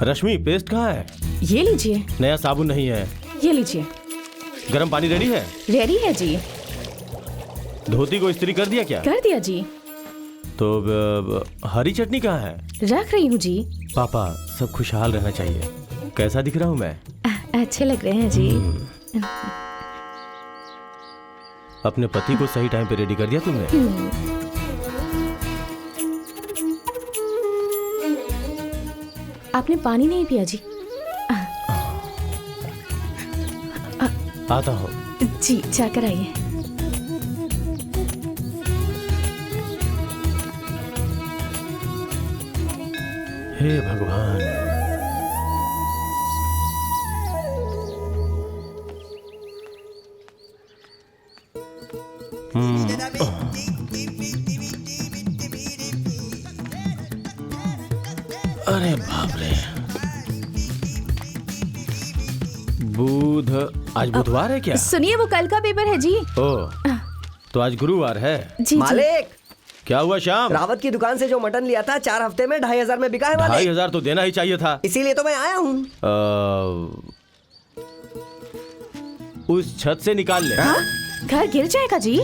रश्मि, paste कहाँ है? ये लीजिए। नया साबुन नहीं है। ये लीजिए। गरम पानी रेडी है? रेडी है जी। धोती को इस्त्री कर दिया क्या? कर दिया जी। तो हरी चटनी कहाँ है? रख रही हूँ जी। पापा, सब खुशहाल रहना चाहिए। कैसा दिख रहा हूँ मैं? अच्छे लग रहे हैं जी। अपने पति को सही टाइम पे रेडी कर दिया तुमने। आपने पानी नहीं पिया जी? आता हूँ जी, जाकर आइए। हे भगवान। अरे बाप रे, आज बुधवार है क्या? सुनिए, वो कल का पेपर है जी। ओह, तो आज गुरुवार है। जी मालिक, क्या हुआ श्याम? रावत की दुकान से जो मटन लिया था 4 हफ्ते में 2500 में बिका है मालिक। 2500 तो देना ही चाहिए था। इसीलिए तो मैं आया हूँ। उस छत से निकाल ले। घर गिर जाएगा जी।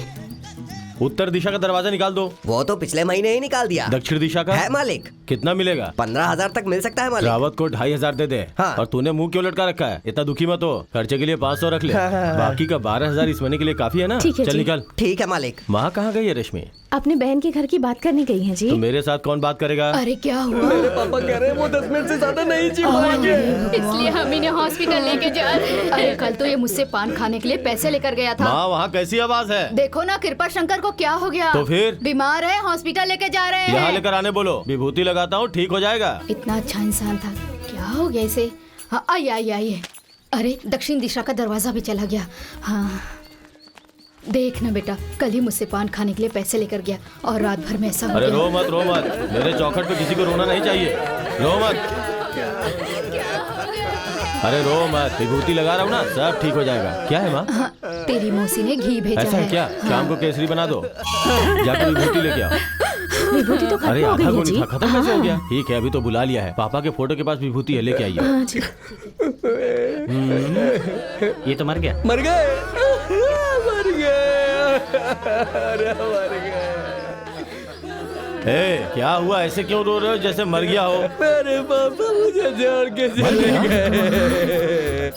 उत्तर दिशा का दरवाजा निकाल दो। वो तो पिछले महीने ही निकाल दिया। दक्षिण दिशा का है मालिक। कितना मिलेगा? 15,000 तक मिल सकता है मालिक। रावत को 2500 दे दे। हाँ। और तूने मुंह क्यों लटका रखा है? इतना दुखी मत हो, खर्चे के लिए 500 रख ले। बाकी का 12,000 इस महीने के लिए काफी है ना? ठीक है चल जी। निकल। ठीक है मालिक। माँ कहाँ गई है रश्मि? अपने बहन के घर की बात करने गई हैं जी। तो मेरे साथ कौन बात करेगा? अरे क्या हुआ? मेरे पापा कह रहे हैं वो 10 मिनट से ज्यादा नहीं जी पाएंगे। इसलिए हम इन्हें हॉस्पिटल लेके जा रहे हैं। अरे कल तो ये मुझसे पान खाने के लिए पैसे लेकर गया था। माँ, वहाँ कैसी आवाज है? देखो ना, कृपा शंकर को क्या हो गया? तो फिर? बीमार है, हॉस्पिटल लेके जा रहे हैं। यहाँ लेकर आने बोलो, विभूति लगाता हूँ, ठीक हो जाएगा। इतना अच्छा इंसान था, क्या हो गया इसे? हाँ, आइए। अरे दक्षिण दिशा का दरवाजा भी चला गया। हाँ देख ना बेटा, कल ही मुझसे पान खाने के लिए पैसे लेकर गया और रात भर में ऐसा हो अरे गया। रो मत। मेरे चौखट पे किसी को रोना नहीं चाहिए। रो मत। अरे रो मत, विभूति लगा रहा हूँ ना, सब ठीक हो जाएगा। क्या है माँ? हाँ, तेरी मौसी ने घी भेजा ऐसा है क्या? शाम को केसरी बना दो, जाकर विभूति लेके आओ। विभूति तो अरे खत्म हो आधा गई को है जी। नहीं था, खत्म कैसे हो गया? ठीक है, अभी तो बुला लिया है। पापा के फोटो के पास विभूति है, लेके आइए। हाँ जी। ये तो मर गया। मर गए। अरे मर गए। क्या हुआ? ऐसे क्यों रो रहे हो जैसे मर गया हो? मेरे पापा मुझे छोड़ के चले गए।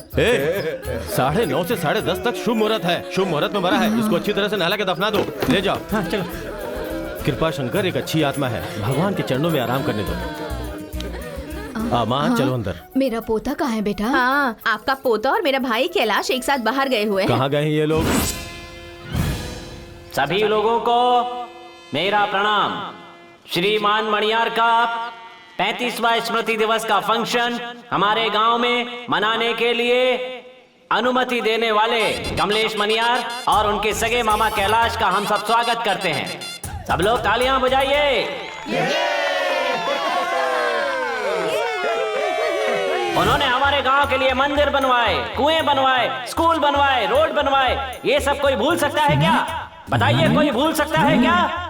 9:30 से 10:30 तक शुभ मुहूर्त है। शुभ मुहूर्त में मरा है, इसको अच्छी तरह से नहला के दफना दो। ले जाओ। हाँ चलो। कृपा शंकर एक अच्छी आत्मा है, भगवान के चरणों में आराम करने दो। माँ चलो अंदर। मेरा पोता कहाँ है बेटा? हाँ, आपका पोता और मेरा भाई कैलाश एक साथ बाहर गए हुए हैं। कहाँ गए हैं ये लोग? सभी लोगों को मेरा प्रणाम। श्रीमान मणियार का 35वां स्मृति दिवस का फंक्शन हमारे गांव में मनाने के लिए अनुमति देने वाले कमलेश मणियार और उनके सगे मामा कैलाश का हम सब स्वागत करते हैं। सब लोग तालियां बजाइए। उन्होंने हमारे गांव के लिए मंदिर बनवाए, कुएं बनवाए, स्कूल बनवाए, रोड बनवाए। ये सब कोई भूल सकता है क्या? बताइए, कोई भूल सकता है क्या?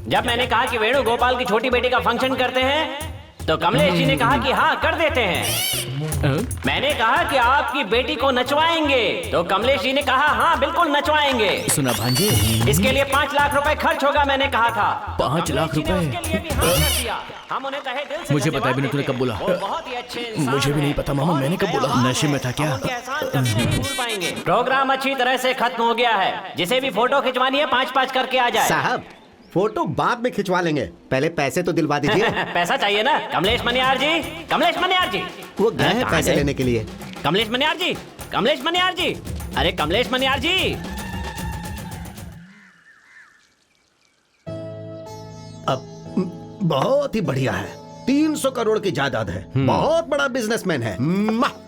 जब मैंने कहा कि वेणु गोपाल की छोटी बेटी का फंक्शन करते हैं, तो कमलेश जी ने कहा कि हाँ कर देते हैं। मैंने कहा कि आपकी बेटी को नचवाएंगे, तो कमलेश जी ने कहा हाँ बिल्कुल नचवाएंगे। सुना भांजे, इसके लिए 5 लाख रुपए खर्च होगा, मैंने कहा था। 5 लाख रुपए? हम उन्हें तहे दिल से मुझे पता है भी नहीं, तूने कब बोला? बहुत ही अच्छे इंसान मुझे भी नहीं हैं। पता मामा, मैंने कब बोला? नशे में था क्या? हम उनके एहसान कभी नहीं भूल पाएंगे। प्रोग्राम अच्छी तरह से खत्म हो गया है। जिसे भी फोटो खिंचवानी है 5-5 करके आ जाए। साहब, फोटो बाद में खिंचवा लेंगे, पहले पैसे तो दिलवा दीजिए। पैसा चाहिए ना? कमलेश मनियार जी, कमलेश मनियार जी। वो गए हैं कहाँ पैसे गए? लेने के लिए। कमलेश मनियार जी, कमलेश मनियार जी, अरे कमलेश मनियार जी। बहुत ही बढ़िया है, 300 करोड़ की जायदाद है, बहुत बड़ा बिजनेसमैन है।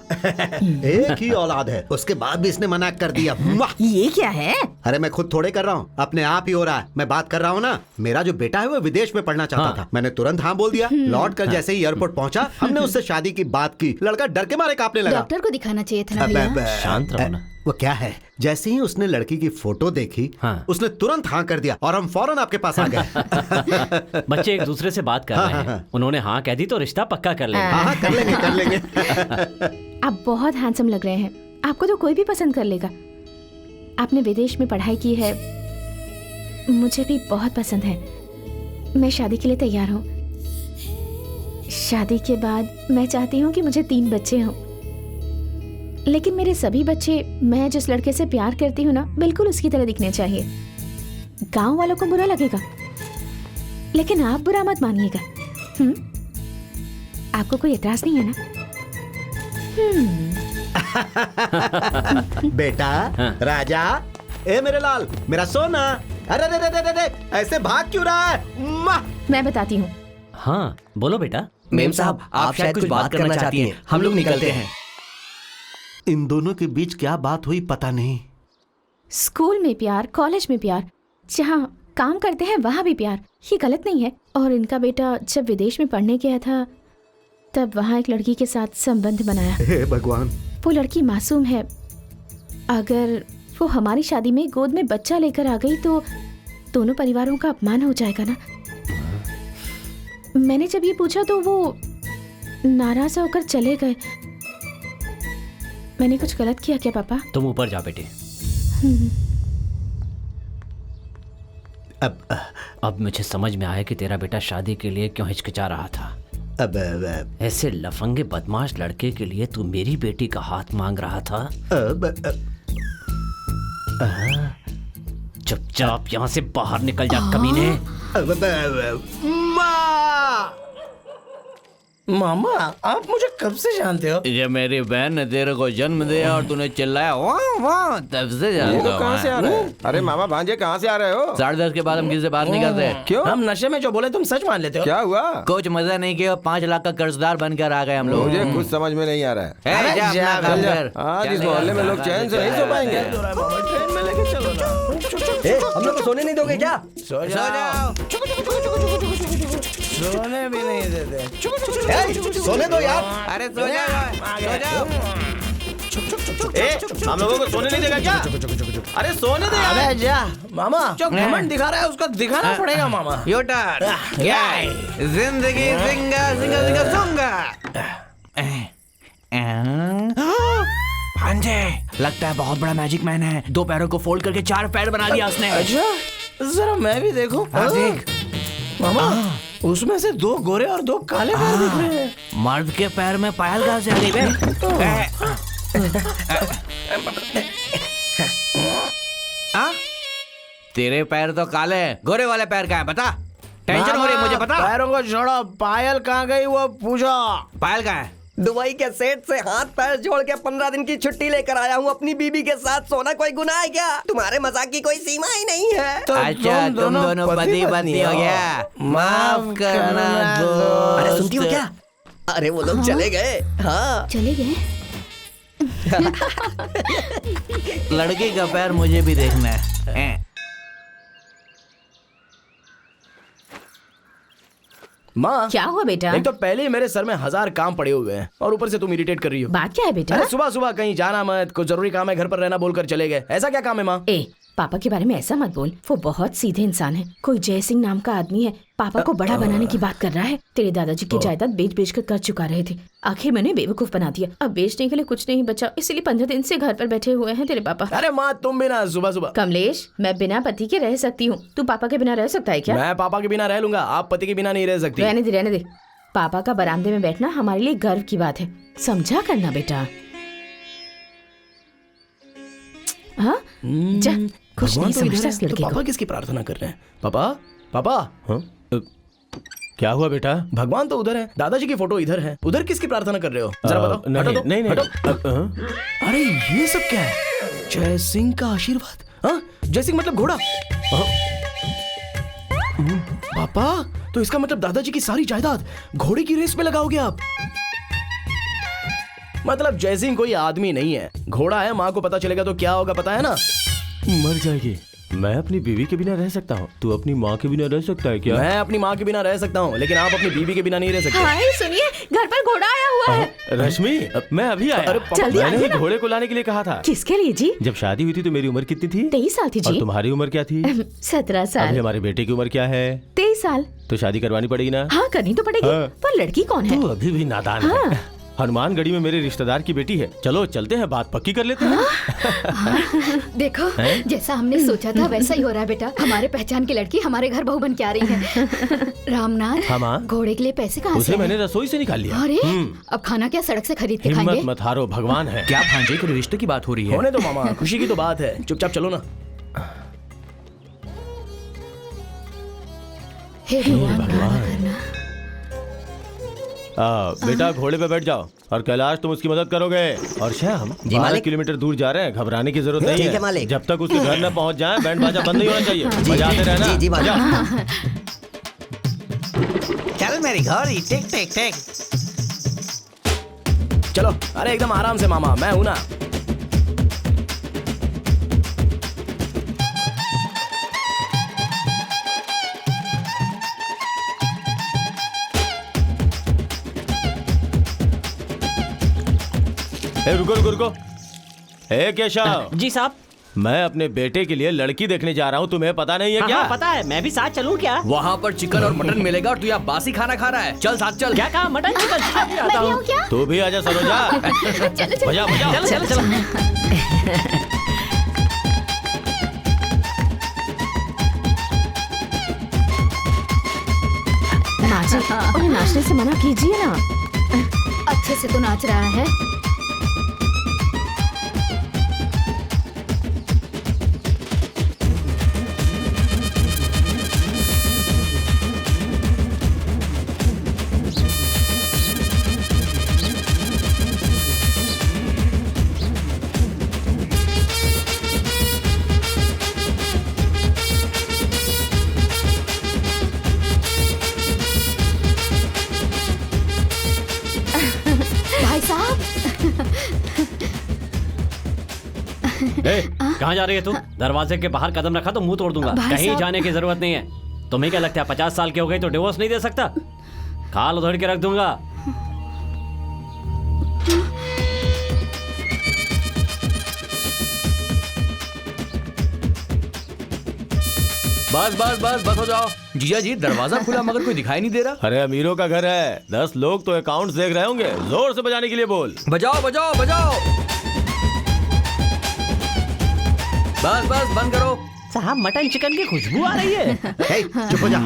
एक ही औलाद है, उसके बाद भी इसने मना कर दिया। ये क्या है? अरे मैं खुद थोड़े कर रहा हूँ, अपने आप ही हो रहा है। मैं बात कर रहा हूँ ना, मेरा जो बेटा है वो विदेश में पढ़ना चाहता था, मैंने तुरंत हाँ बोल दिया। लौट कर जैसे ही एयरपोर्ट पहुंचा, हमने उससे शादी की बात की। लड़का डर के मारे कांपने लगा। डॉक्टर को दिखाना चाहिए था ना भैया। शांत रहो ना। वो क्या है, जैसे ही उसने लड़की की फोटो देखी, हाँ। उसने तुरंत हाँ कर दिया और हम फौरन आपके पास आ गए। बच्चे एक दूसरे से बात कर रहे हैं। उन्होंने हाँ कह दी तो रिश्ता पक्का कर लेंगे। हाँ हाँ, कर लेंगे कर लेंगे। आप बहुत हैंडसम लग रहे हैं, आपको तो कोई भी पसंद कर लेगा। आपने विदेश में पढ़ाई की है, मुझे भी बहुत पसंद है। मैं शादी के लिए तैयार हूँ। शादी के बाद मैं चाहती हूँ कि मुझे 3 बच्चे हों, लेकिन मेरे सभी बच्चे मैं जिस लड़के से प्यार करती हूँ ना, बिल्कुल उसकी तरह दिखने चाहिए। गांव वालों को बुरा लगेगा, लेकिन आप बुरा मत मानिएगा। आपको कोई एतराज नहीं है ना? बेटा, राजा, ए मेरे लाल, मेरा सोना, अरे अरे अरे अरे, ऐसे भाग क्यों रहा है? मैं बताती हूँ। हाँ बोलो बेटा। मेम साहब, आप शायद कुछ बात करना चाहती हैं। हम लोग निकलते हैं। इन दोनों के बीच क्या बात हुई पता नहीं। स्कूल में प्यार, कॉलेज में प्यार, जहाँ काम करते हैं वहाँ भी प्यार, ये गलत नहीं है। और इनका बेटा जब विदेश में पढ़ने गया था तब वहाँ एक लड़की के साथ संबंध बनाया। हे भगवान, वो लड़की मासूम है। अगर वो हमारी शादी में गोद में बच्चा लेकर आ गई तो दोनों परिवारों का अपमान हो जाएगा ना। मैंने जब ये पूछा तो वो नाराज होकर चले गए। मैंने कुछ गलत किया क्या पापा? तुम ऊपर जा बेटे। अब मुझे समझ में आया कि तेरा बेटा शादी के लिए क्यों हिचकिचा रहा था। अब ऐसे लफंगे बदमाश लड़के के लिए तू मेरी बेटी का हाथ मांग रहा था। चुपचाप यहाँ से बाहर निकल जा कमीने। मामा, आप मुझे कब से जानते हो? ये मेरी बहन ने तेरे को जन्म दिया और तूने चिल्लाया वाह वाह, तब से जानता हूँ। कहाँ से आ रहे हो? अरे मामा भांजे, कहाँ से आ रहे हो? 10:30 के बाद हम किसी से बात नहीं करते। क्यों? हम नशे में जो बोले तुम सच मान लेते हो। क्या हुआ? कुछ मजा नहीं किया, 5 लाख का कर्जदार बनकर आ गए हम लोग। मुझे कुछ समझ में नहीं आ रहा है। ए, जा अपना काम कर। आज इस मोहल्ले में लोग चैन से नहीं सो पाएंगे। ट्रेन में लेके चलो ना। हम लोग को सोने नहीं दोगे क्या? सो जाओ। सोने भी नहीं देते। सोने दो यार। अरे सो जाओ। हम लोगों को सोने नहीं देगा क्या? अरे सोने दे यार। अबे जा मामा, जो घमंड दिखा रहा है उसका दिखाना पड़ेगा मामा। यो टर्न। जिंदगी जिंगा जिंगा जिंगा जोंगा। भांजे, लगता है बहुत बड़ा मैजिक मैन है। 2 पैरों को फोल्ड करके 4 पैर बना दिया उसने। अच्छा, जरा मैं भी देखूं। हाँ, देख मामा, उसमें से 2 गोरे और 2 काले पैर दिख रहे हैं। मर्द के पैर में पायल कहाँ से आ गई बे? तेरे पैर तो काले, गोरे वाले पैर कहाँ है बता? टेंशन हो रही है मुझे, बता। पैरों को छोड़ो, पायल कहाँ गई वो पूछो। पायल कहाँ है? दुबई के सेठ से हाथ पैर जोड़ के 15 दिन की छुट्टी लेकर आया हूँ। अपनी बीबी के साथ सोना कोई गुनाह है क्या? तुम्हारे मजाक की कोई सीमा ही नहीं है। तो अच्छा, तुम दोनों पति पत्नी हो गया। माफ करना दो। अरे सुनती हो क्या? अरे वो लोग चले गए। हाँ, चले गए। लड़की का पैर मुझे भी देखना है। माँ, क्या हुआ बेटा? एक तो पहले ही मेरे सर में 1000 काम पड़े हुए हैं और ऊपर से तुम इरिटेट कर रही हो। बात क्या है बेटा? अरे सुबह सुबह कहीं जाना मत, कुछ जरूरी काम है घर पर रहना बोलकर चले गए। ऐसा क्या काम है माँ? ए, पापा के बारे में ऐसा मत बोल। वो बहुत सीधे इंसान है। कोई जय सिंह नाम का आदमी है, पापा को बड़ा बनाने की बात कर रहा है। तेरे दादाजी की जायदाद बेच बेच कर कर चुका रहे थे। आखिर मैंने बेवकूफ बना दिया। अब बेचने के लिए कुछ नहीं बचा, इसलिए 15 दिन से घर पर बैठे हुए हैं तेरे पापा। अरे माँ, तुम भी ना सुबह सुबह। कमलेश, मैं बिना पति के रह सकती हूँ, तू पापा के बिना रह सकता है क्या? मैं पापा के बिना रह लूंगा, आप पति के बिना नहीं रह सकती। रहने दे, रहने दे। पापा का बरामदे में बैठना हमारे लिए गर्व की बात है, समझा करना बेटा। हाँ, जा, कुछ नहीं समझता इस लड़के तो पापा को। किसकी प्रार्थना कर रहे हैं? पापा, पापा। हाँ? क्या हुआ बेटा? भगवान तो उधर है, दादाजी की फोटो इधर है। उधर किसकी प्रार्थना कर रहे हो? जरा बताओ। नहीं, हटो तो, नहीं, नहीं, हटो। अरे ये सब क्या है? जय सिंह का आशीर्वाद। हाँ, जय सिंह मतलब घोड़ा। पापा, तो इसका मतलब दादाजी की सारी जायदाद घोड़े की रेस में लगाओगे आप? मतलब जय सिंह कोई आदमी नहीं है, घोड़ा है। माँ को पता चलेगा तो क्या होगा पता है ना? मर जाएगी। मैं अपनी बीवी के बिना रह सकता हूँ, तू अपनी माँ के बिना रह सकता है क्या? मैं अपनी माँ के बिना रह सकता हूँ, लेकिन आप अपनी बीवी के बिना नहीं रह सकते। हाय सुनिए, घर पर घोड़ा आया हुआ है। रश्मि, मैं अभी आया। जल्दी मैंने आइए ही ना। घोड़े को लाने के लिए कहा था। किसके लिए जी? जब शादी हुई थी तो मेरी उम्र कितनी थी? 23 साल थी और जी। तुम्हारी उम्र क्या थी? 17 साल। अभी हमारे बेटे की उम्र क्या है? 23 साल। तो शादी करवानी पड़ेगी ना? हाँ करनी तो पड़ेगी। हाँ। पर लड़की कौन है? तू अभी भी नादान है। हनुमानगढ़ी में मेरे रिश्तेदार की बेटी है। चलो चलते हैं, बात पक्की कर लेते हैं। देखो जैसा हमने सोचा था वैसा ही हो रहा है बेटा। हमारे पहचान की लड़की हमारे घर बहू बन के आ रही है। रामनाथ, हाँ माँ। घोड़े के लिए पैसे कहाँ से उसे आए? मैंने रसोई से निकाल लिया। अरे अब खाना क्या सड़क से खरीद के हिम्मत खाएंगे? मत हारो, भगवान है। क्या भांजे के रिश्ते की बात हो रही है? होने दो मामा, खुशी की तो बात है। चुपचाप चलो ना। हे भगवान भला करना। बेटा घोड़े पे बैठ जाओ और कैलाश तुम उसकी मदद करोगे। और श्याम, 12 किलोमीटर दूर जा रहे हैं, घबराने की जरूरत नहीं ठीक है है। मालिक। जब तक उसके घर न पहुंच जाए बैंड बाजा बंद नहीं होना चाहिए। बजाते रहना। जी मालिक। चल मेरी घोड़ी, टिक टिक टिक। चलो, अरे एकदम आराम से मामा, मैं हूं ना। रुको रुको रुको। केशव, जी साहब। मैं अपने बेटे के लिए लड़की देखने जा रहा हूँ, तुम्हें पता नहीं है हाँ, क्या? हाँ, पता है, मैं भी साथ चलूं क्या? वहाँ पर चिकन और मटन मिलेगा और तू यहाँ बासी खाना खा रहा है। चल साथ चल। क्या कहा? Mutton chicken? मैं भी आता मैं भी हूँ। आऊँ क्या? तू भी आजा सरोजा। चलो बजा बजा। चलो चलो चलो। नाचे, उन्हें नाचने से मना कीजिए ना। अच्छे से तो नाच रहा है। भाई साहब, कहाँ जा रही है तू? दरवाजे के बाहर कदम रखा तो मुंह तोड़ दूंगा। भाई कहीं साहब। जाने की जरूरत नहीं है। तुम्हें क्या लगता है 50 साल की हो गई तो डिवोर्स नहीं दे सकता? खाल उधड़ के रख दूंगा। बस बस बस बस हो जाओ। जीजा जी, दरवाजा खुला मगर कोई दिखाई नहीं दे रहा। अरे अमीरों का घर है, 10 लोग तो अकाउंट्स देख रहे होंगे। जोर से बजाने के लिए बोल। बजाओ बजाओ बजाओ। बस बस बंद करो। साहब, मटन चिकन की खुशबू आ रही है। हे, चुप हो जा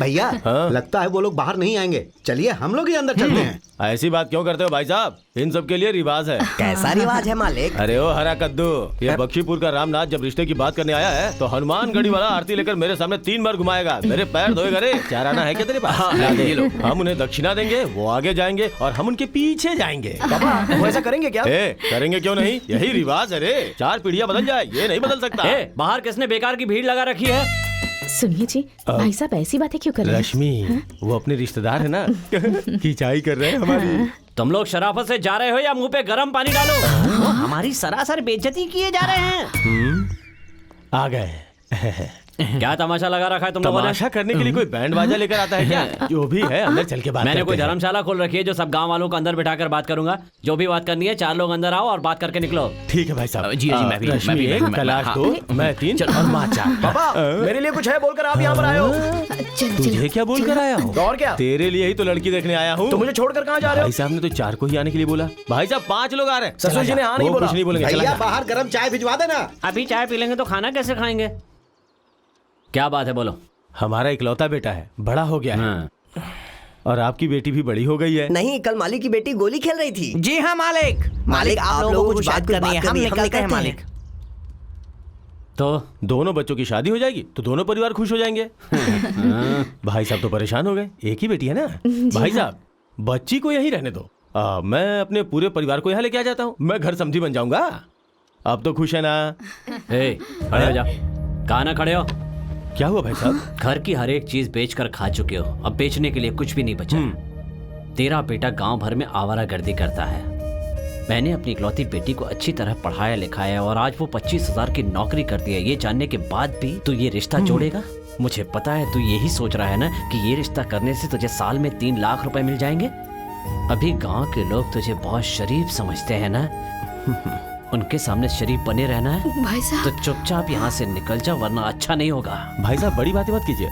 भैया। हाँ? लगता है वो लोग बाहर नहीं आएंगे। चलिए हम लोग ही अंदर चलते हैं। ऐसी बात क्यों करते हो भाई साहब? इन सब के लिए रिवाज है। कैसा रिवाज है मालिक? अरे ओ हरा कद्दू, ये बख्शीपुर का रामनाथ जब रिश्ते की बात करने आया है तो हनुमानगढ़ी वाला आरती लेकर मेरे सामने 3 बार घुमाएगा। मेरे पैर धोएगा रे। चार आना है क्या तेरे पास? ला दे। ये लो। हम उन्हें दक्षिणा देंगे, वो आगे जाएंगे और हम उनके पीछे जाएंगे। पापा, वो ऐसा करेंगे क्या? करेंगे क्यों नहीं? यही रिवाज है रे। 4 पीढ़ियां बदल जाए, ये नहीं बदल सकता। बाहर किसने बेकार की भीड़ लगा रखी है? सुनिए जी, भाई साहब ऐसी बातें क्यों कर रहे हैं? रश्मि, वो अपने रिश्तेदार है ना, खिंचाई कर रहे हैं हमारी। तुम लोग शराफत से जा रहे हो या मुंह पे गर्म पानी डालो? वो हमारी सरासर बेइज्जती किए जा रहे हैं। आ गए। क्या तमाशा लगा रखा है तुम लोगों ने? तमाशा करने के लिए कोई बैंड बाजा लेकर आता है क्या? जो भी है अंदर चल के बात मैंने करते कोई हैं। धर्मशाला खोल रखी है जो सब गांव वालों को अंदर बिठाकर बात करूंगा। जो भी बात करनी है 4 लोग अंदर आओ और बात करके निकलो। ठीक है भाई साहब। जी, मैं भी- रश्मि मैं भी- 1, मैं- कैलाश हाँ। 2, मैं 3 और माँ 4। पापा, मेरे लिए कुछ है बोलकर आप यहाँ पर आए हो। चल तुझे क्या बोल कर आया हूँ? तो और क्या? तेरे लिए ही तो लड़की देखने आया हूँ। तो मुझे छोड़कर कहाँ जा रहे भाई हो? साहब ने तो 4 को ही आने के लिए बोला। भाई साहब 5 लोग आ रहे हैं। ससुर चला जी जा। ने हाँ नहीं वो बोला। कुछ नहीं बोलेंगे। चला भैया जा। बाहर गर्म चाय भिजवा देना। अभी चाय पी लेंगे तो खाना कैसे खाएंगे? क्या बात है, बोलो। हमारा इकलौता बेटा है, बड़ा हो गया है। हाँ। और आपकी बेटी भी बड़ी हो गई है। नहीं, कल मालिक की बेटी गोली खेल रही थी। जी हाँ मालिक। मालिक, आप लोगों को कुछ बात करनी है, हम निकलते हैं मालिक। तो दोनों बच्चों की शादी हो जाएगी तो दोनों परिवार खुश हो जाएंगे। भाई साहब तो परेशान हो गए। एक ही बेटी है ना? भाई साहब बच्ची को यहीं रहने दो। मैं अपने पूरे परिवार को यहाँ लेके आ जाता हूँ। मैं घर समधी बन जाऊंगा। अब तो खुश है ना? खड़े हो जाओ। कहाँ ना खड़े हो? क्या हुआ भाई साहब? घर की हर एक चीज बेचकर खा चुके हो, अब बेचने के लिए कुछ भी नहीं बचा। तेरा बेटा गांव भर में आवारागर्दी करता है। मैंने अपनी इकलौती बेटी को अच्छी तरह पढ़ाया लिखाया और आज वो 25,000 की नौकरी करती है। ये जानने के बाद भी तू ये रिश्ता जोड़ेगा? मुझे पता है तू यही सोच रहा है ना कि ये रिश्ता करने से तुझे साल में 3 लाख रुपए मिल जाएंगे। अभी गांव के लोग तुझे बहुत शरीफ समझते हैं ना, उनके सामने शरीफ बने रहना है भाई साहब। तो चुपचाप यहाँ से निकल जा वरना अच्छा नहीं होगा। भाई साहब बड़ी बातें मत कीजिए।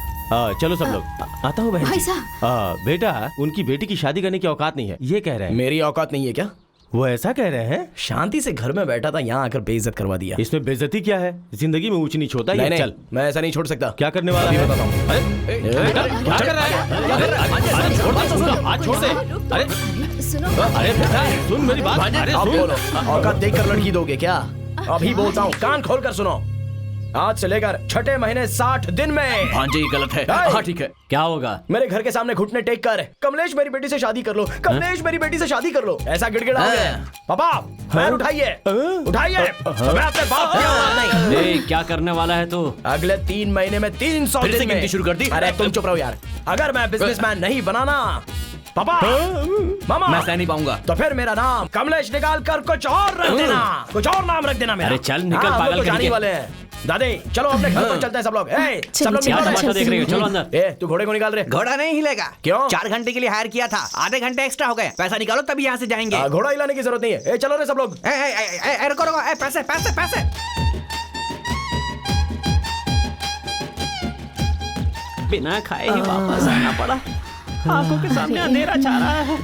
चलो सब लोग, आता हूँ बहन भाई जी। साहब। बेटा उनकी बेटी की शादी करने की औकात नहीं है, ये कह रहे हैं। मेरी औकात नहीं है क्या? वो ऐसा कह रहे हैं? शांति से घर में बैठा था, यहाँ आकर बेइज्जत करवा दिया। इसमें बेइज्जती क्या है? जिंदगी में ऊंच नीच होता है। नहीं, चल मैं ऐसा नहीं छोड़ सकता। क्या करने वाला है? बताता हूँ। अरे बेटा, क्या कर रहा है? अरे छोड़ दे, सुनो, हाथ छोड़ दे। अरे सुनो, अरे बेटा सुन मेरी बात। अरे आप सुन। बोलो, औकात देखकर लड़की दोगे क्या? अभी बोलता हूँ, कान खोल कर सुनो। आज से लेकर 6 महीने 60 दिन में भांजे ये गलत है। हाय। हाँ ठीक है। क्या होगा? मेरे घर के सामने घुटने टेक कर कमलेश मेरी बेटी से शादी कर लो, कमलेश मेरी बेटी से शादी कर लो, ऐसा गिड़गिड़ाओगे। पापा पैर उठाइए, उठाइए। मैं अपने बाप की औलाद नहीं। ए, क्या करने वाला है तू? अगले 3 महीने में 300 फिर से दिन में गिनती शुरू कर दी? अरे तुम चुप रहो यार। अगर मैं बिजनेसमैन नहीं बनाना पापा, मामा, मैं सह नहीं पाऊंगा। तो फिर मेरा नाम कमलेश निकाल कर कुछ और रख देना, कुछ और नाम रख देना मेरा। अरे चल, निकल, हाँ, हम लोग पागल तो जाने कहीं के। वाले हैं। दादी चलो अपने घर पर चलते हैं सब लोग। सब लोग क्या निकलो। तमाशा देख रही हो? चलो अंदर। ए तू घोड़े को निकाल रहे? घोड़ा नहीं हिलेगा। क्यों? 4 घंटे के लिए हायर किया था, आधे घंटे एक्स्ट्रा हो गए। पैसा निकालो तभी यहाँ से जाएंगे। घोड़ा हिलाने की जरूरत नहीं है। चलो रे सब लोग। रुको रुको, पैसे पैसे पैसे। बिना खाए ही वापस आना पड़ा। आंखों के सामने अंधेरा छा रहा है।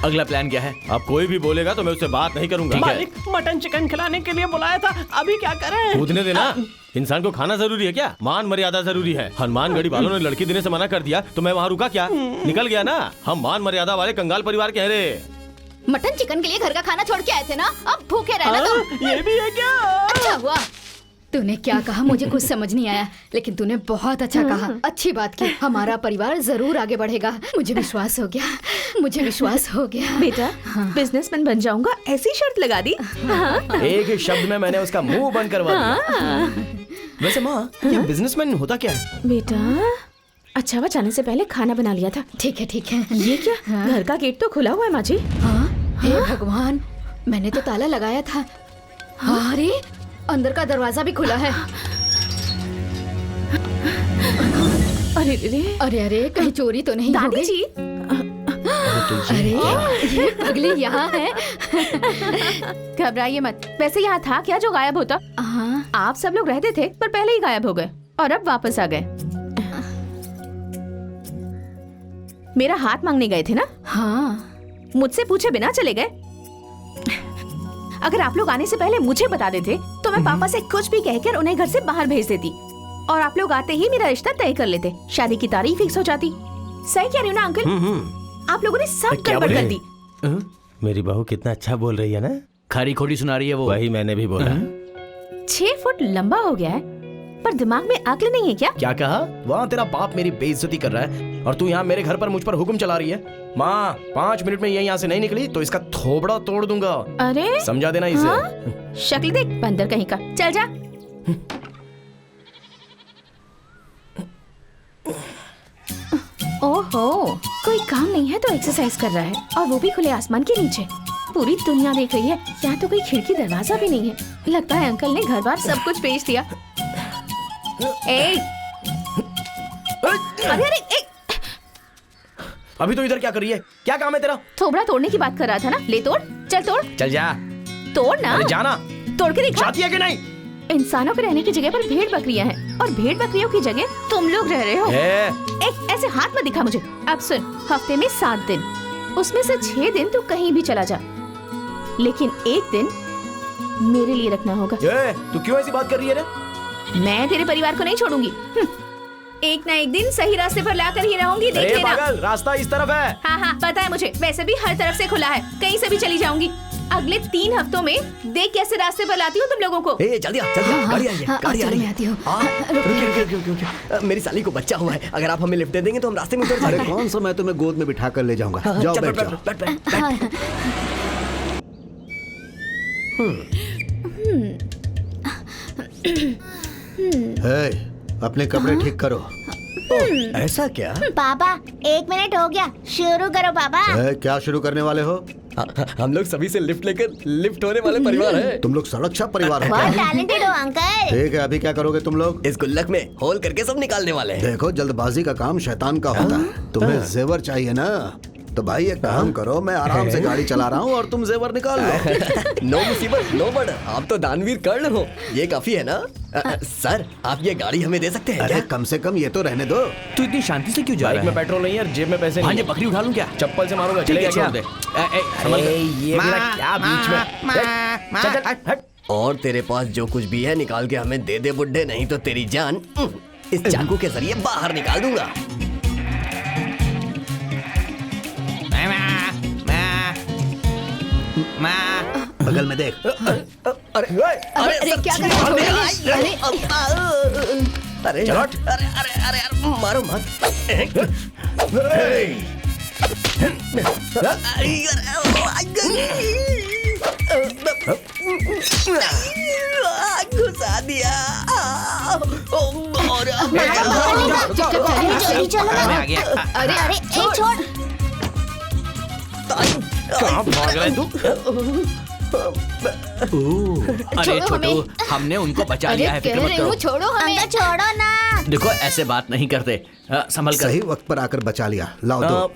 अगला प्लान क्या है? अब कोई भी बोलेगा तो मैं उससे बात नहीं करूंगा। मालिक मटन चिकन खिलाने के लिए बुलाया था, अभी क्या करें? कूदने देना। इंसान को खाना जरूरी है क्या? मान मर्यादा जरूरी है। हनुमानगढ़ी वालों ने लड़की देने से मना कर दिया तो मैं वहाँ रुका क्या? निकल गया ना। हम मान मर्यादा वाले कंगाल परिवार के हैं रे। मटन चिकन के लिए घर का खाना छोड़ के आए थे ना, अब भूखे रहना तुम। ये भी है क्या? अच्छा हुआ तूने क्या कहा, मुझे कुछ समझ नहीं आया, लेकिन तूने बहुत अच्छा कहा, अच्छी बात की। हमारा परिवार जरूर आगे बढ़ेगा। मुझे विश्वास हो गया, मुझे विश्वास हो गया। बेटा बिजनेसमैन बन जाऊंगा ऐसी शर्त लगा दी। एक ही शब्द में मैंने उसका मुंह बंद करवा दिया। वैसे माँ, ये बिजनेसमैन होता क्या है? बेटा अच्छा हुआ जाने से पहले खाना बना लिया था। ठीक है ठीक है। ये क्या? घर का गेट तो खुला हुआ है माँ जी। हाँ, हे भगवान, मैंने तो ताला लगाया था। अरे अंदर का दरवाजा भी खुला है। अरे रे अरे अरे, कहीं चोरी तो नहीं हो दादी गई? जी। अरे ये पगली यहाँ है। घबराइए मत, वैसे यहाँ था क्या जो गायब होता? हाँ, आप सब लोग रहते थे पर पहले ही गायब हो गए और अब वापस आ गए। मेरा हाथ मांगने गए थे ना? हाँ। मुझसे पूछे बिना चले गए। अगर आप लोग आने से पहले मुझे बता देते तो मैं पापा से कुछ भी कहकर उन्हें घर से बाहर भेज देती और आप लोग आते ही मेरा रिश्ता तय कर लेते, शादी की तारीख फिक्स हो जाती। सही कह रही हूँ ना अंकल? आप लोगों ने सब गड़बड़ कर दी। मेरी बहू कितना अच्छा बोल रही है ना। खरी खोटी सुना रही है वो। वही मैंने भी बोला। 6 फुट लंबा हो गया है पर दिमाग में अक्ल नहीं है क्या? क्या कहा? वहाँ तेरा बाप मेरी बेइज्जती कर रहा है और तू यहाँ मेरे घर पर मुझ पर हुक्म चला रही है। माँ 5 मिनट में ये यहाँ से नहीं निकली तो इसका थोबड़ा तोड़ दूंगा। अरे समझा देना इसे। हाँ? शक्ल देख बंदर कहीं का। चल जा। ओहो, कोई काम नहीं है तो एक्सरसाइज कर रहा है और वो भी खुले आसमान के नीचे। पूरी दुनिया देख रही है, यहाँ तो कोई खिड़की दरवाजा भी नहीं है। लगता है अंकल ने घर बार सब कुछ बेच दिया। ए, अरे अरे ए, अभी तो इधर क्या कर रही है? क्या काम है तेरा? थोबड़ा तोड़ने की बात कर रहा था ना, ले तोड़, चल तोड़, चल जा। तोड़ ना। अरे जाना। तोड़ के दिखा। चाहती है कि नहीं? इंसानों के रहने की जगह पर भेड़ बकरियां हैं और भेड़ बकरियों की जगह तुम लोग रह रहे हो। एक ऐसे हाथ मत दिखा मुझे। अब सुन, हफ्ते में 7 दिन, उसमें से 6 दिन तू कहीं भी चला जा, लेकिन एक दिन मेरे लिए रखना होगा। तू क्यों ऐसी बात कर रही है रे? मैं तेरे परिवार को नहीं छोड़ूंगी। एक ना एक दिन सही रास्ते पर लाकर ही रहूंगी, देख लेना। पागल, रास्ता इस तरफ है। हाँ हाँ पता है मुझे, वैसे भी हर तरफ से खुला है, कहीं से भी चली जाऊंगी। अगले 3 हफ्तों में देख कैसे रास्ते पर लाती हूँ तुम लोगों को। जल्दी आ, गाड़ी आई है, गाड़ी आ रही है। आती हूँ। रुकिए, मेरी साली को बच्चा हुआ है, अगर आप हमें लिफ्ट दे देंगे तो हम रास्ते में उतर अरे जाएंगे। कौन सा मैं तुम्हें गोद में बिठा कर ले जाऊंगा। जाओ चल, बैठ बैठ, जाओ। बैठ, बैठ, बैठ। हे, अपने कपड़े ठीक करो। ऐसा क्या? पापा 1 मिनट हो गया, शुरू करो पापा। क्या शुरू करने वाले हो? हम लोग सभी से लिफ्ट लेकर लिफ्ट होने वाले परिवार है। तुम लोग सड़क छाप परिवार हो बहुत क्या? टैलेंटेड हो अंकल। ठीक है, अभी क्या करोगे तुम लोग? इस गुल्लक में होल करके सब निकालने वाले हैं। देखो, जल्दबाजी का काम शैतान का होता है। तुम्हें जेवर चाहिए ना, तो भाई एक काम करो, मैं आराम से गाड़ी चला रहा हूँ और तुम जेवर निकाल लो। नो मुसीबत नो बड़, आप तो दानवीर कर्ण हो, ये काफी है ना? सर, आप ये गाड़ी हमें दे सकते हैं अरे क्या? कम से कम ये तो रहने दो। तू इतनी शांति से क्यों जा बाइक रहा में है? पेट्रोल नहीं है और जेब में पैसे भांजे नहीं। बकरी उठा लूं क्या? चप्पल से मारूंगा, ठीक है, चलेगा छोड़ दे। क्या? संभल कर। ये मेरा क्या बीच में? चल चल हट। और तेरे पास जो कुछ भी है निकाल के हमें दे दे बुड्ढे, नहीं तो तेरी जान इस चाकू के जरिए बाहर निकाल दूंगा। बगल में देख। अरे अरे क्या कर रहे हो? अरे अरे चलो। अरे अरे अरे अरे मारो मत। घुसा दिया। जल्दी चलो ना। मैं आ गया। अरे अरे ए छोड़। कहाँ भाग रहा है तू? अरे छोड़ो छोटू, हमें। हमने उनको बचा अरे लिया है, कह फिक्र मत रही हूँ करो। छोड़ो हमें। अंकल छोड़ो ना। देखो ऐसे बात नहीं करते, संभल कर। सही वक्त पर आकर बचा लिया। लाओ दो।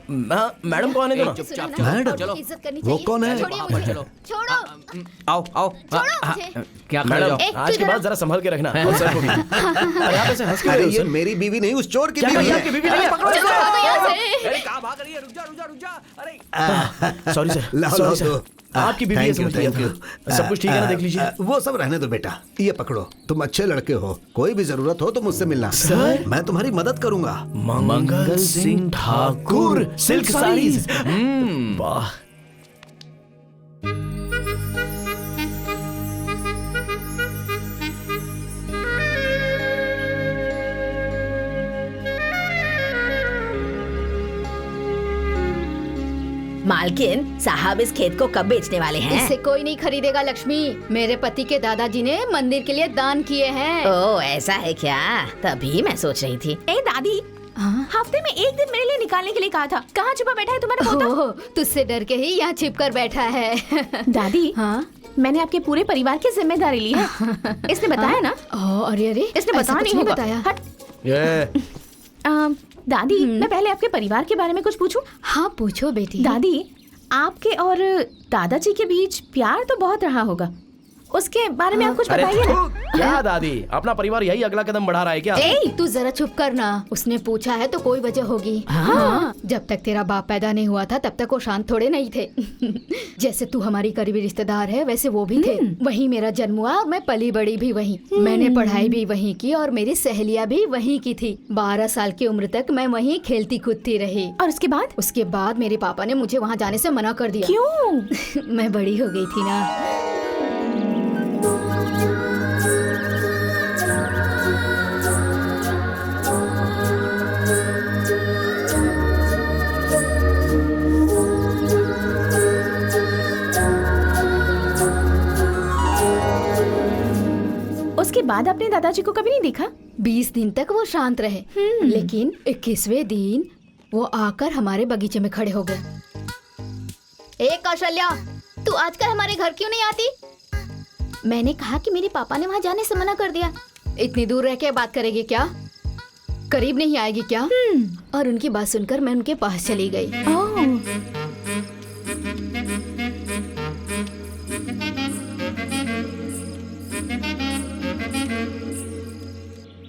मैडम को आने दो ना। चुपचाप मैडम, चलो। इज्जत करनी वो चाहिए। कौन है? छोड़िए वहाँ मुझे। पर चलो। छोड़ो। आओ आओ। छोड़ो हाँ, मुझे। क्या खड़े मैडम, जाओ? ए, आज तू के इधर। बाद जरा संभल के रखना। और सर को भी। अरे आप ऐसे हंस क्यों अरे रहे हो ये सर? मेरी बीवी नहीं, उस चोर की क्या बीवी कही है। आपकी बीवी नहीं है? पकड़ो चलो इसको। यहाँ से। अरे कहाँ भाग रही है? रुक जा रुक जा रुक जा। अरे सॉरी सर, लाओ सॉरी लाओ सर। दो। आपकी बीवी है, Thank you, समझ लीजिए thank you. आप। सब कुछ ठीक है ना? देख लीजिए। वो सब रहने दो बेटा, ये पकड़ो। तुम अच्छे लड़के हो, कोई भी जरूरत हो तो मुझसे मिलना। सर। मैं तुम्हारी मदद करूंगा। मंगल सिंह ठाकुर, सिल्क साड़ीज। वाह। मालकिन साहब इस खेत को कब बेचने वाले हैं? इसे कोई नहीं खरीदेगा लक्ष्मी। मेरे पति के दादाजी ने मंदिर के लिए दान किए हैं। ओ ऐसा है क्या? तभी मैं सोच रही थी। ए दादी, हफ्ते में एक दिन मेरे लिए निकालने के लिए कहा था। कहाँ छुपा बैठा है तुम्हारा पोता? ओह, तुझसे डर के ही यहाँ छिप कर बैठा है। दादी, हाँ? मैंने आपके पूरे परिवार की जिम्मेदारी ली है। इसने बताया ना? ओह, अरे अरे, इसने ऐसा बताया कुछ नहीं होगा। बताया। हट। ये दादी, मैं पहले आपके परिवार के बारे में कुछ पूछूं? हाँ पूछो बेटी। दादी, आपके और दादाजी के बीच प्यार तो बहुत रहा होगा, उसके बारे में आप कुछ अरे बताइए थू, ना। क्या दादी, अपना परिवार यही अगला कदम बढ़ा रहा है क्या? ए, तू जरा चुप करना। उसने पूछा है तो कोई वजह होगी। हाँ। जब तक तेरा बाप पैदा नहीं हुआ था तब तक वो शांत थोड़े नहीं थे। जैसे तू हमारी करीबी रिश्तेदार है वैसे वो भी थे। वहीं मेरा जन्म हुआ और मैं पली बड़ी भी वहीं। मैंने पढ़ाई भी वहीं की और मेरी सहेलियां भी वहीं की थी। 12 साल की उम्र तक मैं वहीं खेलती कूदती रही। और उसके बाद? उसके बाद मेरे पापा ने मुझे वहाँ जाने से मना कर दिया। क्यों? मैं बड़ी हो गई थी ना। उसके बाद आपने दादाजी को कभी नहीं देखा? 20 दिन तक वो शांत रहे, लेकिन 21वें दिन वो आकर हमारे बगीचे में खड़े हो गए। ए कौशल्या, तू आजकल हमारे घर क्यों नहीं आती? मैंने कहा कि मेरे पापा ने वहाँ जाने से मना कर दिया। इतनी दूर रह के बात करेगी क्या? करीब नहीं आएगी क्या? और उनकी बात सुनकर मैं उनके पास चली गई।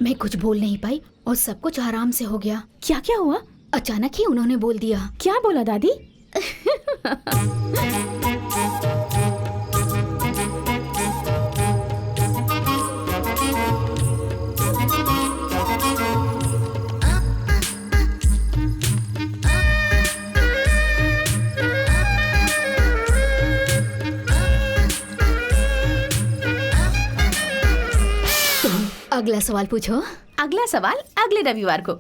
मैं कुछ बोल नहीं पाई और सब कुछ आराम से हो गया। क्या क्या हुआ? अचानक ही उन्होंने बोल दिया। क्या बोला दादी? अगला सवाल पूछो। अगला सवाल अगले रविवार को।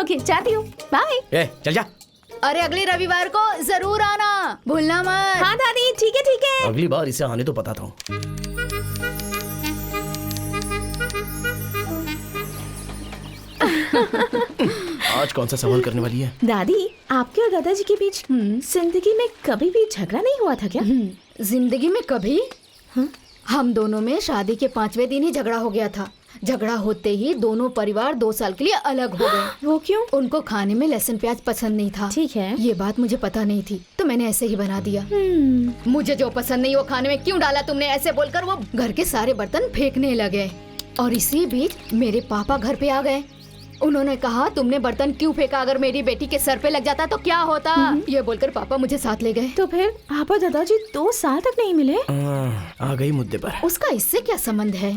ओके, जाती हूँ। बाय। ए, चल जा। अरे अगले रविवार को जरूर आना, भूलना मत। हाँ दादी, ठीक है ठीक है। अगली बार इसे आने तो पता था। आज कौन सा सवाल करने वाली है? दादी, आपके और दादाजी के बीच जिंदगी में कभी भी झगड़ा नहीं हुआ था क्या? जिंदगी में कभी? हम दोनों में शादी के 5वें दिन ही झगड़ा हो गया था। झगड़ा होते ही दोनों परिवार 2 साल के लिए अलग हो गए। वो क्यों? उनको खाने में लहसुन प्याज पसंद नहीं था। ठीक है। ये बात मुझे पता नहीं थी तो मैंने ऐसे ही बना दिया। मुझे जो पसंद नहीं वो खाने में क्यों डाला तुमने, ऐसे बोलकर वो घर के सारे बर्तन फेंकने लगे। और इसी बीच मेरे पापा घर पे आ गए। उन्होंने कहा तुमने बर्तन क्यों फेंका, अगर मेरी बेटी के सर पे लग जाता तो क्या होता। ये बोलकर पापा मुझे साथ ले गए। तो फिर आप और दादाजी 2 साल तक नहीं मिले? आ गई मुद्दे पर। उसका इससे क्या संबंध है?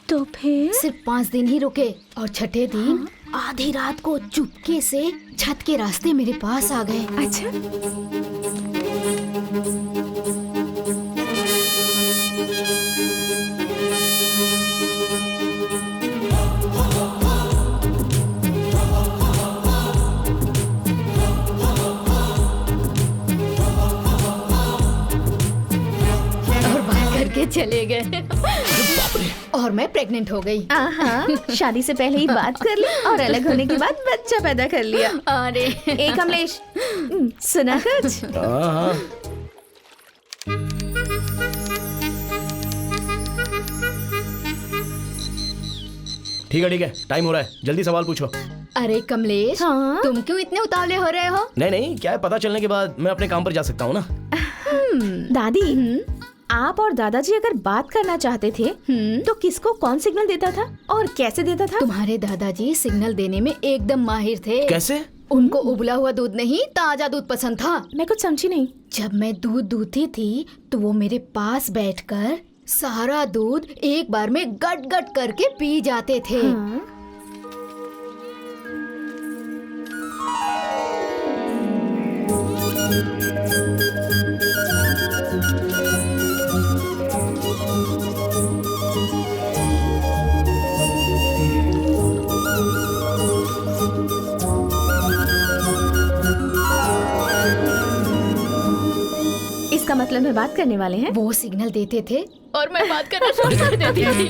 तो फिर सिर्फ 5 दिन ही रुके और छठे दिन आधी रात को चुपके से छत के रास्ते मेरे पास आ गए। अच्छा, और बात करके चले गए। और मैं प्रेग्नेंट हो गई। शादी से पहले ही बात कर ली और अलग होने के बाद बच्चा पैदा कर लिया। अरे ए कमलेश, सुना कुछ? ठीक है, टाइम हो रहा है, जल्दी सवाल पूछो। अरे कमलेश, हाँ? तुम क्यों इतने उतावले हो रहे हो? नहीं, क्या है, पता चलने के बाद मैं अपने काम पर जा सकता हूँ ना। दादी, आप और दादाजी अगर बात करना चाहते थे तो किसको कौन सिग्नल देता था और कैसे देता था? तुम्हारे दादाजी सिग्नल देने में एकदम माहिर थे। कैसे? उनको उबला हुआ दूध नहीं, ताजा दूध पसंद था। मैं कुछ समझी नहीं। जब मैं दूध दूधती थी तो वो मेरे पास बैठकर सारा दूध एक बार में गट गट करके पी जाते थे। इसका मतलब में बात करने वाले हैं? वो सिग्नल देते थे और मैं बात करना शुरू कर देती थी।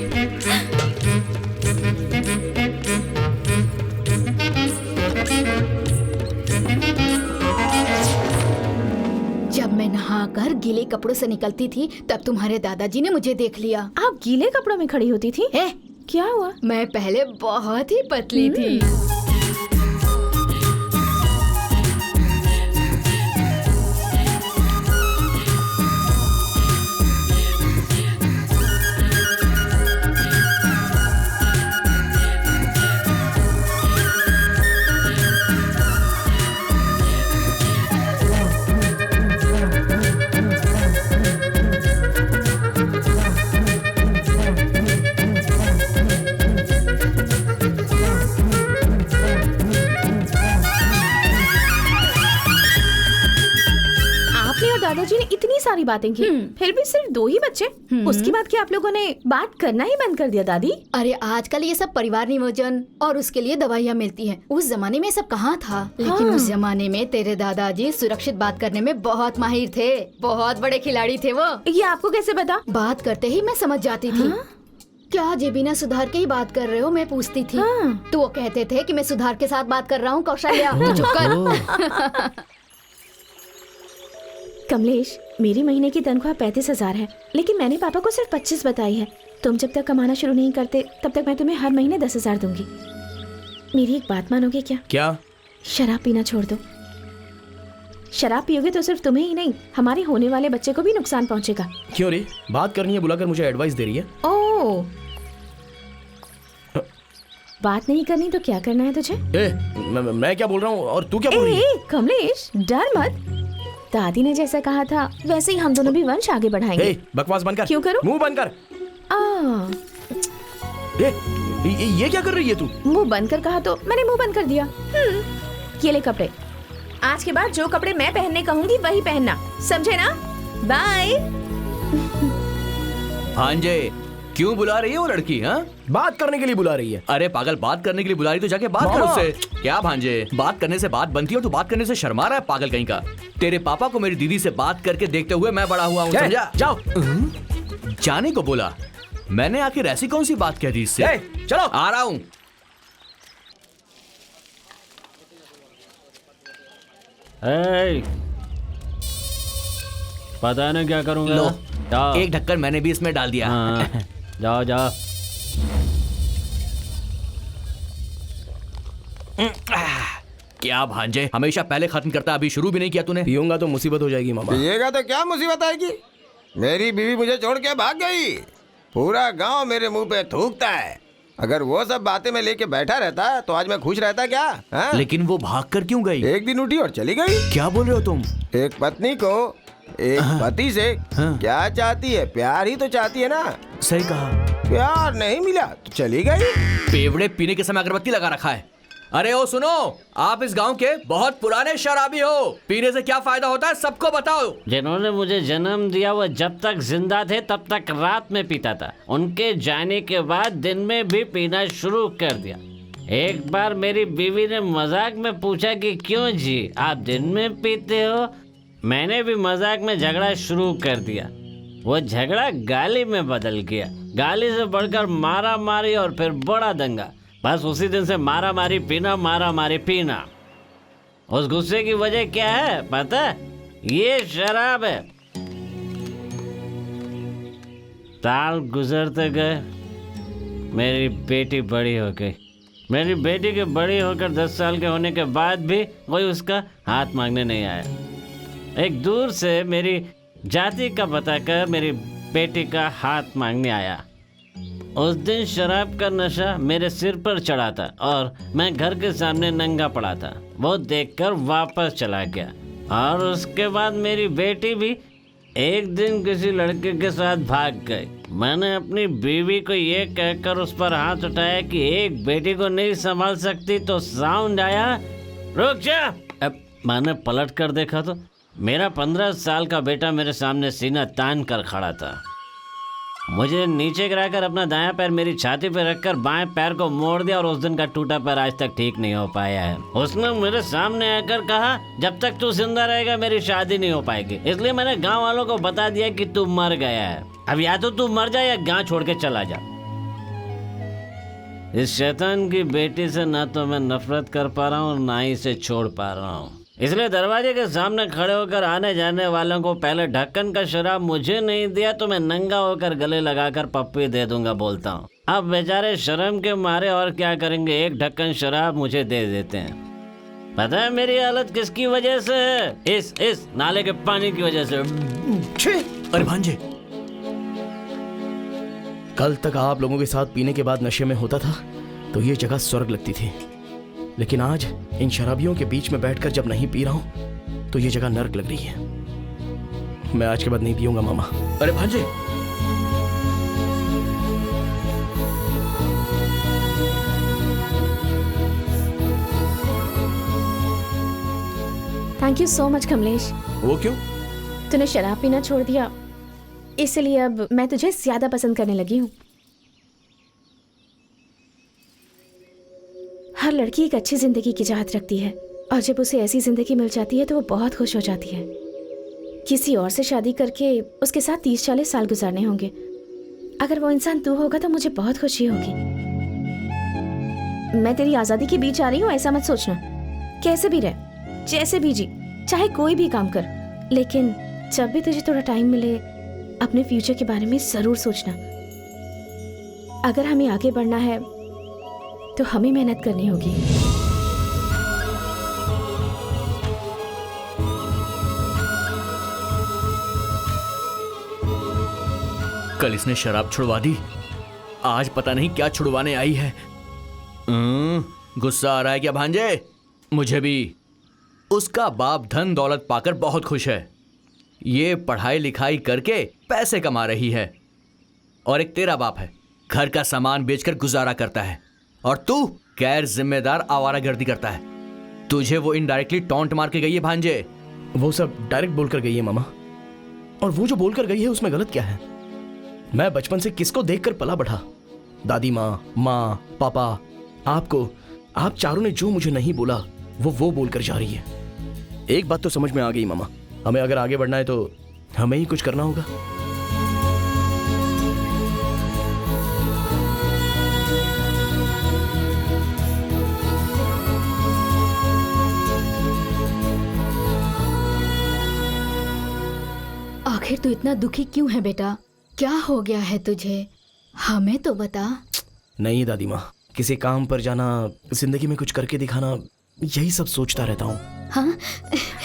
जब मैं नहाकर गीले कपड़ों से निकलती थी तब तुम्हारे दादाजी ने मुझे देख लिया। आप गीले कपड़ों में खड़ी होती थी? क्या हुआ? मैं पहले बहुत ही पतली थी। दादाजी ने इतनी सारी बातें की, फिर भी सिर्फ 2 ही बच्चे। उसके बाद क्या आप लोगों ने बात करना ही बंद कर दिया दादी? अरे आजकल ये सब परिवार नियोजन और उसके लिए दवाइयाँ मिलती हैं। उस जमाने में सब कहाँ था। लेकिन उस जमाने में तेरे दादाजी सुरक्षित बात करने में बहुत माहिर थे। बहुत बड़े खिलाड़ी थे वो। ये आपको कैसे पता? बात करते ही मैं समझ जाती थी। क्या जे बिना सुधार के ही बात कर रहे हो, मैं पूछती थी। तो वो कहते थे कि मैं सुधार के साथ बात कर रहा हूँ। कौशल्या, तू चुप कर। कमलेश, मेरी महीने की तनख्वाह 35,000 है, लेकिन मैंने पापा को सिर्फ 25 बताई है। तुम जब तक कमाना शुरू नहीं करते तब तक मैं तुम्हें हर महीने 10,000 दूंगी। मेरी एक बात मानोगे क्या? क्या? शराब पीना छोड़ दो। शराब पियोगे तो सिर्फ तुम्हें ही नहीं, हमारे होने वाले बच्चे को भी नुकसान पहुंचेगा। क्यों रे? बात करनी है बुलाकर मुझे एडवाइस दे रही है। ओह, बात नहीं करनी तो क्या करना है तुझे? मैं क्या बोल रहा हूँ और तू क्या बोल रही है? कमलेश, डर मत। दादी ने जैसा कहा था वैसे ही हम दोनों भी वंश आगे बढ़ाएंगे। बकवास बंद कर। क्यों करूं? मुंह बंद कर। ये क्या कर रही है तू? मुंह बंद कर कहा तो मैंने मुंह बंद कर दिया। ये ले कपड़े। आज के बाद जो कपड़े मैं पहनने कहूंगी वही पहनना, समझे ना? बाय। भांजे, क्यों बुला रही है वो लड़की? हाँ, बात करने के लिए बुला रही है। अरे पागल, बात करने के लिए बुला रही तो जाके बात कर उससे। क्या भांजे, बात करने से बात बनती है और तू बात करने से शर्मा रहा है? पागल कहीं का। तेरे पापा को मेरी दीदी से बात करके देखते हुए मैं बड़ा हुआ हूँ, समझा? जाओ। जाने को बोला। मैंने आखिर ऐसी कौन सी बात कह दी इससे? चलो, आ रहा हूँ। ए, पता नहीं क्या करूंगा। लो, जाओ। एक ढक्कन मैंने भी इसमें डाल दिया। हाँ, जाओ जाओ। क्या भांजे, हमेशा पहले खत्म करता, अभी शुरू भी नहीं किया तूने। पीऊंगा तो मुसीबत हो जाएगी मामा। पिएगा तो क्या मुसीबत आएगी? मेरी बीवी मुझे छोड़ के भाग गई, पूरा गांव मेरे मुंह पे थूकता है। अगर वो सब बातें मैं लेके बैठा रहता तो आज मैं खुश रहता क्या? हाँ? लेकिन वो भाग कर क्यों गई? एक दिन उठी और चली गई। क्या बोल रहे हो तुम? एक पत्नी को एक पति से क्या चाहती है? प्यार ही तो चाहती है ना। सही कहा। प्यार नहीं मिला तो चली गई। पेवड़े पीने के समय अगरबत्ती लगा रखा है। अरे ओ सुनो, आप इस गांव के बहुत पुराने शराबी हो, पीने से क्या फायदा होता है सबको बताओ। जिन्होंने मुझे जन्म दिया वो जब तक जिंदा थे तब तक रात में पीता था। उनके जाने के बाद दिन में भी पीना शुरू कर दिया। एक बार मेरी बीवी ने मजाक में पूछा कि क्यों जी आप दिन में पीते हो। मैंने भी मजाक में झगड़ा शुरू कर दिया। वो झगड़ा गाली में बदल गया। गाली से बढ़कर मारा मारी और फिर बड़ा दंगा। बस उसी दिन से मारा मारी पीना, मारा मारी पीना। उस गुस्से की वजह क्या है पता? ये शराब है। साल गुजरते गए, मेरी बेटी बड़ी हो गई। मेरी बेटी के बड़ी होकर 10 साल के होने के बाद भी कोई उसका हाथ मांगने नहीं आया। एक दूर से मेरी जाति का बताकर मेरी बेटी का हाथ मांगने आया। उस दिन शराब का नशा मेरे सिर पर चढ़ा था और मैं घर के सामने नंगा पड़ा था। वो देखकर वापस चला गया। और उसके बाद मेरी बेटी भी एक दिन किसी लड़के के साथ भाग गई। मैंने अपनी बीवी को ये कहकर उस पर हाथ उठाया कि एक बेटी को नहीं संभाल सकती तो साउंड आया, रुक जा। अब मैंने पलट कर देखा तो मेरा 15 साल का बेटा मेरे सामने सीना तान कर खड़ा था। मुझे नीचे गिराकर अपना दायां पैर मेरी छाती पर रखकर बाएं पैर को मोड़ दिया और उस दिन का टूटा पैर आज तक ठीक नहीं हो पाया है। उसने मेरे सामने आकर कहा, जब तक तू जिंदा रहेगा मेरी शादी नहीं हो पाएगी। इसलिए मैंने गांव वालों को बता दिया कि तू मर गया है। अब या तो तू मर जा या गांव छोड़ के चला जा। इस शैतान की बेटी से ना तो मैं नफरत कर पा रहा हूँ और ना ही इसे छोड़ पा रहा हूँ। इसलिए दरवाजे के सामने खड़े होकर आने जाने वालों को पहले ढक्कन का शराब मुझे नहीं दिया तो मैं नंगा होकर गले लगाकर पप्पी दे दूंगा बोलता हूँ। अब बेचारे शर्म के मारे और क्या करेंगे, एक ढक्कन शराब मुझे दे देते हैं। पता है मेरी हालत किसकी वजह से है? इस नाले के पानी की वजह से। अरे भांजे, कल तक आप लोगों के साथ पीने के बाद नशे में होता था तो ये जगह स्वर्ग लगती थी, लेकिन आज इन शराबियों के बीच में बैठकर जब नहीं पी रहा हूं तो ये जगह नर्क लग रही है। मैं आज के बाद नहीं पीऊंगा मामा। अरे भांजे, thank you so much Kamlesh. वो क्यों? तूने शराब पीना छोड़ दिया इसलिए अब मैं तुझे ज्यादा पसंद करने लगी हूँ। हर लड़की एक अच्छी जिंदगी की चाहत रखती है और जब उसे ऐसी जिंदगी मिल जाती है तो वो बहुत खुश हो जाती है। किसी और से शादी करके उसके साथ 30-40 साल गुजारने होंगे। अगर वो इंसान तू होगा तो मुझे बहुत खुशी होगी। मैं तेरी आज़ादी के बीच आ रही हूँ ऐसा मत सोचना। कैसे भी रह, जैसे भी जी, चाहे कोई भी काम कर, लेकिन जब भी तुझे थोड़ा टाइम मिले अपने फ्यूचर के बारे में जरूर सोचना। अगर हमें आगे बढ़ना है तो हमें मेहनत करनी होगी। कल इसने शराब छुड़वा दी, आज पता नहीं क्या छुड़वाने आई है। गुस्सा आ रहा है क्या भांजे? मुझे भी। उसका बाप धन दौलत पाकर बहुत खुश है। ये पढ़ाई लिखाई करके पैसे कमा रही है और एक तेरा बाप है, घर का सामान बेचकर गुजारा करता है और तू गैर जिम्मेदार आवारागर्दी करता है। तुझे वो इनडायरेक्टली टॉन्ट मार के गई है भांजे। वो सब डायरेक्ट बोलकर गई है मामा, और वो जो बोलकर गई है उसमें गलत क्या है? मैं बचपन से किसको देखकर पला बढ़ा? दादी माँ, पापा, आपको। आप चारों ने जो मुझे नहीं बोला वो बोलकर जा रही है। एक बात तो समझ में आ गई मामा, हमें अगर आगे बढ़ना है तो हमें ही कुछ करना होगा। आखिर तू इतना दुखी क्यों है बेटा? क्या हो गया है तुझे? हमें तो बता। नहीं दादी माँ, किसी काम पर जाना, जिंदगी में कुछ करके दिखाना, यही सब सोचता रहता हूँ। हाँ,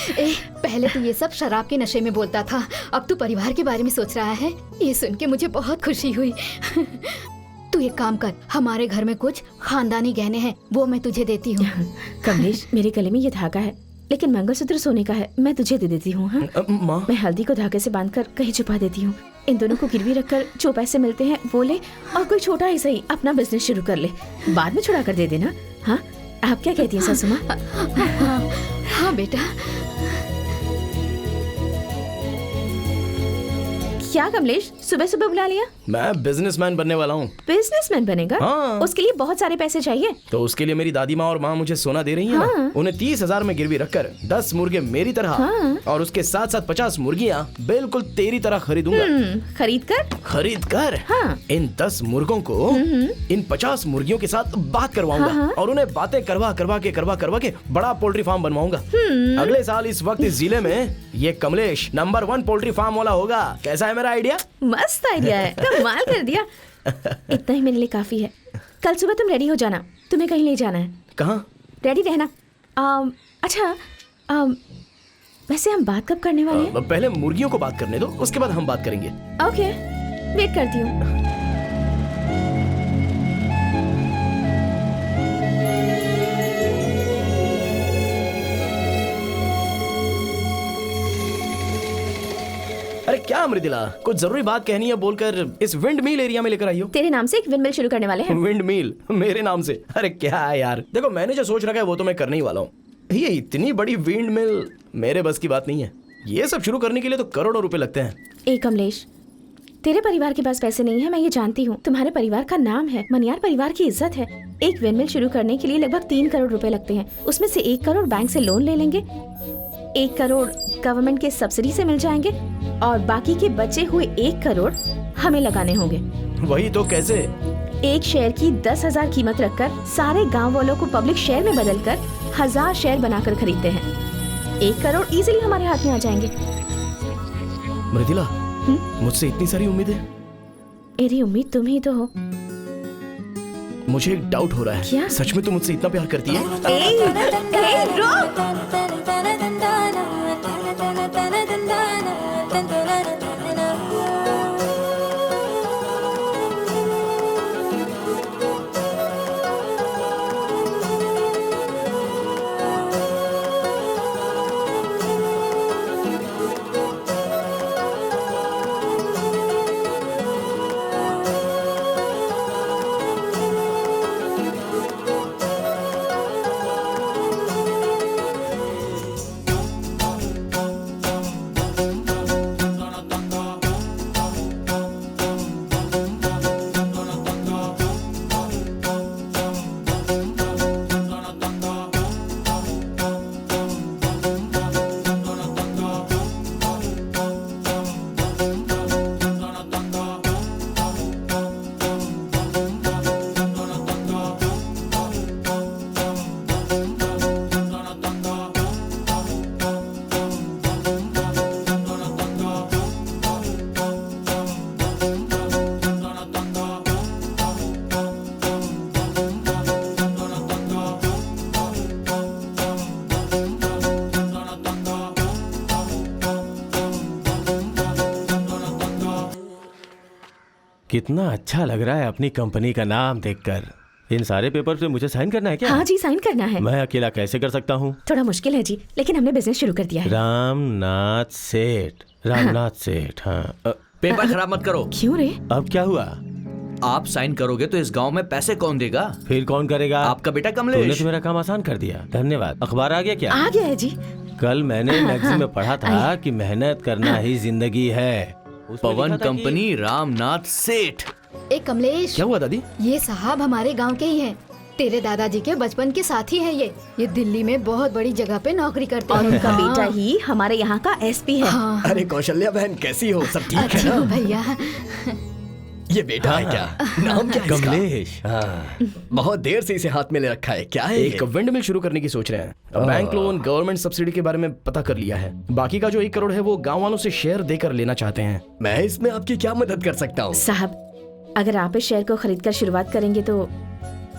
पहले तो ये सब शराब के नशे में बोलता था, अब तू परिवार के बारे में सोच रहा है। ये सुन के मुझे बहुत खुशी हुई। तू एक काम कर, हमारे घर में कुछ खानदानी गहने हैं, वो मैं तुझे देती हूँ। कमलेश, मेरे गले में ये धागा है, लेकिन मंगलसूत्र सोने का है, मैं तुझे दे देती हूँ। हाँ? माँ, मैं हल्दी को धागे से बांधकर कहीं छुपा देती हूँ। इन दोनों को गिरवी रखकर जो पैसे मिलते हैं वो ले, और कोई छोटा ही सही अपना बिजनेस शुरू कर ले, बाद में छुड़ा कर दे देना। हाँ, आप क्या कहती हैं सासू माँ? हाँ बेटा। क्या कमलेश, सुबह सुबह बुला लिया? मैं बिजनेसमैन बनने वाला हूँ। बिजनेसमैन बनेगा? हाँ। उसके लिए बहुत सारे पैसे चाहिए। तो उसके लिए मेरी दादी माँ और माँ मुझे सोना दे रही हैं ना। हाँ। उन्हें 30,000 में गिरवी रखकर 10 मुर्गे मेरी तरह, हाँ। और उसके साथ साथ 50 मुर्गियाँ बिल्कुल तेरी तरह खरीदूंगा। खरीद कर हाँ। इन 10 मुर्गों को इन 50 मुर्गियों के साथ बात करवाऊंगा, हाँ। और उन्हें बातें करवा के बड़ा पोल्ट्री फार्म बनवाऊंगा। अगले साल इस वक्त इस जिले में ये कमलेश नंबर 1 पोल्ट्री फार्म वाला होगा। कैसा है मेरा आइडिया? मस्त आइडिया है, कमाल कर दिया। इतना ही मेरे लिए काफी है। कल सुबह तुम रेडी हो जाना, तुम्हें कहीं ले जाना है। कहाँ? रेडी रहना। अच्छा, वैसे हम बात कब करने वाले हैं? पहले मुर्गियों को बात करने दो, उसके बाद हम बात करेंगे। ओके, वेट करती हूँ। अरे क्या मृदुला, कुछ जरूरी बात कहनी है बोलकर इस विंड मिल एरिया में लेकर आई हो? तेरे नाम से एक विंड मिल शुरू करने वाले हैं। विंड मिल मेरे नाम से? अरे क्या है यार, देखो मैंने जो सोच रखा है वो तो मैं करने ही वाला हूँ। ये इतनी बड़ी विंड मिल मेरे बस की बात नहीं है। ये सब शुरू करने के लिए तो करोड़ों रुपए लगते हैं। ए कमलेश, तेरे परिवार के पास पैसे नहीं है, मैं ये जानती हूँ। तुम्हारे परिवार का नाम है, मनियार परिवार की इज्जत है। एक विंड मिल शुरू करने के लिए लगभग 3 करोड़ रुपए लगते हैं। उसमें से 1 करोड़ बैंक से लोन ले लेंगे, 1 करोड़ गवर्नमेंट के सब्सिडी से मिल जाएंगे, और बाकी के बचे हुए 1 करोड़ हमें लगाने होंगे। वही तो, कैसे? एक शेयर की 10,000 कीमत रखकर सारे गांव वालों को पब्लिक शेयर में बदलकर 1000 शेयर बनाकर खरीदते हैं। 1 करोड़ इजीली हमारे हाथ में आ जाएंगे। मृदुला, मुझसे इतनी सारी उम्मीदें? मेरी उम्मीद तुम ही तो हो। मुझे एक डाउट हो रहा है। क्या? सच में तुम मुझसे इतना प्यार करती है? कितना अच्छा लग रहा है अपनी कंपनी का नाम देखकर। इन सारे पेपर पे मुझे साइन करना है क्या? हाँ जी, साइन करना है। मैं अकेला कैसे कर सकता हूँ? थोड़ा मुश्किल है जी, लेकिन हमने बिजनेस शुरू कर दिया है। रामनाथ सेठ, रामनाथ सेठ। हाँ। पेपर खराब मत करो। क्यों रे? अब क्या हुआ? आप साइन करोगे तो इस गांव में पैसे कौन देगा? फिर कौन करेगा? आपका बेटा कमलेश। तूने तो मेरा काम आसान कर दिया, धन्यवाद। अखबार आ गया क्या? आ गया है जी। कल मैंने मैगजीन में पढ़ा था कि मेहनत करना ही जिंदगी है। पवन कंपनी, रामनाथ सेठ। ए कमलेश, क्या हुआ दादी? ये साहब हमारे गांव के ही हैं। तेरे दादाजी के बचपन के साथी हैं ये दिल्ली में बहुत बड़ी जगह पे नौकरी करते हैं। और उनका बेटा ही हमारे यहाँ का एसपी है। हाँ। अरे कौशल्या बहन, कैसी हो? सब ठीक है अच्छा ना? भैया। ये बेटा है क्या? नाम क्या है इसका? कमलेश। हाँ, बहुत देर से इसे हाथ में ले रखा है। क्या है? एक विंड मिल शुरू करने की सोच रहे हैं। बैंक लोन, गवर्नमेंट सब्सिडी के बारे में पता कर लिया है। बाकी का जो 1 करोड़ है वो गांव वालों से शेयर देकर लेना चाहते हैं। मैं इसमें आपकी क्या मदद कर सकता हूँ? साहब, अगर आप इस शेयर को खरीद कर शुरुआत करेंगे तो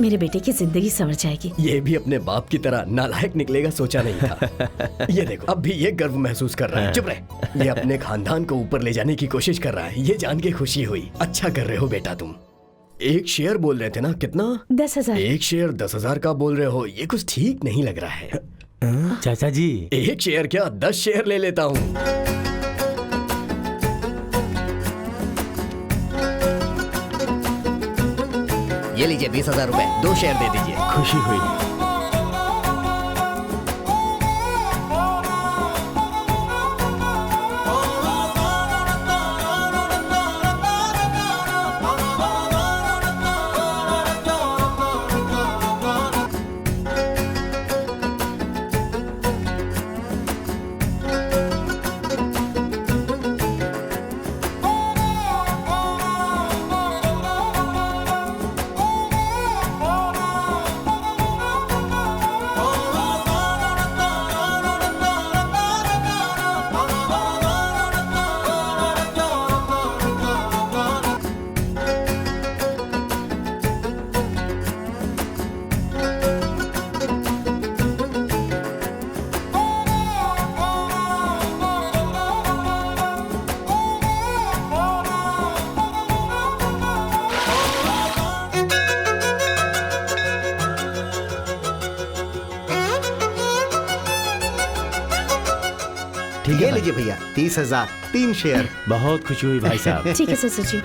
मेरे बेटे की जिंदगी संवर जाएगी। ये भी अपने बाप की तरह नालायक निकलेगा सोचा नहीं था। ये देखो, अब भी ये गर्व महसूस कर रहा है। चुप रहे। ये अपने खानदान को ऊपर ले जाने की कोशिश कर रहा है। ये जान के खुशी हुई। अच्छा कर रहे हो बेटा तुम। 1 शेयर बोल रहे थे ना? कितना? 10,000। 1 शेयर 10,000 का बोल रहे हो? ये कुछ ठीक नहीं लग रहा है। चाचा जी, 1 शेयर क्या, 10 शेयर ले लेता हूँ। ये लीजिए 20,000 रुपए, 2 शेयर दे दीजिए। खुशी हुई। ठीक है, लीजिए भैया 30,000, 3 शेयर। बहुत खुशी हुई भाई साहब। ठीक है ससुर जी।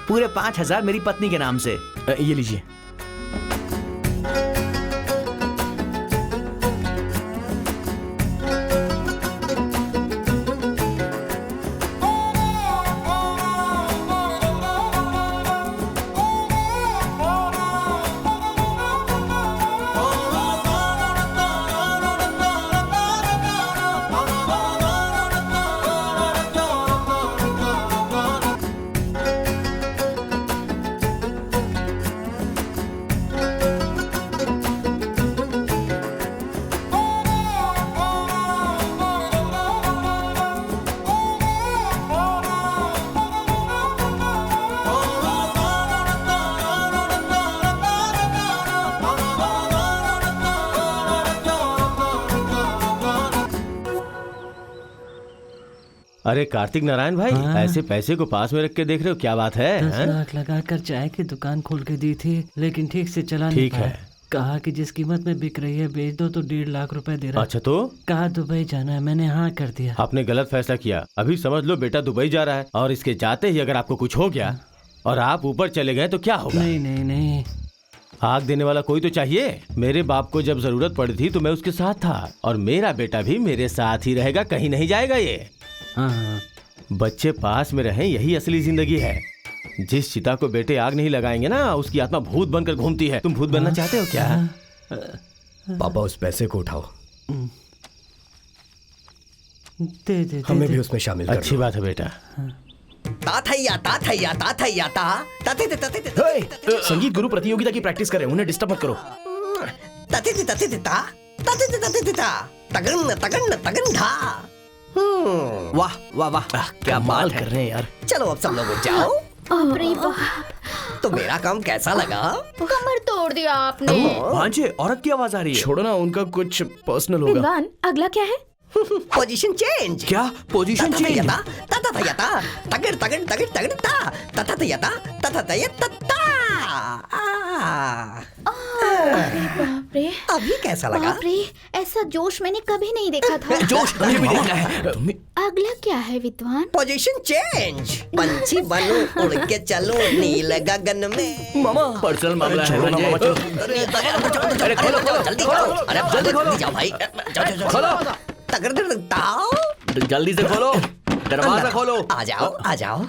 पूरे 5,000 मेरी पत्नी के नाम से। ये लीजिए। अरे कार्तिक नारायण भाई, ऐसे पैसे को पास में रख के देख रहे हो, क्या बात है? 10 लाख लगाकर चाय की दुकान खोल के दी थी, लेकिन ठीक से चला नहीं ठीक पाया। है। कहा कि जिस कीमत में बिक रही है बेच दो तो 1.5 लाख रुपए दे रहा। अच्छा तो कहा दुबई जाना है, मैंने हाँ कर दिया। आपने गलत फैसला किया। अभी समझ लो बेटा दुबई जा रहा है, और इसके जाते ही अगर आपको कुछ हो गया और आप ऊपर चले गए तो क्या होगा? नहीं नहीं नहीं, आग देने वाला कोई तो चाहिए। मेरे बाप को जब जरूरत पड़ी थी तो मैं उसके साथ था, और मेरा बेटा भी मेरे साथ ही रहेगा, कहीं नहीं जाएगा ये। हाँ। बच्चे पास में रहें, यही असली जिंदगी है। जिस चिता को बेटे आग नहीं लगाएंगे ना, उसकी आत्मा भूत बनकर घूमती है। तुम भूत बनना चाहते हो क्या? पापा उस पैसे को उठाओ, दे दे हमें दे, भी उसमें शामिल कर अच्छी बात है बेटा। संगीत गुरु प्रतियोगिता की प्रैक्टिस करें, उन्हें डिस्टर्ब मत करो। वाह वाह वाह, क्या माल बात कर है। रहे हैं यार। चलो अब सब लोग उठ जाओ। अरे बाप, तो मेरा काम कैसा लगा? कमर तोड़ दिया आपने। भांजे, औरत की आवाज आ रही है। छोड़ो ना, उनका कुछ पर्सनल होगा। विद्वान, अगला क्या है? Position change. क्या पोजीशन चेंज? बाप रे, अभी कैसा लगा? बाप रे, ऐसा जोश मैंने कभी नहीं देखा था। जोश मुझे भी देखना है। अगला क्या है विद्वान? Position change. पंछी बनूं, उड़ के चलूं नील गगन में। मामा, पर्सनल मामला है छोड़ो ना भांजे। मामा, चलो। अरे खोलो खोलो, जल्दी खोलो। अरे जल्दी खोलो। जाओ भाई, जाओ खोलो, तगड़ ताओ। जल्दी से खोलो, दरवाजा खोलो। आ जाओ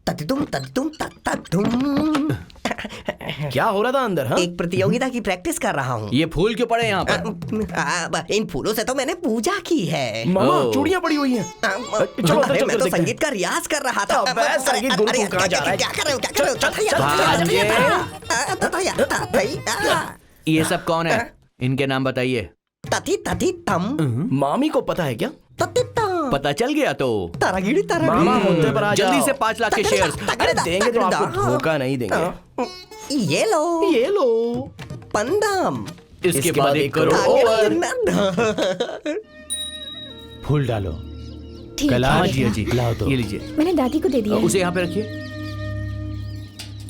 ततितुम ततितुम तततुम। क्या हो रहा था अंदर? हाँ, एक प्रतियोगिता की प्रैक्टिस कर रहा हूँ। ये फूल क्यों पड़े यहाँ पर? इन फूलों से तो मैंने पूजा की है। मामा ओ। चूड़ियां पड़ी हुई हैं। चलो अंदर चल मैं कर तो देखते संगीत का रियाज कर रहा था। अबे, संगीत गुरु, तू कहाँ जा रहा है? क्या कर रहे हो? क्या कर रहे हो? ये सब कौन है? इनके नाम बताइए। तथी तथी तम मामी को पता है क्या? तथी तम पता चल गया तो तारागिड़ी तारागिड़ी। मामा होते पर आ जल्दी जाओ। से 5 लाख के शेयर्स। अरे देंगे तो आपको धोखा नहीं देंगे। ये लो ये लो। पंदम। इसके बाद 1 करोड़ और। फूल डालो। ठीक कैलाश है जी लाओ तो। ये लीजिए। मैंने दादी को दे दिया है। उसे यहाँ पे रखिए।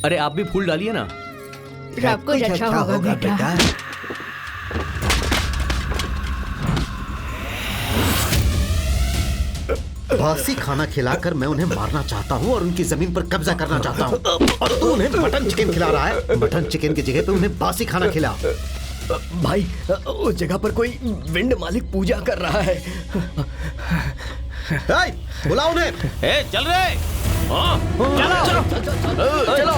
अरे आप भी फूल डालिए ना। रब कुछ अच्छा होगा बेटा। बासी खाना खिलाकर मैं उन्हें मारना चाहता हूँ और उनकी जमीन पर कब्जा करना चाहता हूँ, और तू उन्हें मटन चिकन खिला रहा है। मटन चिकन की जगह पे उन्हें बासी खाना खिला। भाई उस जगह पर कोई विंड मालिक पूजा कर रहा है। बुलाओ उन्हें। चल रहे। चलो।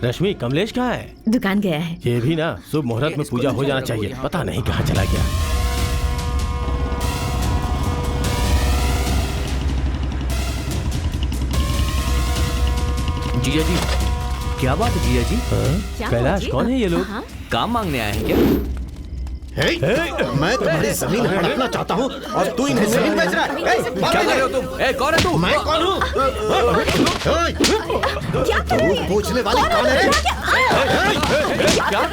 रश्मि, कमलेश कहाँ है? दुकान गया है। ये भी ना शुभ मुहूर्त में पूजा हो जाना चाहिए, पता नहीं कहाँ चला गया। जीजा जी, क्या बात है जीजा जी? क्या कैलाश, हुआ जी? कौन है ये लोग? हाँ? काम मांगने आए हैं क्या? मैं तुम्हारी जमीन हड़पना चाहता हूँ और तू इन्हें जमीन बेच रहा है। क्या कर रहे हो तुम? कौन है तू? मैं कौन हूँ? तू पूछने वाली कौन है?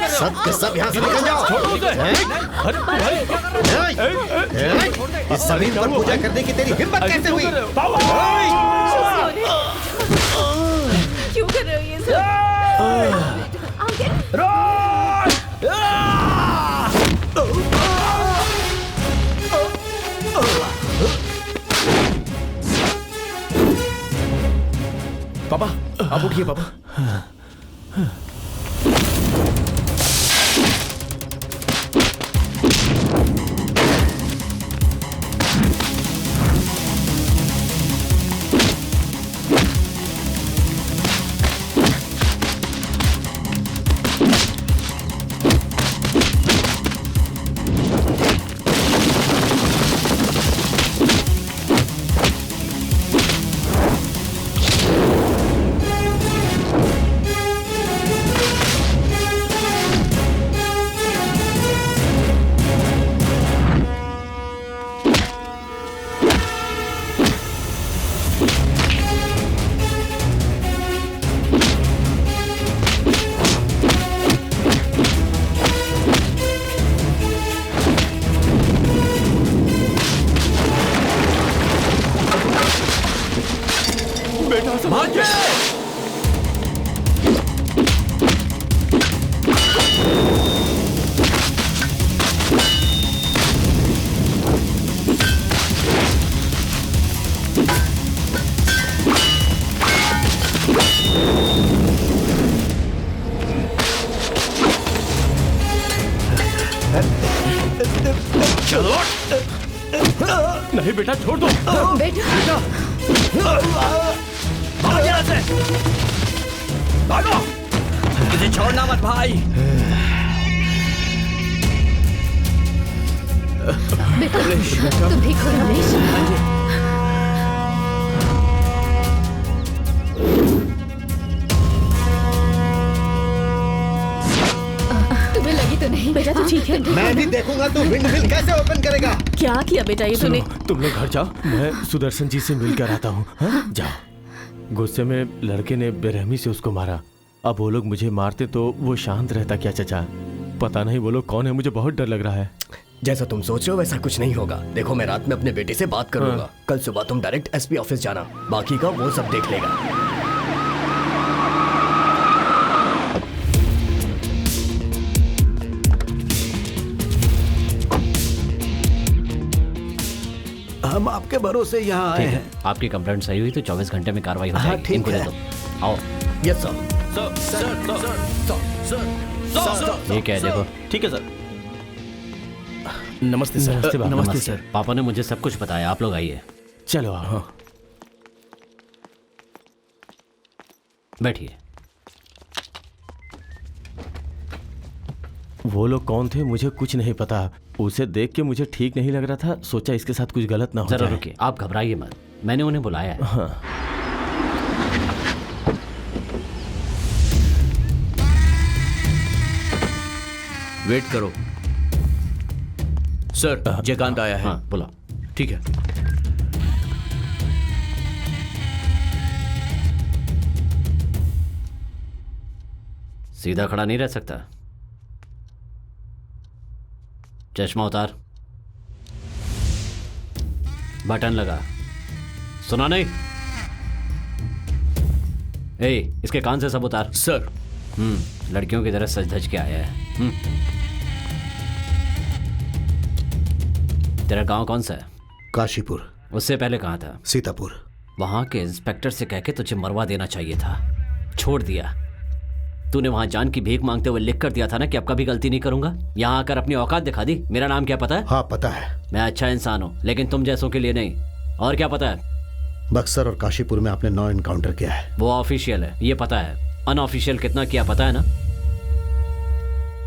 सब के सब यहाँ से निकल जाओ। इस जमीन पर पूजा करने की तेरी हिम्मत कैसे हुई? क्यों कर रहे हो ये सब? पापा आप उठिए पापा। नहीं बेटा, छोड़ दो। बेटा भाग यहाँ से! भागो! मुझे छोड़ना मत भाई। बेटा तुम ठीक हो रमेश? तुम्हें लगी तो नहीं? बेटा तू ठीक है? मैं भी देखूंगा तू विंड मिल कैसे ओपन करेगा। क्या किया बेटा ये तूने? तुम लोग घर जाओ, मैं सुदर्शन जी से मिलकर आता हूँ। जाओ। गुस्से में लड़के ने बेरहमी से उसको मारा। अब वो लोग मुझे मारते तो वो शांत रहता क्या चचा? पता नहीं वो लोग कौन है, मुझे बहुत डर लग रहा है। जैसा तुम सोच रहे हो वैसा कुछ नहीं होगा। देखो मैं रात में अपने बेटे से बात करूंगा। कल सुबह तुम डायरेक्ट एसपी ऑफिस जाना, बाकी का वो सब देख लेगा। हम आपके भरोसे यहाँ आए हैं। आपकी कंप्लेंट सही हुई तो 24 घंटे में कार्रवाई हो हाँ, जाएगी। ठीक इनको दे है। दो। आओ। Yes sir. ये क्या है देखो। ठीक है सर। नमस्ते सर। नमस्ते बाबा। नमस्ते सर। पापा ने मुझे सब कुछ बताया, आप लोग आइए। चलो आओ। बैठिए। वो लोग कौन थे मुझे कुछ नहीं पता। उसे देख के मुझे ठीक नहीं लग रहा था, सोचा इसके साथ कुछ गलत ना हो जरा जाए। रुकिए, आप घबराइए मत, मैंने उन्हें बुलाया है। हाँ। वेट करो सर, जयकांत आया है। हाँ बुला। ठीक है। सीधा खड़ा नहीं रह सकता, चश्मा उतार, बटन लगा, सुना नहीं? ए, इसके कान से सब उतार। सर। लड़कियों की तरह सज धज के आया है। तेरा गांव कौन सा है? काशीपुर। उससे पहले कहाँ था? सीतापुर। वहां के इंस्पेक्टर से कह के तुझे मरवा देना चाहिए था, छोड़ दिया। तूने वहां जान की भीख मांगते हुए लिख कर दिया था ना कि अब कभी गलती नहीं करूंगा। यहाँ आकर अपनी औकात दिखा दी। मेरा नाम क्या पता है? हाँ पता है। मैं अच्छा इंसान हूँ, लेकिन तुम जैसों के लिए नहीं। और क्या पता है? बक्सर और काशीपुर में आपने 9 एनकाउंटर किया है। वो ऑफिशियल है, ये पता है। अनऑफिशियल कितना किया पता है ना?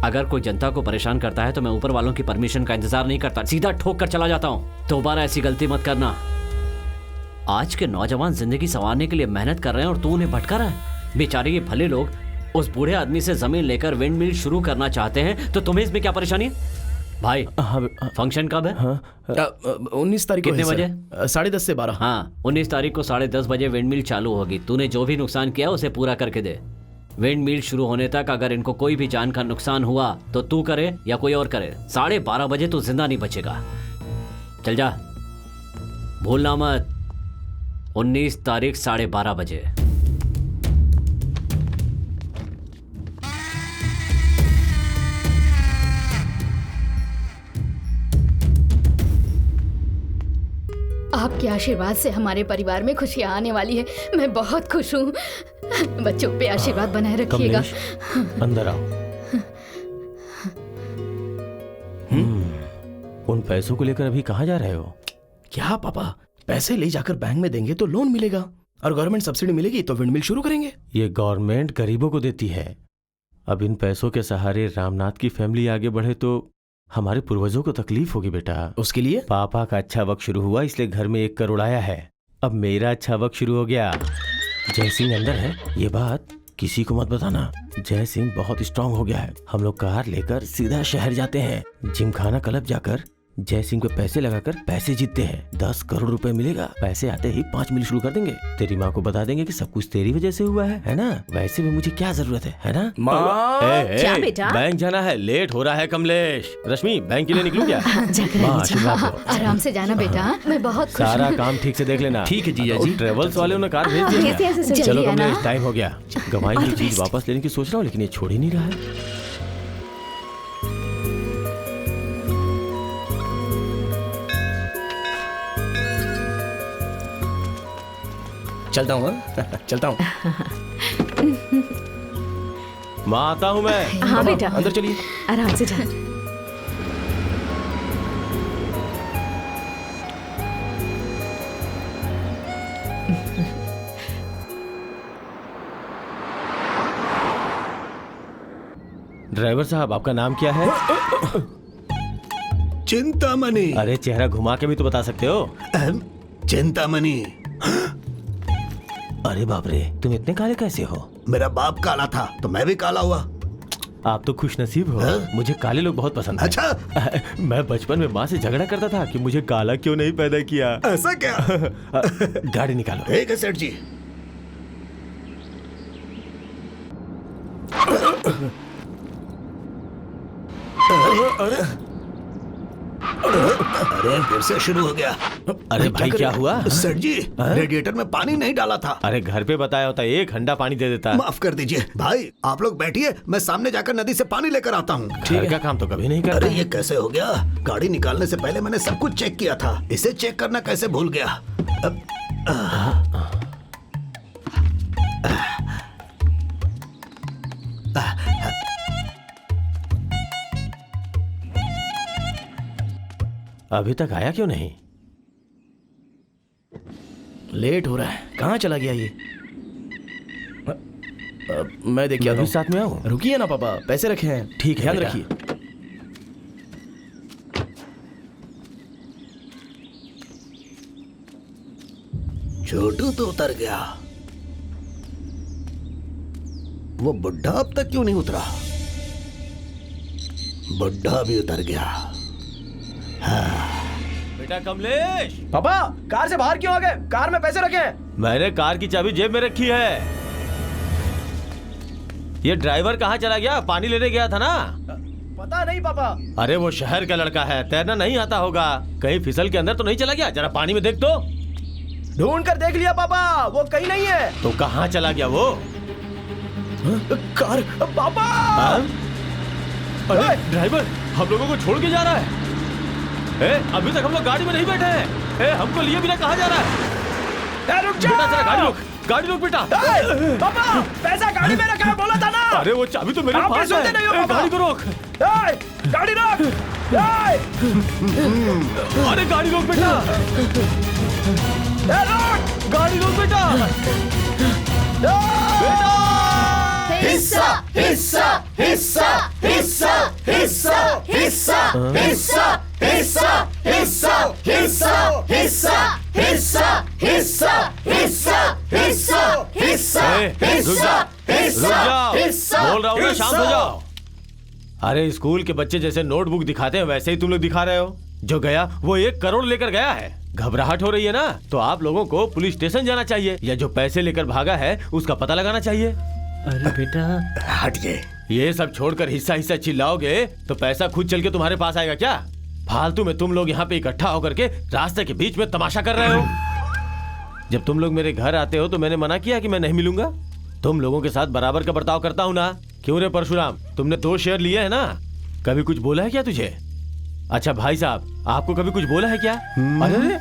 अगर कोई जनता को परेशान करता है तो मैं ऊपर वालों की परमिशन का इंतजार नहीं करता, सीधा ठोक कर चला जाता हूँ। दोबारा ऐसी गलती मत करना। आज के नौजवान जिंदगी संवारने के लिए मेहनत कर रहे हैं और तू उन्हें भटका रहा है। बेचारे ये भले लोग उस बूढ़े आदमी से जमीन लेकर विंड मिल शुरू करना चाहते हैं, तो तुम्हें इसमें क्या परेशानी है? भाई फंक्शन कब है? 19 तारीख को। कितने बजे? 10:30 से 12। हाँ, 19 तारीख को 10:30 बजे विंड मिल चालू होगी। तूने जो भी नुकसान किया उसे पूरा करके दे। विंड मिल शुरू होने तक अगर इनको कोई भी जान का नुकसान हुआ तो तू करे या कोई और करे, 12:30 बजे तू जिंदा नहीं बचेगा। चल जा, भूलना मत। 19 तारीख 12:30 बजे। आपके आशीर्वाद से हमारे परिवार में खुशियाँ आने वाली है। मैं बहुत खुश हूँ। बच्चों पे आशीर्वाद बनाए रखिएगा। कमलेश, अंदर आओ। उन पैसों को लेकर अभी कहाँ जा रहे हो? क्या पापा, पैसे ले जाकर बैंक में देंगे तो लोन मिलेगा और गवर्नमेंट सब्सिडी मिलेगी तो विंड मिल शुरू करेंगे। ये गवर्नमेंट गरीबों को देती है। अब इन पैसों के सहारे रामनाथ की फैमिली आगे बढ़े तो हमारे पूर्वजों को तकलीफ होगी बेटा। उसके लिए पापा का अच्छा वक्त शुरू हुआ इसलिए घर में 1 करोड़ आया है। अब मेरा अच्छा वक्त शुरू हो गया। जय सिंह अंदर है, ये बात किसी को मत बताना। जय सिंह बहुत स्ट्रांग हो गया है। हम लोग कार लेकर सीधा शहर जाते हैं। जिमखाना क्लब जाकर जय सिंह पे पैसे लगाकर पैसे जीतते हैं। 10 करोड़ रुपए मिलेगा। पैसे आते ही 5 मिल शुरू कर देंगे। तेरी माँ को बता देंगे कि सब कुछ तेरी वजह से हुआ है ना? वैसे भी मुझे क्या जरूरत है ना? माँ, क्या बेटा? बैंक जाना है, लेट हो रहा है कमलेश। रश्मि, बैंक के लिए निकलूं क्या? जाकर माँ, आइए। आशीर्वाद दो। आराम से जाना बेटा, मैं बहुत खुश सारा हूँ। काम ठीक से देख लेना। ठीक है जीजा जी। ट्रेवल्स वाले ने कार भेज ऐसे दिया। ऐसे चलो जल्दी आना। कमलेश, टाइम हो गया। गवाई हुई चीज वापस लेने की सोच रहा हूँ लेकिन ये छोड़ ही नहीं रहा है। चलता हूँ। हाँ? चलता हूँ। माँ, आता हूँ मैं। हाँ बेटा, अंदर चलिए। आराम से जा। ड्राइवर साहब, आपका नाम क्या है? चिंतामणि। अरे चेहरा घुमा के भी तो बता सकते हो। चिंतामणि। अरे बाप रे, तुम इतने काले कैसे हो? मेरा बाप काला था तो मैं भी काला हुआ। आप तो खुश नसीब हो। मुझे काले लोग बहुत पसंद हैं। अच्छा, मैं बचपन में माँ से झगड़ा करता था कि मुझे काला क्यों नहीं पैदा किया। ऐसा क्या? गाड़ी निकालो। ठीक है सेठ जी। अरे फिर से शुरू हो गया। अरे भाई, क्या हुआ? सेठ जी, रेडिएटर में पानी नहीं डाला था। अरे घर पे बताया होता 1 घंटा पानी दे देता। माफ कर दीजिए भाई, आप लोग बैठिए, मैं सामने जाकर नदी से पानी लेकर आता हूँ। घर का काम तो कभी नहीं करता। अरे ये कैसे हो गया? गाड़ी निकालने से पहले मैंने सब कुछ चेक किया था, इसे चेक करना कैसे भूल गया? अभी तक आया क्यों नहीं? लेट हो रहा है, कहाँ चला गया ये? मैं देख मैं आता भी हूँ। साथ में आऊँ? रुकिए ना पापा, पैसे रखे हैं। ठीक है ध्यान बेटा। रखिए। छोटू तो उतर गया, वो बुढ़ा अब तक क्यों नहीं उतरा? बुढ़ा भी उतर गया। बेटा कमलेश, पापा कार से बाहर क्यों आ गए? कार में पैसे रखे हैं। मैंने कार की चाबी जेब में रखी है। ये ड्राइवर कहाँ चला गया? पानी लेने गया था ना? पता नहीं पापा। अरे वो शहर का लड़का है, तैरना नहीं आता होगा। कहीं फिसल के अंदर तो नहीं चला गया? जरा पानी में देख तो। ढूंढ कर देख लिया पापा, वो कहीं नहीं है। तो कहाँ चला गया वो? कार पापा। अरे ड्राइवर हम लोगों को छोड़ के जा रहा है। अभी तक हम लोग गाड़ी में नहीं बैठे हैं। हमको लिए बिना कहाँ जा रहा है? रुक जा। बेटा जरा गाड़ी रोक बेटा। पापा पैसा गाड़ी में रखा है, बोला था ना। अरे वो चाबी तो मेरे पास है। नहीं हो पापा। गाड़ी को रोक। गाड़ी रोक। अरे गाड़ी रोक बेटा। गाड़ी रोक बेटा। हिस्सा हिस्सा हिस्सा हिस्सा हिस्सा हिस्सा हिस्सा हिस्सा हिस्सा हिस्सा हिस्सा हिस्सा हिस्सा हिस्सा हिस्सा हिस्सा हिस्सा बोल रहा हूँ ना, शांत हो जाओ। अरे स्कूल के बच्चे जैसे नोटबुक दिखाते हैं वैसे ही तुम लोग दिखा रहे हो। जो गया वो 1 करोड़ लेकर गया है। घबराहट हो रही है ना, तो आप लोगों को पुलिस स्टेशन जाना चाहिए, या जो पैसे लेकर भागा है उसका पता लगाना चाहिए। अरे बेटा हटिए। ये सब छोड़कर हिस्सा हिस्सा चिल्लाओगे तो पैसा खुद चल के तुम्हारे पास आएगा क्या? फालतू में तुम लोग यहाँ पे इकट्ठा होकर के रास्ते के बीच में तमाशा कर रहे हो। जब तुम लोग मेरे घर आते हो तो मैंने मना किया कि मैं नहीं मिलूंगा? तुम लोगों के साथ बराबर का बर्ताव करता हूँ ना। क्यों रे परशुराम, तुमने 2 शेयर लिए है ना? कभी कुछ बोला है क्या तुझे? अच्छा भाई साहब, आपको कभी कुछ बोला है क्या? अरे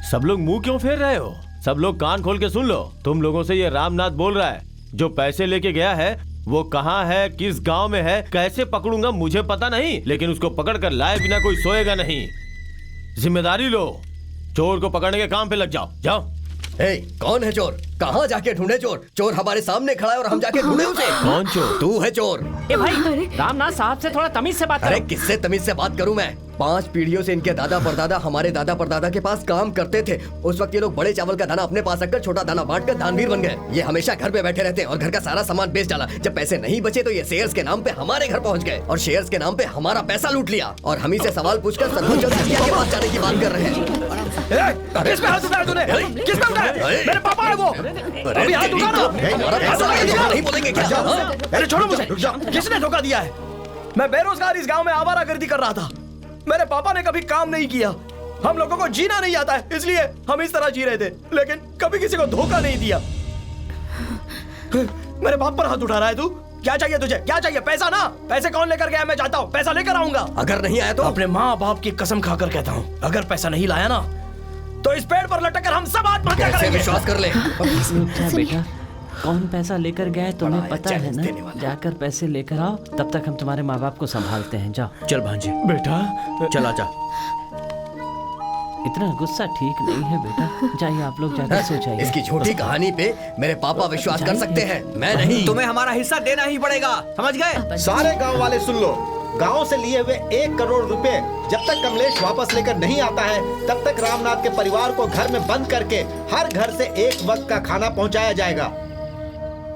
सब लोग मुंह क्यों फेर रहे हो? सब लोग कान खोल के सुन लो। तुम लोगों से ये रामनाथ बोल रहा है। जो पैसे लेके गया है वो कहाँ है, किस गांव में है, कैसे पकड़ूंगा मुझे पता नहीं, लेकिन उसको पकड़ कर लाए बिना कोई सोएगा नहीं। जिम्मेदारी लो, चोर को पकड़ने के काम पे लग जाओ। जाओ। कौन है चोर? कहाँ जाके ढूंढे चोर? चोर हमारे सामने खड़ा है और हम जाके ढूंढे उसे। कौन चोर? तू है चोर। ए भाई, रामनाथ साहब से थोड़ा तमीज से बात करो। अरे किससे तमीज से बात करूं मैं? 5 पीढ़ियों से इनके दादा परदादा हमारे दादा परदादा के पास काम करते थे। उस वक्त ये लोग बड़े चावल का दाना अपने पास रखकर छोटा दाना बांटकर दानवीर बन गए। ये हमेशा घर पे बैठे रहते और घर का सारा सामान बेच डाला। जब पैसे नहीं बचे तो ये शेयर्स के नाम पे हमारे घर पहुंच गए और शेयर्स के नाम पे हमारा पैसा लूट लिया। और हम ही से सवाल पूछकर सरपंच और मुखिया के पास जाने की बात कर रहे हैं। किस पे हाथ उठाया तूने? किस पे उठाया? मेरे पापा है वो। अभी हाथ उठा ना। हमारा पैसा नहीं बोलेंगे क्या? अरे छोड़ो मुझे। किसने धोखा दिया है? मैं बेरोजगार इस गांव में आवारागर्दी कर रहा था। मेरे पापा ने कभी काम नहीं किया। हम लोगों को जीना नहीं आता है, इसलिए हम इस तरह जी रहे थे, लेकिन कभी किसी को धोखा नहीं दिया। मेरे बाप पर हाथ उठा रहा है तू? क्या चाहिए तुझे? क्या चाहिए? पैसा ना। पैसे कौन लेकर गया? मैं जाता हूँ, पैसा लेकर आऊंगा। अगर नहीं आया तो? अपने माँ बाप की कसम खाकर कहता हूँ, अगर पैसा नहीं लाया ना तो इस पेड़ पर लटक कर हम सब आत्महत्या करेंगे। विश्वास कर ले। बेटा, कौन पैसा लेकर गया है तुम्हें पता है ना? जाकर पैसे लेकर आओ, तब तक हम तुम्हारे माँ बाप को संभालते हैं। जाओ। चल भांजे। बेटा चला जा। इतना गुस्सा ठीक नहीं है बेटा। जाइए आप लोग, जाकर सो जाइए। इसकी झूठी कहानी पे मेरे पापा विश्वास कर सकते हैं, मैं नहीं। तुम्हें हमारा हिस्सा देना ही पड़ेगा, समझ गए? सारे गांव वाले सुन लो। गांव से लिए हुए 1 करोड़ रुपए जब तक कमलेश वापस लेकर नहीं आता है तब तक रामनाथ के परिवार को घर में बंद करके हर घर से 1 वक्त का खाना पहुंचाया जाएगा।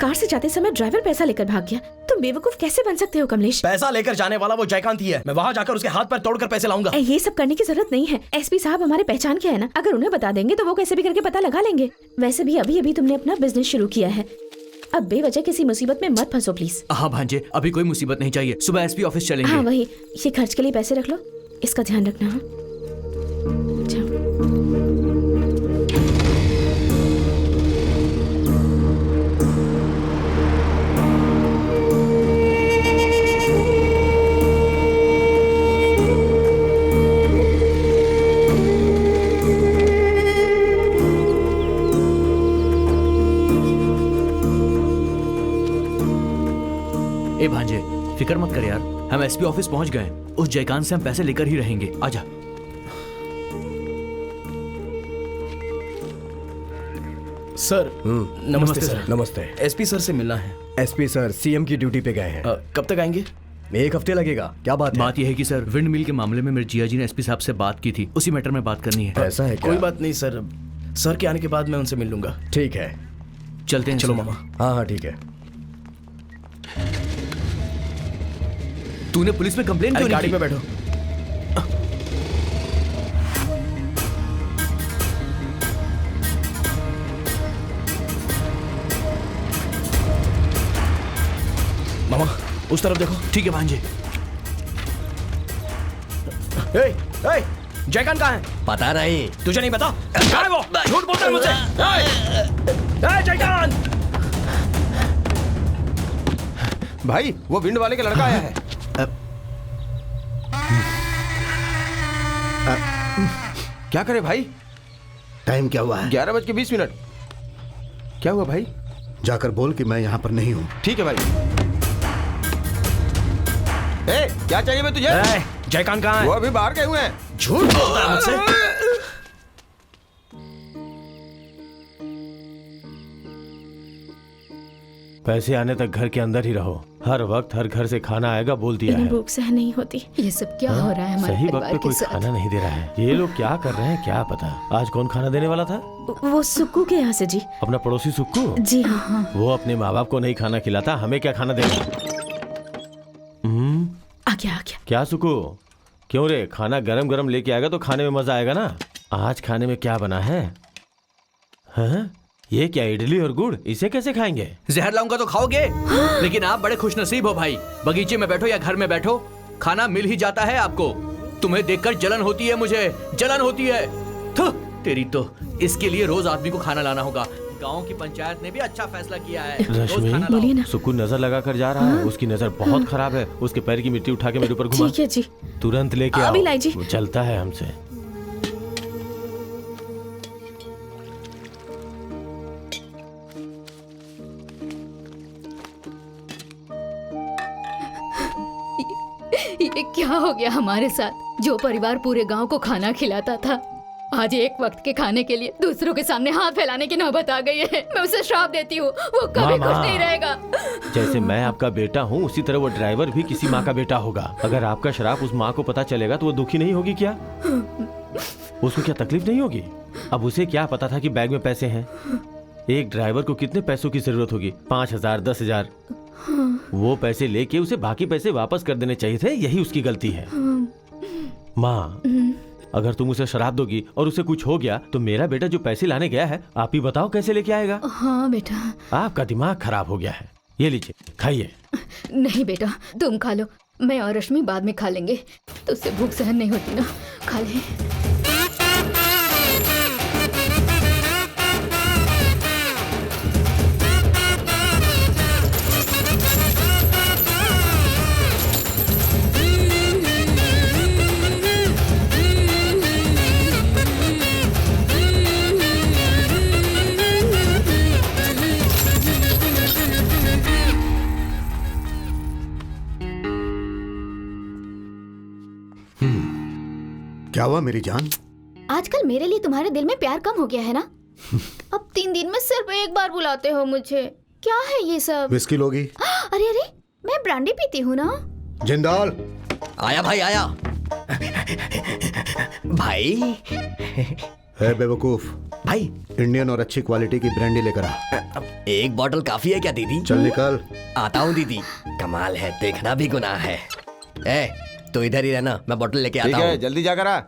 कार से जाते समय ड्राइवर पैसा लेकर भाग गया। तुम बेवकूफ कैसे बन सकते हो कमलेश? पैसा लेकर जाने वाला वो जयकांत ही है। मैं वहाँ जाकर उसके हाथ पर तोड़कर पैसे लाऊंगा। ये सब करने की जरूरत नहीं है। एसपी साहब हमारे पहचान के है ना, अगर उन्हें बता देंगे तो वो कैसे भी करके पता लगा लेंगे। वैसे भी अभी अभी तुमने अपना बिजनेस शुरू किया है, अब बेवजह किसी मुसीबत में मत फंसो प्लीज। हाँ भांजे, अभी कोई मुसीबत नहीं चाहिए। सुबह एसपी ऑफिस चलेंगे। हाँ वही, ये खर्च के लिए पैसे रख लो, इसका ध्यान रखना। हाँ जाओ। ए भांजे, फिक्र मत कर यार, हम एसपी ऑफिस पहुंच गए। उस जयकांत से हम पैसे लेकर ही रहेंगे। आजा। सर नमस्ते सर। नमस्ते। एसपी सर से मिलना है। एसपी सर सीएम की ड्यूटी पे गए हैं। कब तक आएंगे? 1 हफ्ते लगेगा। क्या बात है? बात यह है कि सर, विंड मिल के मामले में मेरे जिया जी ने एसपी साहब से बात की थी, उसी मैटर में बात करनी है। ऐसा है क्या? कोई बात नहीं सर, सर के आने के बाद मैं उनसे मिल लूंगा। ठीक है, चलते हैं चलो सर। मामा। हाँ हाँ ठीक है। तूने पुलिस में कंप्लेन क्यों अरे गाड़ी नहीं पे की? बैठो। मामा उस तरफ देखो। ठीक है भांजे। ए, ए, जयकांत कहाँ है? पता नहीं। तुझे नहीं पता? कहाँ है वो? झूठ बोलता है मुझसे। ए, जयकांत! भाई वो विंड वाले का लड़का आया है। क्या करे भाई? टाइम क्या हुआ है? 11:20। क्या हुआ भाई? जाकर बोल कि मैं यहाँ पर नहीं हूँ। ठीक है भाई। ए, क्या चाहिए भाई तुझे? ए, जयकांत कहाँ है? वो अभी बाहर गए हुए हैं। झूठ बोलता है मुझसे। पैसे आने तक घर के अंदर ही रहो। हर वक्त हर घर से खाना आएगा बोल दिया इन्हें है। भूख सहन नहीं होती। ये सब क्या हो रहा है हमारे सही वक्त परिवार पे के कोई साथ? खाना नहीं दे रहा है। ये लोग क्या कर रहे हैं क्या पता। आज कौन खाना देने वाला था? वो सुक्कू के यहाँ से जी। अपना पड़ोसी सुक्कू? जी हाँ। वो अपने माँ बाप को नहीं खाना खिलाता, हमें क्या खाना देगा? आ गया। क्या सुक्कू? क्यों रे, खाना गरम गरम लेके आएगा तो खाने में मजा आएगा ना। आज खाने में क्या बना है? हाँ? ये क्या इडली और गुड़? इसे कैसे खाएंगे? जहर लाऊंगा तो खाओगे। लेकिन आप बड़े खुशनसीब हो भाई। बगीचे में बैठो या घर में बैठो, खाना मिल ही जाता है आपको। तुम्हें देखकर जलन होती है, मुझे जलन होती है। थू, तेरी तो। इसके लिए रोज आदमी को खाना लाना होगा। गांव की पंचायत ने भी अच्छा फैसला किया है। रोज खाना बोलिए रश्मि, ना। सुक्कू नजर लगा कर जा रहा है। उसकी नजर बहुत खराब है। उसके पैर की मिट्टी उठा के मेरे ऊपर घुमा। ठीक है जी। तुरंत लेके आओ। अभी लाई जी। वो चलता है हमसे। ये क्या हो गया हमारे साथ? जो परिवार पूरे गांव को खाना खिलाता था, आज एक वक्त के खाने के लिए दूसरों के सामने हाथ फैलाने की नौबत आ गई है। मैं उसे श्राप देती हूँ, वो कभी मामा। खुश नहीं रहेगा। जैसे मैं आपका बेटा हूँ, उसी तरह वो ड्राइवर भी किसी माँ का बेटा होगा। अगर आपका श्राप उस माँ को पता चलेगा तो वो दुखी नहीं होगी क्या? उसको क्या तकलीफ नहीं होगी? अब उसे क्या पता था कि बैग में पैसे हैं? एक ड्राइवर को कितने पैसों की जरूरत होगी? 5,000, 10,000। वो पैसे लेके उसे बाकी पैसे वापस कर देने चाहिए थे। यही उसकी गलती है। माँ, अगर तुम उसे शराब दोगी और उसे कुछ हो गया तो मेरा बेटा जो पैसे लाने गया है, आप ही बताओ कैसे लेके आएगा? हाँ बेटा। आपका दिमाग खराब हो गया है। ये लीजिए, खाइए। नहीं बेटा, तुम खा लो, मैं और रश्मि बाद में खा लेंगे। तो उससे भूख सहन नहीं होती ना, खा ले। क्या हुआ मेरी जान? आजकल मेरे लिए तुम्हारे दिल में प्यार कम हो गया है ना? अब 3 दिन में सिर्फ एक बार बुलाते हो मुझे। क्या है ये सब? विस्की लोगी? अरे अरे, मैं ब्रांडी पीती हूँ ना। जिंदाल आया भाई आया। भाई है बेवकूफ। भाई इंडियन और अच्छी क्वालिटी की ब्रांडी लेकर आ। एक बॉटल काफी है क्या दीदी? चल निकल। आता हूँ दीदी। कमाल है, देखना भी गुनाह है। ए, तो इधर ही रहना, मैं बॉटल लेके ठीक आता है, हूँ। जल्दी जाकर आ।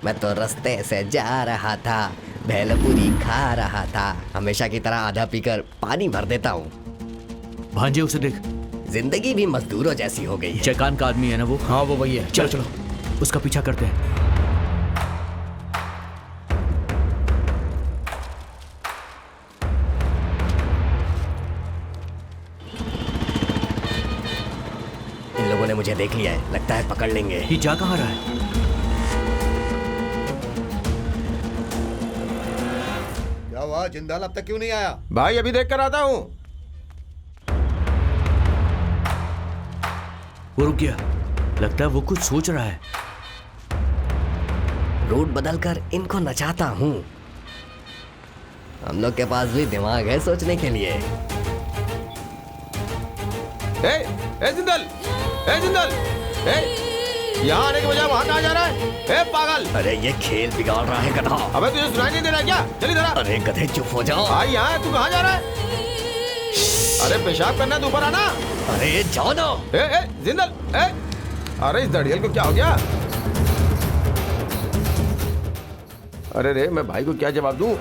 मैं तो रास्ते से जा रहा था, भेलपुरी खा रहा था। हमेशा की तरह आधा पीकर पानी भर देता हूँ। भांजे उसे देख, जिंदगी भी मजदूरों जैसी हो गई है। जयकांत का आदमी है ना वो? हाँ वो वही है। चलो चलो, उसका पीछा करते हैं। इन लोगों ने मुझे देख लिया है, लगता है पकड़ लेंगे। ये जा कहाँ रहा है? क्या हुआ जिंदाल, अब तक क्यों नहीं आया? भाई अभी देख कर आता हूँ। वो रुक गया, लगता है वो कुछ सोच रहा है। रूट बदलकर इनको नचाता हूँ। हम लोग के पास भी दिमाग है सोचने के लिए। ए जिंदल, ए जिंदल, ए यहाँ आने के बजाय वहाँ कहाँ जा रहा है? ए पागल! अरे ये खेल बिगाड़ रहा है गधा। अबे तुझे सुनाई नहीं दे रहा क्या? चल इधर आ। अरे गधे चुप हो जाओ। भाई यहाँ है, तू कहाँ जा रहा है? अरे पेशाब करना है तो ऊपर आना। अरे जाओ ना। ए जिंदल, ए अरे इस दड़ियल को क्या हो गया? अरे रे मैं भाई को क्या जवाब दूं?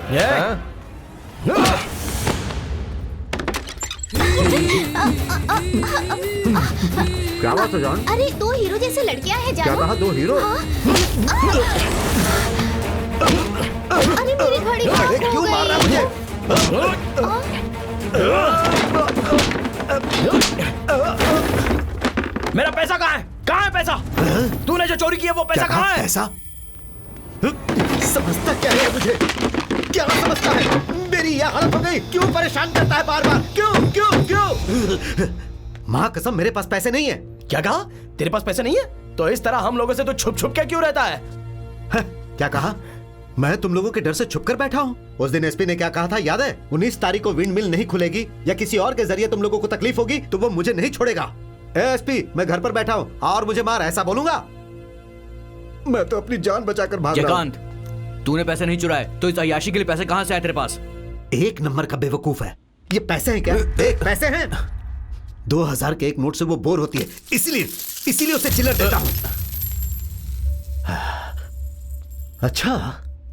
क्या बात है जान? अरे दो हीरो जैसे लड़कियां हैं क्या जानो। कहा, दो हीरो? अरे मेरी घड़ी अरे क्यों मार रहा है मुझे? मेरा पैसा कहाँ है? कहाँ है पैसा? तूने जो चोरी किया वो पैसा कहाँ है? पैसा? समझता क्या है मुझे? क्या समझता है? मेरी यह हालत हो गई, क्यों परेशान करता है बार बार? क्यों क्यों क्यों? माँ कसम मेरे पास पैसे नहीं है। क्या कहा? तेरे पास पैसे नहीं है? तो इस तरह हम लोगों से तो छुप छुप के क्यों रहता है? क्या कहा? मैं तुम लोगों के डर से छुप कर बैठा हूँ। उस दिन एसपी ने क्या कहा था याद है? 19 तारीख को विंड मिल नहीं खुलेगी या किसी और के जरिए तुम लोगों को तकलीफ होगी तो वो मुझे नहीं छोड़ेगा। एसपी मैं घर पर बैठा हूँ और मुझे मार, ऐसा बोलूंगा? मैं तो अपनी जान बचाकर भाग रहा हूँ। तूने पैसे नहीं चुराए तो इस अय्याशी के लिए पैसे कहाँ से आए तेरे पास? एक नंबर का बेवकूफ है। ये पैसे हैं क्या? एक पैसे हैं? 2000 के एक नोट से वो बोर होती है, इसीलिए उसे चिल्लर देता हूं। अच्छा,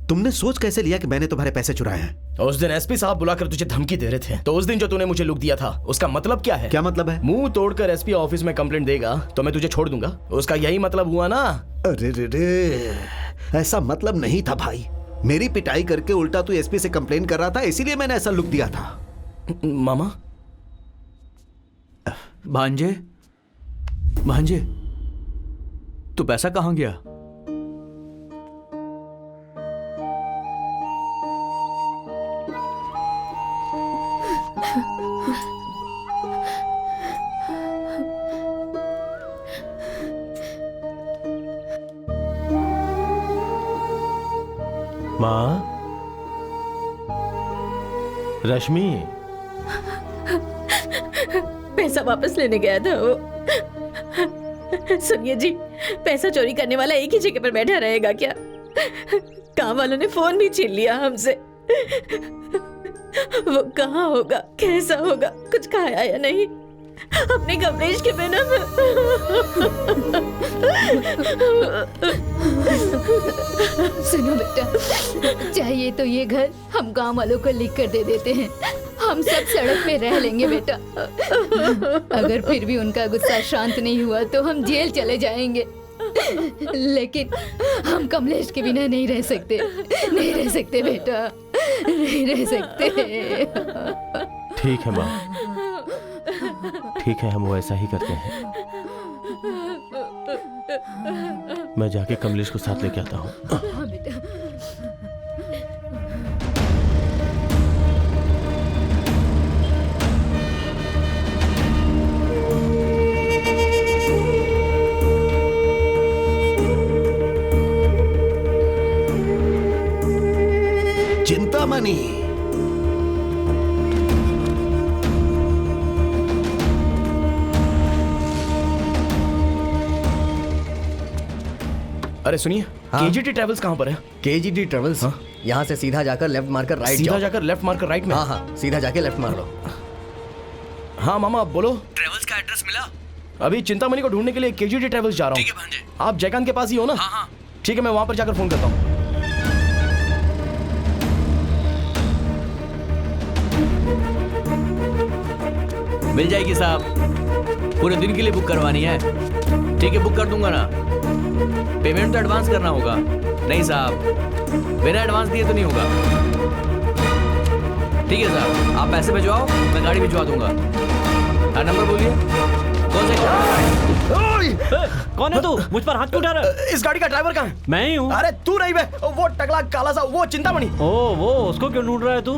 तुमने सोच कैसे लिया कि मैंने तुम्हारे पैसे चुराए हैं? उस दिन एसपी साहब बुलाकर तुझे धमकी दे रहे थे, तो उस दिन जो तूने मुझे लुक दिया था उसका मतलब क्या है? क्या मतलब है? मुंह तोड़कर एसपी ऑफिस में कंप्लेंट देगा तो मैं तुझे छोड़ दूंगा, उसका यही मतलब हुआ ना? अरे रे रे, ऐसा मतलब नहीं था भाई। मेरी पिटाई करके उल्टा तू एसपी से कंप्लेन कर रहा था, इसीलिए मैंने ऐसा लुक दिया था। मामा, भांजे, भांजे, तू पैसा कहाँ गया? माँ, रश्मि, पैसा वापस लेने गया था वो। सुनिए जी, पैसा चोरी करने वाला एक ही जगह पर बैठा रहेगा क्या? काम वालों ने फोन भी छीन लिया हमसे। वो कहाँ होगा, कैसा होगा, कुछ खाया या नहीं? अपने कमलेश के बिना सुनो बेटा, चाहिए तो ये घर हम गांव वालों को लिख कर दे देते हैं। हम सब सड़क पे रह लेंगे बेटा। अगर फिर भी उनका गुस्सा शांत नहीं हुआ तो हम जेल चले जाएंगे। लेकिन हम कमलेश के बिना नहीं रह सकते, नहीं रह सकते बेटा, नहीं रह सकते। ठीक है माँ, ठीक है, हम वैसा ही करते हैं। मैं जाके कमलेश को साथ लेके आता हूँ। हाँ बेटा। चिंतामणि, अरे सुनिए, केजीटी ट्रेवल्स कहाँ पर है? केजीटी ट्रेवल्स? यहाँ से सीधा जाकर लेफ्ट मारकर राइट सीधा जाओ। जाकर लेफ्ट मारकर राइट में? हाँ हाँ, सीधा जाके लेफ्ट मार लो। हाँ मामा, आप बोलो। ट्रेवल्स का एड्रेस मिला? अभी चिंतामणि को ढूंढने के लिए केजीटी ट्रेवल्स जा रहा हूँ। ठीक है भांजे। आप जयकांत के पास ही हो ना? हाँ हाँ। ठीक है, मैं वहां पर जाकर फोन करता हूँ। मिल जाएगी साहब, पूरे दिन के लिए बुक करवानी है? ठीक है, बुक कर दूंगा ना। पेमेंट तो एडवांस करना होगा। नहीं साहब, बिना एडवांस दिए तो नहीं होगा। ठीक है साहब, आप पैसे भिजवाओ, मैं गाड़ी भिजवा दूंगा। हाँ, नंबर बोलिए। कौन सा? कौन है तू? मुझ पर हाथ क्यों उठा रहा है? इस गाड़ी का ड्राइवर कहाँ है? मैं ही हूँ। अरे तू नहीं बे, वो टकला काला सा, वो चिंतामणि। ओ वो, उसको क्यों ढूंढ रहा है तू?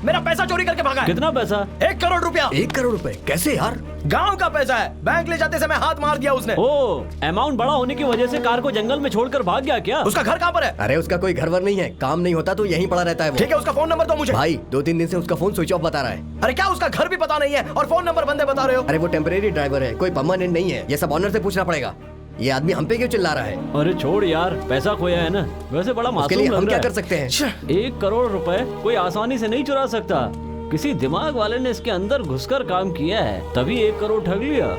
मेरा पैसा चोरी करके भागा है। कितना पैसा? 1 करोड़ रुपया। 1 करोड़ रुपए? कैसे यार? गांव का पैसा है, बैंक ले जाते समय हाथ मार दिया उसने। ओ, अमाउंट बड़ा होने की वजह से कार को जंगल में छोड़कर भाग गया क्या? उसका घर कहाँ पर है? अरे उसका कोई घर वर नहीं है, काम नहीं होता तो यहीं पड़ा रहता है वो। ठीक है, उसका फोन नंबर दो मुझे। भाई 2-3 दिन से उसका फोन स्विच ऑफ बता रहा है। अरे क्या उसका घर भी पता नहीं है और फोन नंबर बंदे बता रहे हो? अरे वो टेम्परेरी ड्राइवर है, कोई परमानेंट नहीं है, ये सब ऑनर से पूछना पड़ेगा। ये आदमी हम पे क्यों चिल्ला रहा है? अरे छोड़ यार, पैसा खोया है ना, वैसे बड़ा उसके मासूम लिए लग हम रहा क्या है। कर सकते हैं? 1 करोड़ रुपए कोई आसानी से नहीं चुरा सकता। किसी दिमाग वाले ने इसके अंदर घुसकर काम किया है, तभी 1 करोड़ ठग लिया।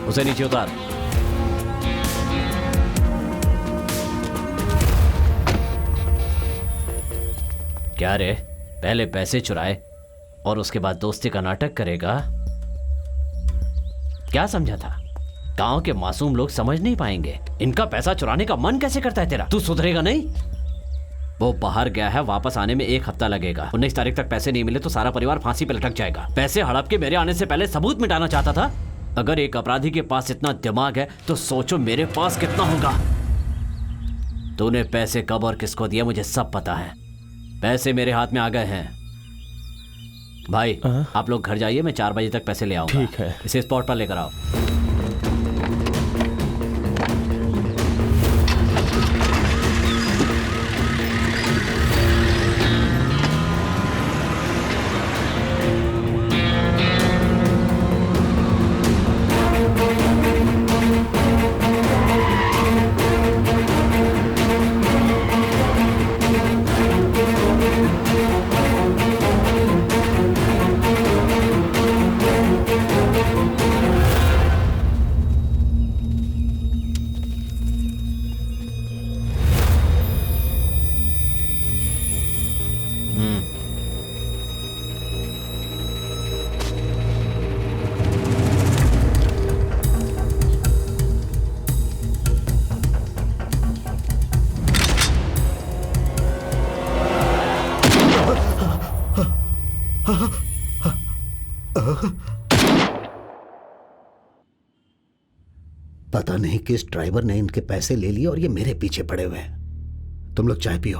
उसे नीचे उतार। क्या रे, पहले पैसे चुराए और उसके बाद दोस्ती का नाटक करेगा? क्या समझा था? गांव के मासूम लोग समझ नहीं पाएंगे। इनका पैसा चुराने का मन कैसे करता है तेरा? तू सुधरेगा नहीं। वो बाहर गया है, वापस आने में 1 हफ्ता लगेगा। 19 तारीख तक पैसे नहीं मिले तो सारा परिवार फांसी पे लटक जाएगा। पैसे हड़प के मेरे आने से पहले सबूत मिटाना चाहता था। अगर एक अपराधी के पास इतना दिमाग है तो सोचो मेरे पास कितना होगा। तूने पैसे कब और किसको दिया मुझे सब पता है। पैसे मेरे हाथ में आ गए हैं। भाई आप लोग घर जाइए, मैं 4 बजे तक पैसे ले आऊंगा। ठीक है। इसे स्पॉट पर लेकर आओ। पता नहीं किस ड्राइवर ने इनके पैसे ले लिए और ये मेरे पीछे पड़े हुए हैं। तुम लोग चाय पियो।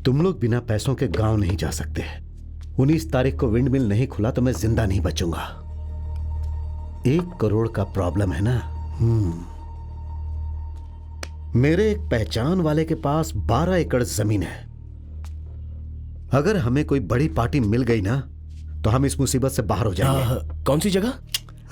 तुम लोग बिना पैसों के गांव नहीं जा सकते। 19 तारीख को विंड मिल नहीं खुला तो मैं जिंदा नहीं बचूंगा। 1 करोड़ का प्रॉब्लम है ना। मेरे एक पहचान वाले के पास 12 एकड़ जमीन है। अगर हमें कोई बड़ी पार्टी मिल गई ना तो हम इस मुसीबत से बाहर हो जाएंगे। कौन सी जगह?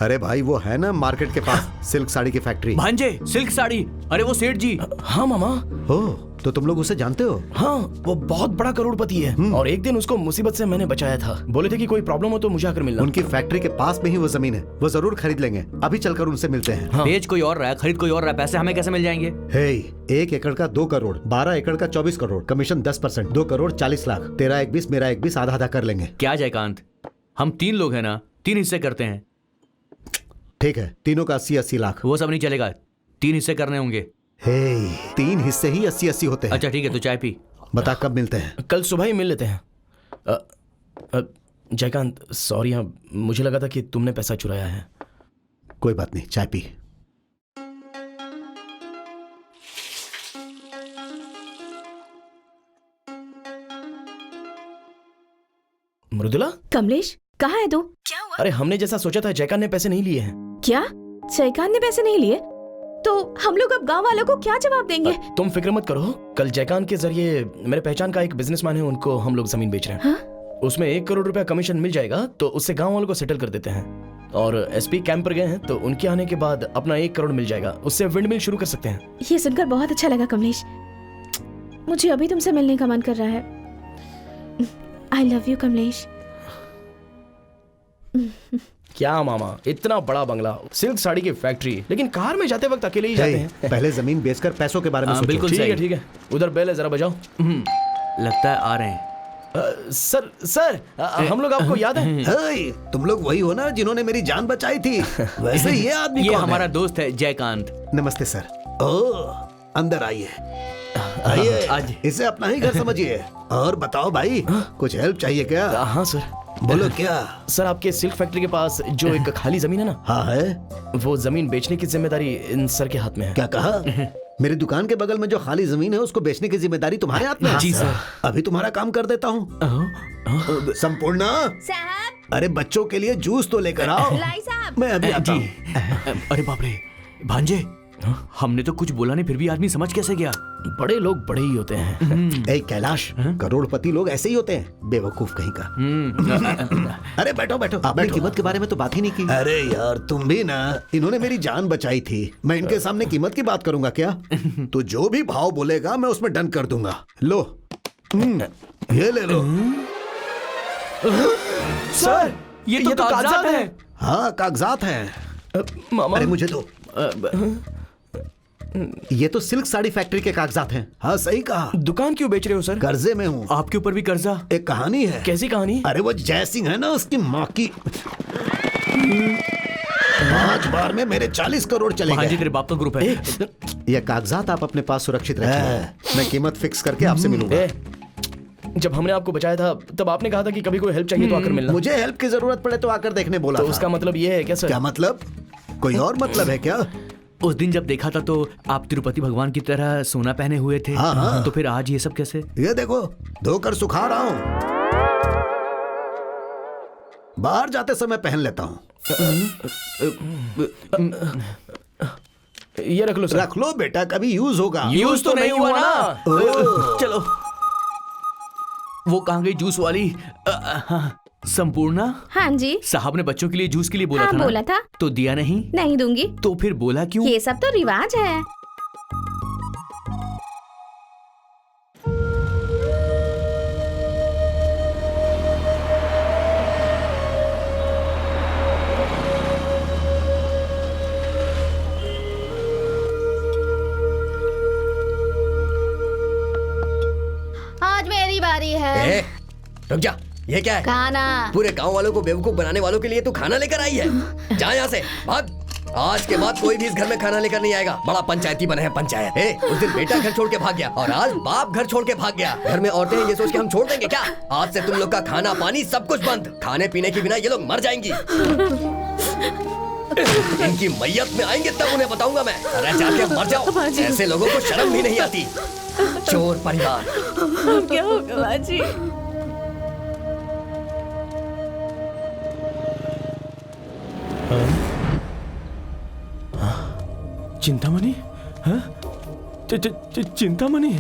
अरे भाई वो है ना मार्केट के पास सिल्क साड़ी की फैक्ट्री। भांजे, सिल्क साड़ी। अरे वो सेठ जी। हाँ मामा। हो तो तुम लोग उसे जानते हो? हाँ, वो बहुत बड़ा करोड़पति है और एक दिन उसको मुसीबत से मैंने बचाया था। बोले थे कि कोई प्रॉब्लम हो तो मुझे आकर मिलना। उनकी फैक्ट्री के पास में ही वो जमीन है, वो जरूर खरीद लेंगे। अभी चलकर उनसे मिलते हैं। हाँ। बेच कोई और रहा है, खरीद कोई और रहा है, पैसे हमें कैसे मिल जाएंगे? हे, 1 एकड़ का 2 करोड़, 12 एकड़ का 24 करोड़, कमीशन 10%, 2 करोड़ 40 लाख। तेरा 1 20 मेरा 1 20, आधा आधा कर लेंगे। क्या जयकांत, हम 3 लोग हैं ना, 3 हिस्से करते हैं। ठीक है, तीनों का 80-80 लाख। वो सब नहीं चलेगा, 3 हिस्से करने होंगे। हे, 3 हिस्से ही 80-80 होते हैं। अच्छा ठीक है, तो चाय पी। बता कब मिलते हैं? कल सुबह ही मिल लेते हैं। जयकांत सॉरी, मुझे लगा था कि तुमने पैसा चुराया है। कोई बात नहीं, चाय पी। मृदुला, कमलेश कहाँ है तू? क्या हुआ? अरे हमने जैसा सोचा था जयकांत ने पैसे नहीं लिए हैं। क्या जयकांत ने पैसे नहीं लिए? तो हम लोग अब गांव वालों को क्या जवाब देंगे? तुम फिक्र मत करो, कल जयकांत के जरिए मेरे पहचान का एक बिजनेसमैन है, उनको हम लोग जमीन बेच रहे हैं। उसमें 1 करोड़ रुपया कमीशन मिल जाएगा तो उससे गांव वालों को सेटल कर देते हैं। और एसपी कैंप पर गए हैं तो उनके आने के बाद अपना 1 करोड़ मिल जाएगा, उससे विंड मिल शुरू कर सकते हैं। ये सुनकर बहुत अच्छा लगा कमलेश, मुझे अभी तुमसे मिलने का मन कर रहा है। I love you Kamlesh. क्या मामा, इतना बड़ा बंगला, सिल्क साड़ी की फैक्ट्री, लेकिन कार में जाते वक्त अकेले ही जाते हैं। पहले जमीन बेचकर पैसों के बारे में सोचो। बिल्कुल ठीक सही। है ठीक है, उधर बेल है, जरा बजाओ। लगता है आ रहे हैं। सर हम लोग आपको याद है? हे, तुम लोग वही हो ना जिन्होंने मेरी जान बचाई थी? वैसे ये आदमी ये कौन है? हमारा दोस्त है जयकांत। नमस्ते सर। ओह, अंदर आइए। आइए, आज इसे अपना ही घर समझिए। और बताओ भाई, कुछ हेल्प चाहिए क्या? हाँ सर। बोलो क्या? सर आपके सिल्क फैक्ट्री के पास जो एक खाली जमीन है ना, हाँ है। वो जमीन बेचने की जिम्मेदारी इन सर के हाथ में है। क्या कहा? मेरी दुकान के बगल में जो खाली जमीन है उसको बेचने की जिम्मेदारी तुम्हारे हाथ में है? जी सर। अभी तुम्हारा काम कर देता हूँ। संपूर्णा, साहब, अरे बच्चों के लिए जूस तो लेकर आओ। लाई साहब। मैं अभी आता हूँ। अरे बाप रे भांजे, हमने तो कुछ बोला नहीं, फिर भी आदमी समझ कैसे गया? बड़े लोग बड़े ही होते हैं। ए कैलाश, करोड़पति लोग ऐसे ही होते हैं, बेवकूफ कहीं का। अरे बैठो बैठो, आपने कीमत के बारे में तो बात ही नहीं की। अरे यार तुम भी ना, इन्होंने मेरी जान बचाई थी, मैं इनके सामने कीमत की बात करूंगा क्या? तो जो भी भाव बोलेगा मैं उसमें डन कर दूंगा। लो ये ले लो। सर ये तो कागजात है। हाँ कागजात हैं। मामा, अरे मुझे दो। ये तो सिल्क साड़ी फैक्ट्री के कागजात हैं। हाँ सही कहा। दुकान क्यों बेच रहे हो सर? कर्जे में हूँ। आपके ऊपर भी कर्जा? एक कहानी है। कैसी कहानी? अरे वो जय सिंह है ना, उसकी माँ की 5 बार में मेरे 40 करोड़ चले भांजे गए। तेरे बाप का ग्रुप है। ये कागजात आप अपने पास सुरक्षित रखिए, मैं कीमत फिक्स करके आपसे मिलूंगा। जब हमने आपको बचाया था तब आपने कहा था कि कभी कोई हेल्प चाहिए तो आकर मिलना। मुझे हेल्प की जरूरत पड़े तो आकर देखने बोला तो था। उसका मतलब ये है क्या सर? क्या मतलब? कोई और मतलब है क्या? उस दिन जब देखा था तो आप तिरुपति भगवान की तरह सोना पहने हुए थे। हाँ। तो फिर आज ये सब कैसे? ये देखो, धोकर सुखा रहा हूँ, बाहर जाते समय पहन लेता हूँ। ये रख लो सर। रख लो बेटा, कभी यूज होगा। यूज तो नहीं हुआ ना। चलो, वो कहाँ गई जूस वाली? संपूर्णा हाँ जी। साहब ने बच्चों के लिए जूस के लिए बोला हाँ, था ना? बोला था। तो दिया नहीं? नहीं दूंगी। तो फिर बोला क्यों? ये सब तो रिवाज है। आज मेरी बारी है। ए, रुक जा, ये क्या है? खाना। पूरे गांव वालों को बेवकूफ बनाने वालों के लिए तू खाना लेकर आई है? जा यहाँ से, भाग। आज के बाद कोई भी इस घर में खाना लेकर नहीं आएगा। बड़ा पंचायती बने हैं पंचायत। ए, उस दिन बेटा घर छोड़ के भाग गया और आज बाप घर छोड़ के भाग गया। घर में औरतें हैं ये सोच के हम छोड़ देंगे क्या? आज से तुम लोग का खाना पानी सब कुछ बंद। खाने पीने के बिना ये लोग मर जाएंगी। इनकी मैयत में आएंगे तब उन्हें बताऊंगा मैं। अरे जाके मर जाओ, ऐसे लोगों को शर्म भी नहीं आती। चोर परिवार। क्या होगा बाजी? चिंतामणि? हाँ? चिंतामणि?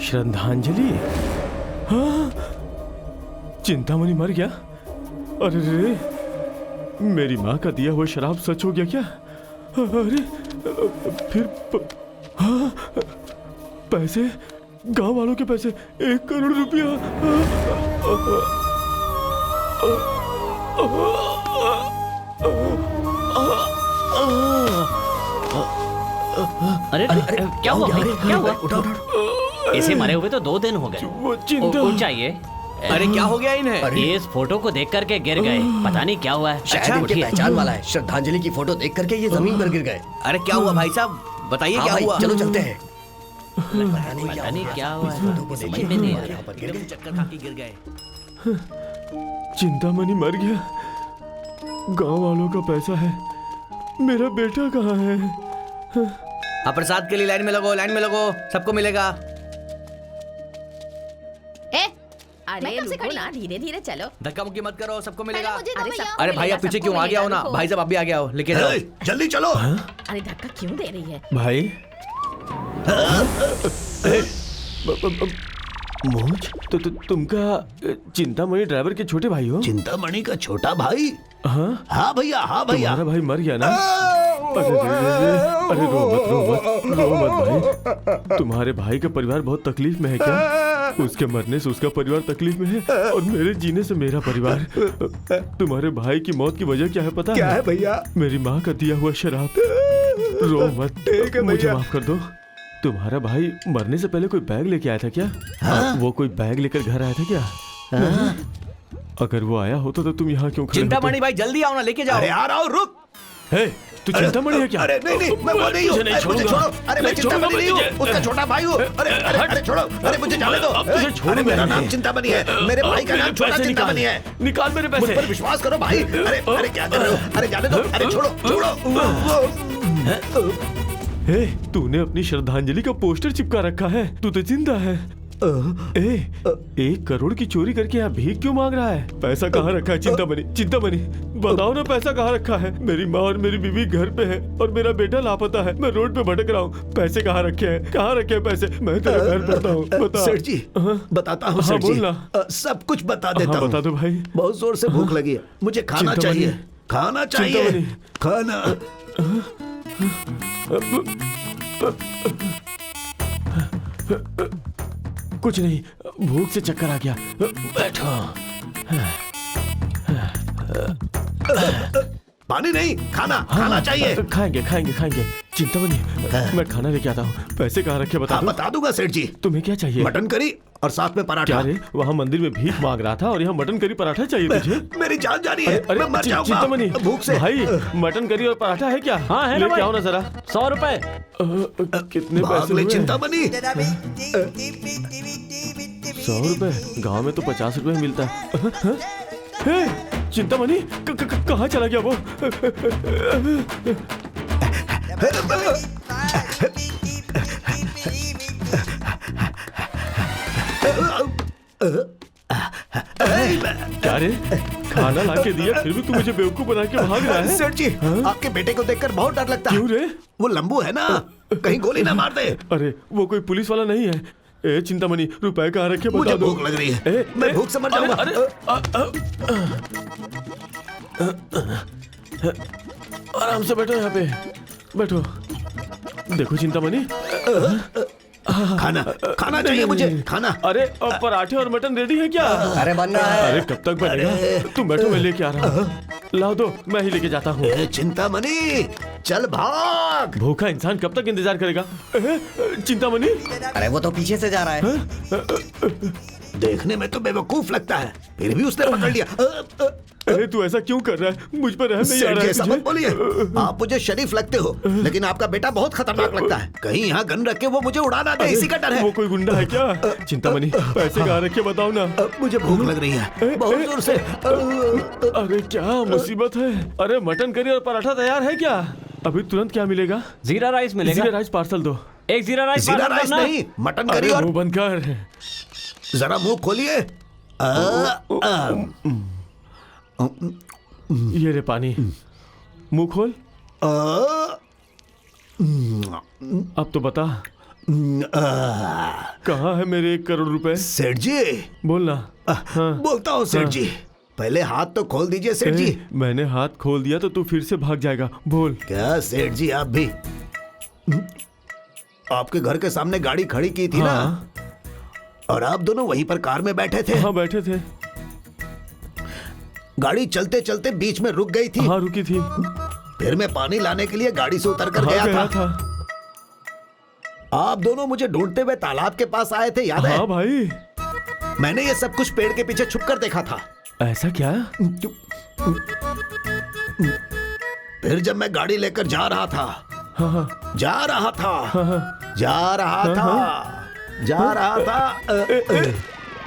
श्रद्धांजलि? हाँ? चिंतामणि मर गया? अरे रे, मेरी माँ का दिया हुआ शराब सच हो गया क्या? अरे फिर हाँ? पैसे, गांव वालों के पैसे, 1 करोड़ रुपया। अरे क्या हुआ भाई? क्या हुआ? उठा उठा। इसे मरे हुए तो 2 दिन हो गए। वो चिंता। उठ जाइए। अरे क्या हो गया इन्हें? ये इस फोटो को देख करके गिर गए, पता नहीं क्या हुआ है। शायद इनके पहचान वाला है। श्रद्धांजलि की फोटो देख करके ये जमीन पर गिर गए। अरे क्या हुआ भाई साहब, बताइए क्या हुआ? चलो चलते हैं। पता नहीं क्या हुआ है, समझ में नहीं आ रहा। चक्कर खा के गिर गए। चिंतामणि मर गया, गांव वालों का पैसा है, मेरा बेटा कहाँ है? आप प्रसाद के लिए लाइन में लगो, लाइन में लगो, सबको मिलेगा। अरे रुको ना, धीरे धीरे चलो। धक्का मुक्की मत करो, सबको मिलेगा। मुझे दो अरे भैया। सबको अरे भाई आप पीछे क्यों आ गया हो ना? भाई साहब आप भी आ गया हो, लेके जाओ। जल्दी चलो। अरे धक्का क्यों दे रही है? भाई मोच, तो तुमका चिंतामणि ड्राइवर के छोटे भाई हो? चिंतामणि का छोटा भाई? हाँ हाँ भैया, हाँ भैया। तुम्हारा भाई मर गया ना? अरे अरे रो मत भाई। तुम्हारे भाई का परिवार बहुत तकलीफ में है क्या? उसके मरने से उसका परिवार तकलीफ में है और मेरे जीने से मेरा परिवार। तुम्हारे भाई की मौत की वजह क्या है पता है? क्या है भैया? मेरी माँ का दिया हुआ शराब। रो मत, मुझे माफ कर दो। तुम्हारा भाई मरने से पहले कोई बैग लेके आया था क्या? वो कोई बैग लेकर घर आया था क्या? अगर वो आया होता तो तुम यहाँ क्यों खड़े होते? चिंतामणि भाई जल्दी आओ ना, लेके जाओ। अरे आ रहा हूँ, रुक। हे, तू चिंतामणि है क्या? अरे नहीं नहीं, मैं वो नहीं हूँ। तुझे नहीं अरे, मुझे छोड़ूंगा। छोड़ो। अरे मैं नहीं छोड़ूंगा चिंतामणि नहीं हूँ, तुझे। उसका छोटा भाई हूँ। अरे अरे अरे छोड़ो। अरे मुझे जाने दो। तुझे छोड़ूंगा अरे मेरा नहीं। नाम चिंतामणि है, मेरे भाई का नाम छोटा पैसे चिंतामणि है। निकाल मेरे मुझ पैसे। पर विश्वास करो भाई। अरे अरे क्या कर रहे हो? अरे जाने दो। अरे छोड़ो छोड़ो। हे, तूने अपनी श्रद्धांजलि का पोस्टर चिपका रखा है। तू तो जिंदा है। 1 करोड़ की चोरी करके यहाँ भीख क्यों मांग रहा है? पैसा कहाँ रखा है? चिंतामणि, चिंतामणि, बताओ ना पैसा कहाँ रखा है? मेरी माँ और मेरी बीवी घर पे है और मेरा बेटा लापता है। मैं रोड पे भटक रहा हूँ। पैसे कहाँ रखे हैं? कहाँ रखे हैं पैसे? मैं तेरे घर पड़ता हूँ। बता सेठ जी, बताता हूँ सेठ जी। बोलना। सब कुछ बता देता हूँ। बता दो भाई। बहुत जोर से भूख लगी है, मुझे खाना चिंतामणि। चाहिए। खाना चाहिए। चिंतामणि। खाना। कुछ नहीं, भूख से चक्कर आ गया। बैठो। पानी नहीं, खाना। खाना चाहिए। खाएंगे खाएंगे खाएंगे। चिंतामणि, मैं खाना लेके आता हूँ। पैसे कहाँ रखे बता दो। बता दूंगा सेठ जी। तुम्हें क्या चाहिए? मटन करी और साथ में पराठा। क्या रे, वहाँ मंदिर में भीख मांग रहा था और यहाँ मटन करी पराठा चाहिए तुझे? मेरी जान जा रही है। अरे मैं मर जाऊंगा चिंतामणि, भूख से। भाई मटन करी और पराठा है क्या? हाँ, है ना लेके भाई। आओ ना जरा। 100 रुपए। कितने भाग पैसे ले हुए? चिंतामणि। 100 रुपए? गाँव में तो 50 रुपए मिलता है। हे, चिंतामणि, कहाँ चला गया वो? क्या रे, खाना ला के दिया फिर भी तू मुझे बेवकूफ बना के भाग रहा है? सेठ जी, आपके बेटे को देखकर बहुत डर लगता है। क्यों रे? वो लंबू है ना, कहीं गोली ना मार दे। अरे वो कोई पुलिस वाला नहीं है। ए चिंतामणि, रुपए कहाँ रखे बता मुझे दो। भूख लग रही है। मैं भूख से मर अरे, जाऊंगा। आराम से बैठो, यहाँ पे बैठो। देखो चिंतामणि, खाना खाना चाहिए मुझे। खाना। अरे अब पराठे और मटन रेडी है क्या? अरे बनना है। अरे कब तक बनेगा? तुम बैठो, मैं लेके आ रहा हूँ। लाओ दो, मैं ही लेके जाता हूँ। चिंतामणि, चल भाग। भूखा इंसान कब तक इंतजार करेगा? चिंतामणि, अरे वो तो पीछे से जा रहा है। देखने में तो बेवकूफ लगता है, फिर भी उसने पकड़ लिया। अरे तू ऐसा क्यों कर रहा है? मुझ पर रहम नहीं आ सेठ रहा जी, है ऐसा तुझे? मत बोलिए। आप मुझे शरीफ लगते हो, लेकिन आपका बेटा बहुत खतरनाक लगता है। कहीं यहाँ गन रख के वो मुझे उड़ा ना दे, इसी का डर है। वो कोई गुंडा है क्या? चिंतामणि, पैसे कहाँ रखे बताओ ना। मुझे भूख लग रही है बहुत जोर से। अरे क्या मुसीबत है? अरे मटन करी और पराठा तैयार है क्या? अभी तुरंत क्या मिलेगा? जीरा राइस मिलेगा। जीरा राइस पार्सल दो। एक जीरा राइस जीरा पार्सल राइस करना। नहीं, मटन करी। अरे और मुंह बंद कर। जरा मुंह खोलिए। ये रे पानी, मुंह खोल। अब तो बता, कहाँ है मेरे 1 करोड़ रुपए? सेठ जी, बोलना। बोलता हूँ सेठ जी। पहले हाथ तो खोल दीजिए सेठ जी। मैंने हाथ खोल दिया तो तू फिर से भाग जाएगा। बोल। क्या सेठ जी, आप भी? आपके घर के सामने गाड़ी खड़ी की थी ना, और आप दोनों वहीं पर कार में बैठे थे। हाँ बैठे थे। गाड़ी चलते चलते बीच में रुक गई थी। हाँ रुकी थी। फिर मैं पानी लाने के लिए गाड़ी से उतर कर गया था। आप दोनों मुझे ढूंढते हुए तालाब के पास आए थे, याद है? हाँ भाई। मैंने ये सब कुछ पेड़ के पीछे छुप कर देखा था। ऐसा क्या? फिर जब मैं गाड़ी लेकर जा रहा था,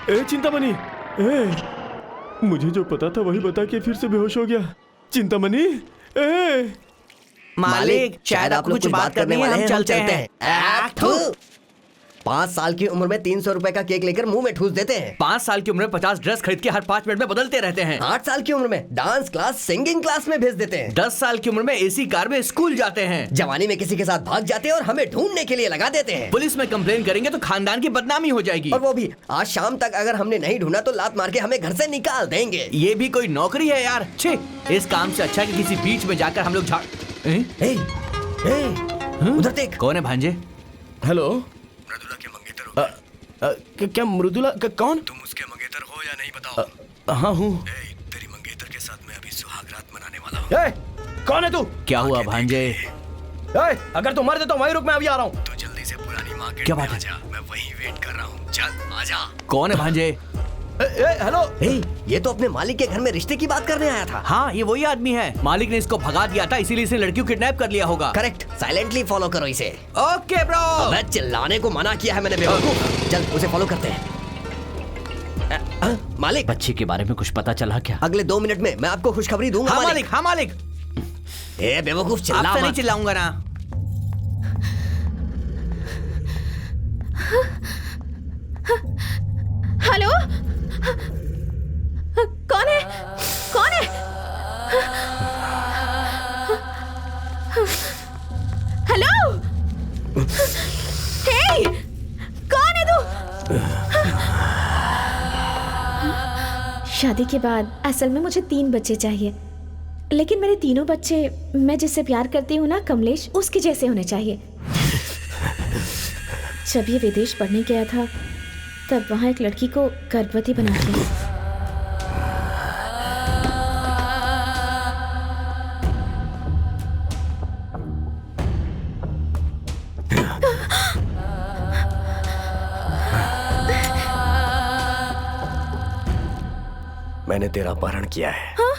ए चिंतामणि, मुझे जो पता था वही बता के फिर से बेहोश हो गया। चिंतामणि, मालिक शायद आप कुछ बात करने वाले हैं, हम चलते हैं। 5 साल की उम्र में 300 रुपए का केक लेकर मुंह में ठूस देते हैं। 5 साल की उम्र में 50 ड्रेस खरीद के हर 5 मिनट में बदलते रहते हैं। 8 साल की उम्र में डांस क्लास, सिंगिंग क्लास में भेज देते हैं। 10 साल की उम्र में एसी कार में स्कूल जाते हैं। जवानी में किसी के साथ भाग जाते हैं और हमें ढूंढने के लिए लगा देते हैं। पुलिस में कंप्लेन करेंगे तो खानदान की बदनामी हो जाएगी। और वो भी आज शाम तक अगर हमने नहीं ढूंढा तो लात मार के हमें घर से निकाल देंगे। ये भी कोई नौकरी है यार? छे, इस काम से अच्छा कि किसी बीच में जाकर हम लोग झाड़। उधर देख। कौन है भांजे? हेलो, मृदुला के मंगेतर हो क्या मृदुला? कौन? तुम उसके मंगेतर हो या नहीं बताओ? हाँ हूँ। तेरी मंगेतर के साथ मैं अभी सुहाग रात मनाने वाला हूँ। कौन है तू? क्या हुआ भांजे? अगर तू मर दे तो वहीं रुक, मैं अभी आ रहा हूँ। तो जल्दी से पुरानी मार्केट क्या में बात है? आजा, मैं वहीं वेट कर रहा हूँ। चल आजा। कौन है भांजे? हेलो। ये तो अपने मालिक के घर में रिश्ते की बात करने आया था। हाँ, ये वही आदमी है। मालिक ने इसको भगा दिया था, इसीलिए इसने लड़की को किडनैप कर लिया होगा। करेक्ट, साइलेंटली फॉलो करो इसे। Okay bro. अबे चिल्लाने को मना किया है मैंने बेवकूफ। चल उसे फॉलो करते हैं। मालिक, बच्ची के बारे में कुछ पता चला क्या? अगले 2 मिनट में मैं आपको खुशखबरी दूंगा। हाँ मालिक, हाँ मालिक। ए बेवकूफ, चिल्ला आपसे नहीं मत। चिल्लाऊंगा ना। हेलो, कौन है? कौन है? हेलो, हे, कौन है तू? शादी के बाद असल में मुझे 3 बच्चे चाहिए, लेकिन मेरे तीनों बच्चे मैं जिससे प्यार करती हूँ ना कमलेश, उसके जैसे होने चाहिए। जब ये विदेश पढ़ने गया था तब वहाँ एक लड़की को गर्भवती बना दिया। मैंने तेरा अपहरण किया है। हाँ?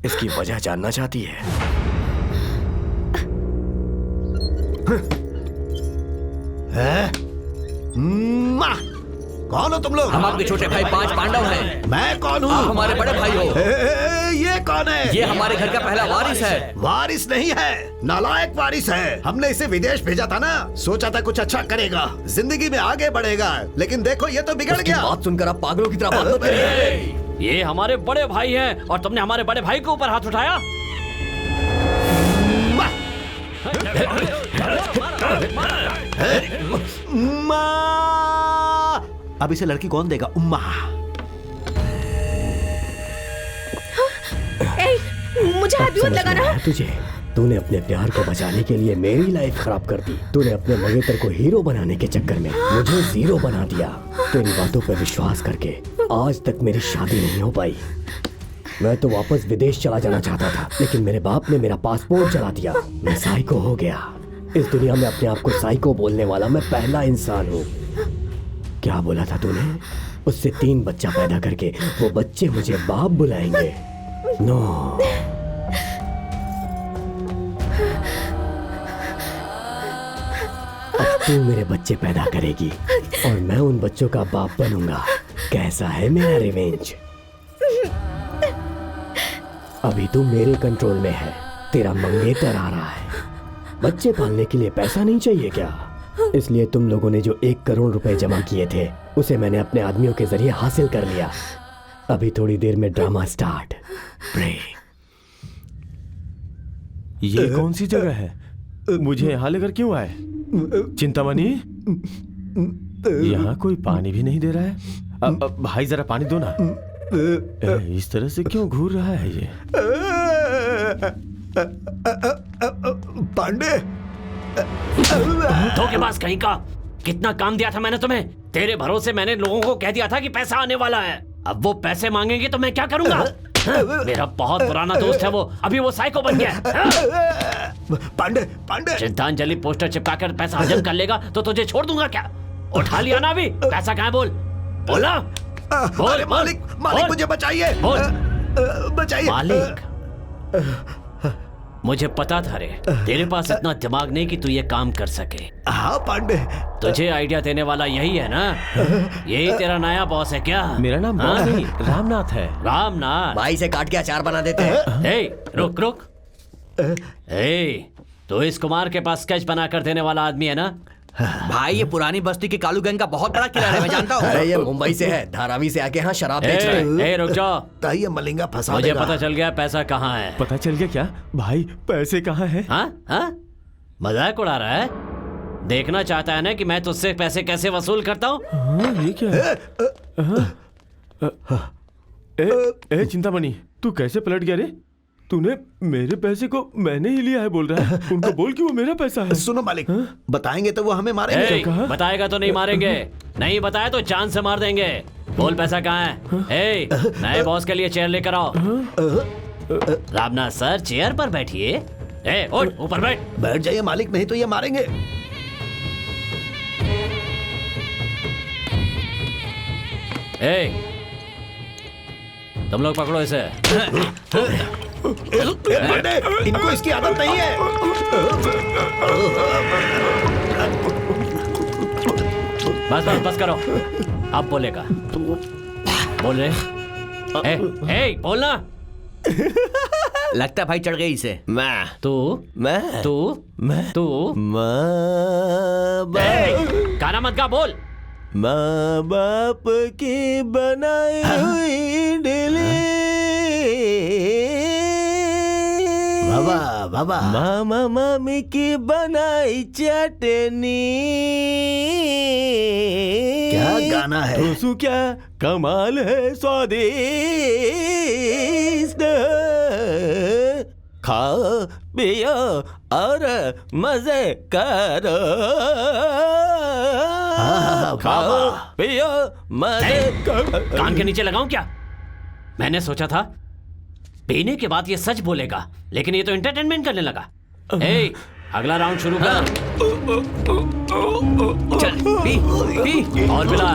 इसकी वजह जानना चाहती है? कौन हो तुम लोग? हम आपके छोटे भाई 5 पांडव हैं। मैं कौन हूँ? आप हमारे बड़े भाई हो। ये कौन है? ये हमारे घर का पहला वारिस है। वारिस नहीं है, नालायक वारिस है। हमने इसे विदेश भेजा था ना, सोचा था कुछ अच्छा करेगा, जिंदगी में आगे बढ़ेगा, लेकिन देखो ये तो बिगड़ गया। बात सुनकर आप पागलों की तरह बात मत करिए। ये हमारे बड़े भाई हैं और तुमने हमारे बड़े भाई के ऊपर हाथ उठाया। अब इसे लड़की कौन देगा? उम्मा। मुझे हाथ भी मत लगाना। तुझे, तूने अपने प्यार को बचाने के लिए मेरी लाइफ खराब कर दी। तूने अपने मंगेतर को हीरो बनाने के चक्कर में मुझे जीरो बना दिया। तेरी बातों पर विश्वास करके आज तक मेरी शादी नहीं हो पाई। मैं तो वापस विदेश चला जाना चाहता था, लेकिन मेरे बाप ने मेरा पासपोर्ट जला दिया। मैं साइको हो गया। इस दुनिया में अपने आप को साइको बोलने वाला मैं पहला इंसान हूँ। क्या बोला था तूने? उससे 3 बच्चा पैदा करके वो बच्चे मुझे बाप बुलाएंगे? नो। अब तू मेरे बच्चे पैदा करेगी और मैं उन बच्चों का बाप बनूंगा। कैसा है मेरा रिवेंज? अभी तू मेरे कंट्रोल में है। तेरा मंगेतर आ रहा है। बच्चे पालने के लिए पैसा नहीं चाहिए क्या? इसलिए तुम लोगों ने जो 1 करोड़ रुपए जमा किए थे उसे मैंने अपने आदमियों के जरिए हासिल कर लिया। अभी थोड़ी देर में ड्रामा स्टार्ट। प्रे। ये कौन सी जगह है? मुझे यहाँ लेकर क्यों आए? चिंतामणि, यहाँ कोई पानी भी नहीं दे रहा है। भाई जरा पानी दो ना। इस तरह से क्यों घूर रहा है ये? पांडे, धोखेबाज कहीं का। कितना काम दिया था मैंने तुम्हें। तेरे भरोसे मैंने लोगों को कह दिया था कि पैसा आने वाला है। अब वो पैसे मांगेंगे तो मैं क्या करूंगा? मेरा बहुत पुराना दोस्त है वो, अभी वो साइको बन गया। पांडे, पांडे। श्रद्धांजलि पोस्टर चिपकाकर पैसा हजम कर लेगा तो तुझे छोड़ दूंगा क्या? उठा लिया ना अभी? पैसा कहाँ है? बोल बोला। बोल, मालिक, मालिक मुझे बचाइए। बचाइए मालिक। मुझे पता था रे, तेरे पास इतना दिमाग नहीं कि तू ये काम कर सके। हाँ पांडे, तुझे आइडिया देने वाला यही है ना? यही तेरा नया बॉस है क्या? मेरा नाम बॉस नहीं, रामनाथ है। रामनाथ? भाई से काट के अचार बना देते हैं। ए, रुक रुक। ए, तो इस कुमार के पास स्केच बना कर देने वाला आदमी है ना? भाई ये पुरानी बस्ती के कालू गैंग का बहुत बड़ा किलर है, मैं जानता हूँ। अरे ये मुंबई से है, धारावी से आके यहाँ शराब बेच रहे हैं। ए, रुक जाओ। ताई ये मलिंगा फंसा मुझे देगा। पता चल गया पैसा कहाँ है। पता चल गया क्या? भाई पैसे कहाँ हैं? हाँ हाँ, मजाक उड़ा रहा है? देखना चाहता है ना कि मैं तुझसे पैसे कैसे वसूल करता हूँ? ये क्या है? चिंतामणि, तू कैसे पलट गया रे? तूने मेरे पैसे को मैंने ही लिया है बोल रहा है। उनको बोल कि वो मेरा पैसा है। सुनो मालिक, बताएंगे तो वो हमें मारेंगे। बताएगा तो नहीं मारेंगे, नहीं बताया तो चांद से मार देंगे। बोल पैसा कहाँ है? ए, नए बॉस के लिए चेयर लेकर आओ। रामनाथ सर चेयर पर बैठिए। ए, उठ, ऊपर बैठ। बैठ जाइए मालिक, नहीं तो ये मारेंगे। ए, तुम लोग पकड़ो इसे। बंदे, इनको इसकी आदत नहीं है। बस बस बस करो, अब बोलेगा। बोल रहे ए, बोलना। लगता है भाई चढ़ गई इसे। तू गाना मत गा, बोल। माँ बाप की बनाई हुई इडली, बाबा मामा मामी की बनाई चटनी। क्या गाना है? दोस्तों क्या कमाल है, स्वादिष्ट। खाओ पियो और मजे करो। खाओ पियो मजे करो। कान के नीचे लगाऊं क्या? मैंने सोचा था पीने के बाद ये सच बोलेगा, लेकिन ये तो एंटरटेनमेंट करने लगा। ए, अगला राउंड शुरू कर। चल पी पी और पिला।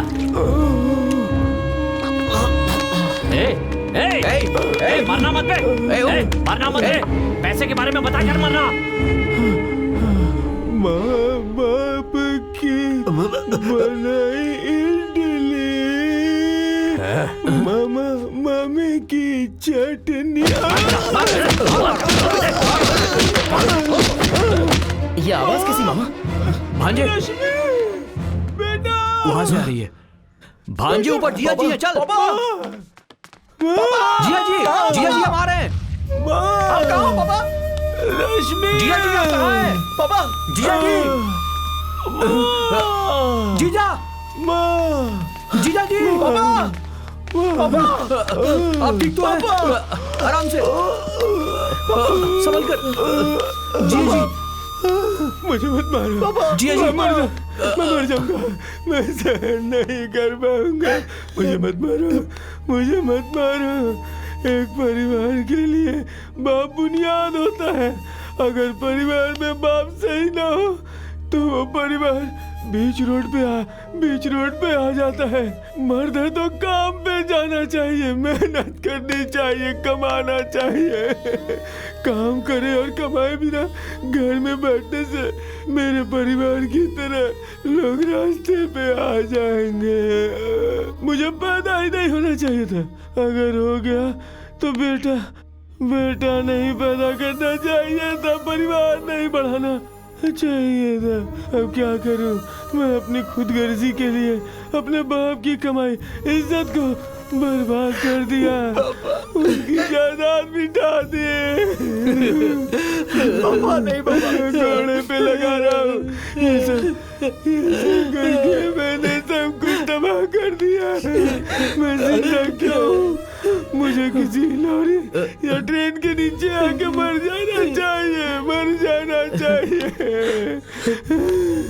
मरना मत बे। मरना मत बे। पैसे के बारे में बता कर मरना। माँ बाप की बनाई इडली, मामा मामी की चटनी। ये आवाज कैसी मामा? भांजे बेटा वहां से आ रही है। भांजे ऊपर, जिया जी है, चल। जिया जी हम आ रहे हैं। आप कहाँ हो पापा? रश्मि, जिया जी आप कहाँ हैं? पापा, जिया जी, जीजा, जीजा जी, पापा, आप ठीक तो हैं? आराम से, संभल कर। जी जी, मुझे मत मारो। जिया जी, मैं मर जाऊंगा। मैं सहन नहीं कर पाऊंगा। मुझे मत मारो, मुझे मत मारो। एक परिवार के लिए बाप बुनियाद होता है। अगर परिवार में बाप सही ना हो तो वो परिवार बीच रोड पे आ जाता है। मर्द है तो काम पे जाना चाहिए, मेहनत करनी चाहिए, कमाना चाहिए। काम करे और कमाए बिना घर में बैठने से मेरे परिवार की तरह लोग रास्ते पे आ जाएंगे। मुझे पैदा ही नहीं होना चाहिए था। अगर हो गया तो बेटा नहीं पैदा करना चाहिए था, परिवार नहीं बढ़ाना चाहिए था। अब क्या करूं? मैं अपनी खुदगर्जी के लिए अपने बाप की कमाई, इज्जत को बर्बाद कर दिया। उसकी जायदाद मिटा दिए। घोड़े पे लगा रहा हूँ। ये सब करके मैंने सब कुछ तबाह कर दिया। मैं जिंदा क्यों हूँ? मुझे किसी लॉरी या ट्रेन के नीचे आके मर जाना चाहिए।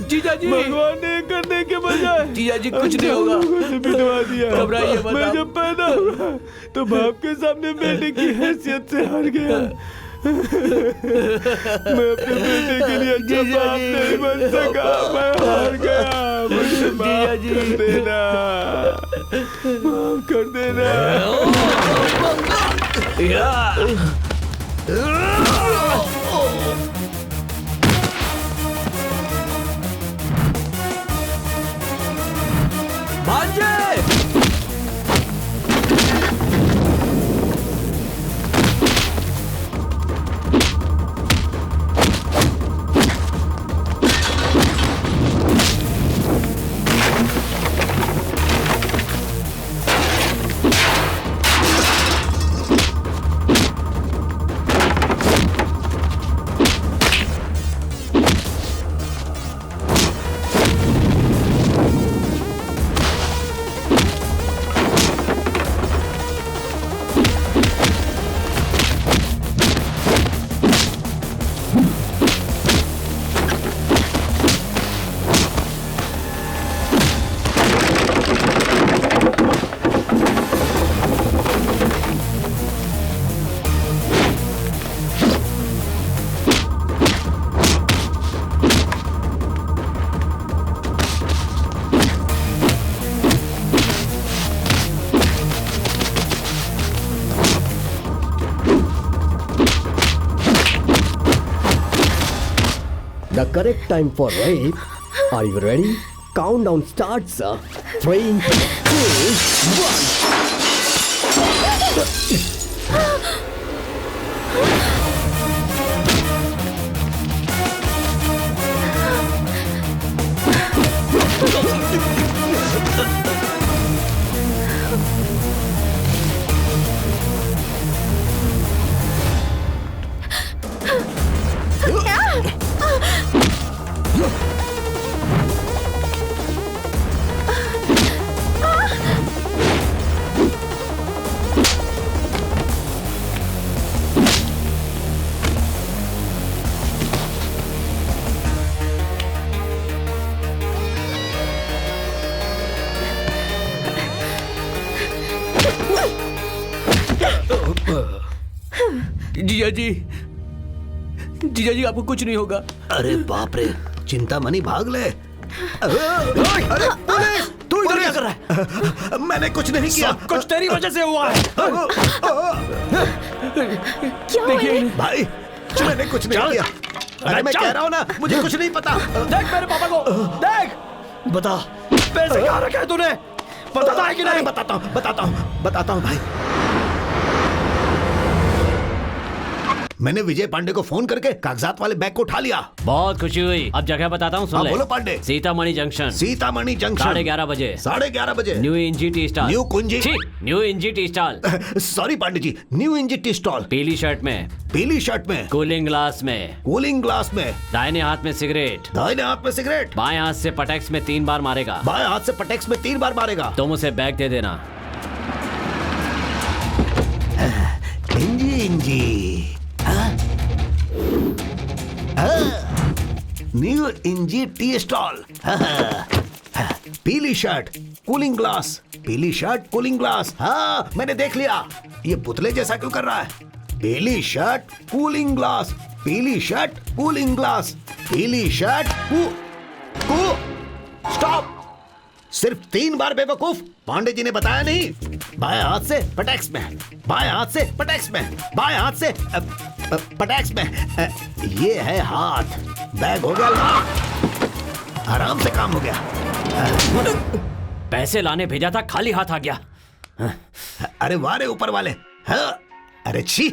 जीजा जी, भगवान ने करने के बजाय जीजा जी कुछ नहीं होगा। बिठवा दिया। घबराइए मत। मैं जब पैदा हुआ तो बाप के सामने बेटे की हैसियत से हार गया। मैं अपने बेटे के लिए अच्छा बाप नहीं बन सका। मैं हार गया। मुझे माफ कर देना। भांजे, correct time for rape. Are you ready? Countdown starts. 3, 2, 1. जीजा जी, जीजा जी आपको कुछ नहीं होगा। अरे बाप रे, चिंता मनी भाग ले। अरे पुलिस, तू इधर क्या कर रहा है? मैंने कुछ नहीं किया। सब कुछ तेरी वजह से हुआ है। क्या देखिए भाई, मैंने कुछ नहीं किया। अरे मैं कह रहा हूँ ना, मुझे कुछ नहीं पता। देख मेरे पापा को, देख। बता, पैसे कहाँ रखे हैं तूने? बताता है कि नहीं? बताता हूँ भाई। मैंने विजय पांडे को फोन करके कागजात वाले बैग को उठा लिया। बहुत खुशी हुई। अब जगह बताता हूँ, सुन ले। बोलो पांडे। सीतामढ़ी जंक्शन। 11:30 बजे। 11:30 बजे। न्यू इंजी टी स्टॉल। न्यू इंजी tea stall. Sorry Pandey ji, new इंजी टी स्टॉल। पीली शर्ट में। कूलिंग ग्लास में। दाहिने हाथ में सिगरेट। बाएं हाथ से पटेक्स में 3 बार मारेगा। तुम उसे बैग दे देना। इंजी न्यू इंजी टी स्टॉल। पीली शर्ट, कूलिंग ग्लास। हाँ, मैंने देख लिया। ये पुतले जैसा क्यों कर रहा है? पीली शर्ट, कूलिंग ग्लास। स्टॉप। सिर्फ 3 बार बेवकूफ। पांडे जी ने बताया नहीं? बाएं हाथ से पटेक्स में। ये है हाथ। बैग हो गया लॉक। आराम से काम हो गया। पैसे लाने भेजा था, खाली हाथ आ गया। अरे वारे ऊपर वाले। हाँ, अरे छी।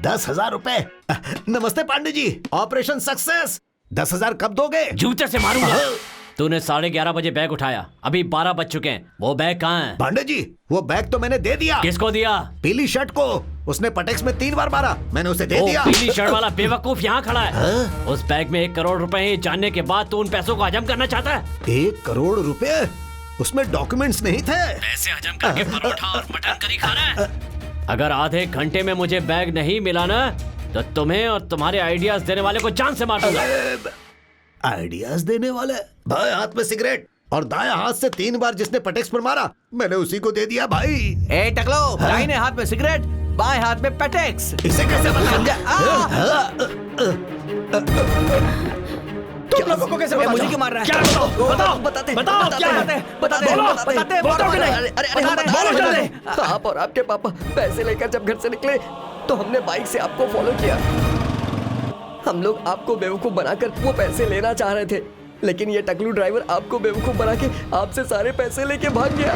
10,000 रुपए। नमस्ते पांडे जी, ऑपरेशन सक्सेस। 10,000 कब दोगे? जूते से मारूंगा। तूने 11:30 बजे बैग उठाया, अभी 12 बज चुके हैं। वो बैग कहाँ है? पांडे जी, वो बैग तो मैंने दे दिया। किसको दिया? पीली शर्ट को। उसने पटेक्स में 3 बार मारा, मैंने उसे दे दिया। पीली शर्ट वाला बेवकूफ यहाँ खड़ा है। उस बैग में 1 करोड़ रुपए हैं, जानने के बाद तू उन पैसों को हजम करना चाहता है? 1 करोड़ रुपए? उसमें डॉक्यूमेंट्स नहीं थे। पैसे हजम करके परोठा और मटन करी खा रहा है। अगर आधे घंटे में मुझे बैग नहीं मिला ना, तो तुम्हें और तुम्हारे आइडियाज देने वाले को जान से मार दूंगा। आइडियाज देने वाले? बाएं हाथ में सिगरेट और दाएं हाथ से 3 बार जिसने पटेक्स पर मारा, मैंने उसी को दे दिया भाई। ए टकलो, दाहिने हाथ में सिगरेट, बाएं हाथ में पटेक्स। इसे कैसे समझा? तुम लोगों को कैसे पता? मुझे क्यों मार रहा है? क्या बताओ क्या है? आप और आपके पापा पैसे लेकर जब घर से निकले तो हमने बाइक से आपको फॉलो किया। हम लोग आपको बेवकूफ बनाकर वो पैसे लेना चाह रहे थे, लेकिन ये टकलू ड्राइवर आपको बेवकूफ बना के आपसे सारे पैसे लेके भाग गया।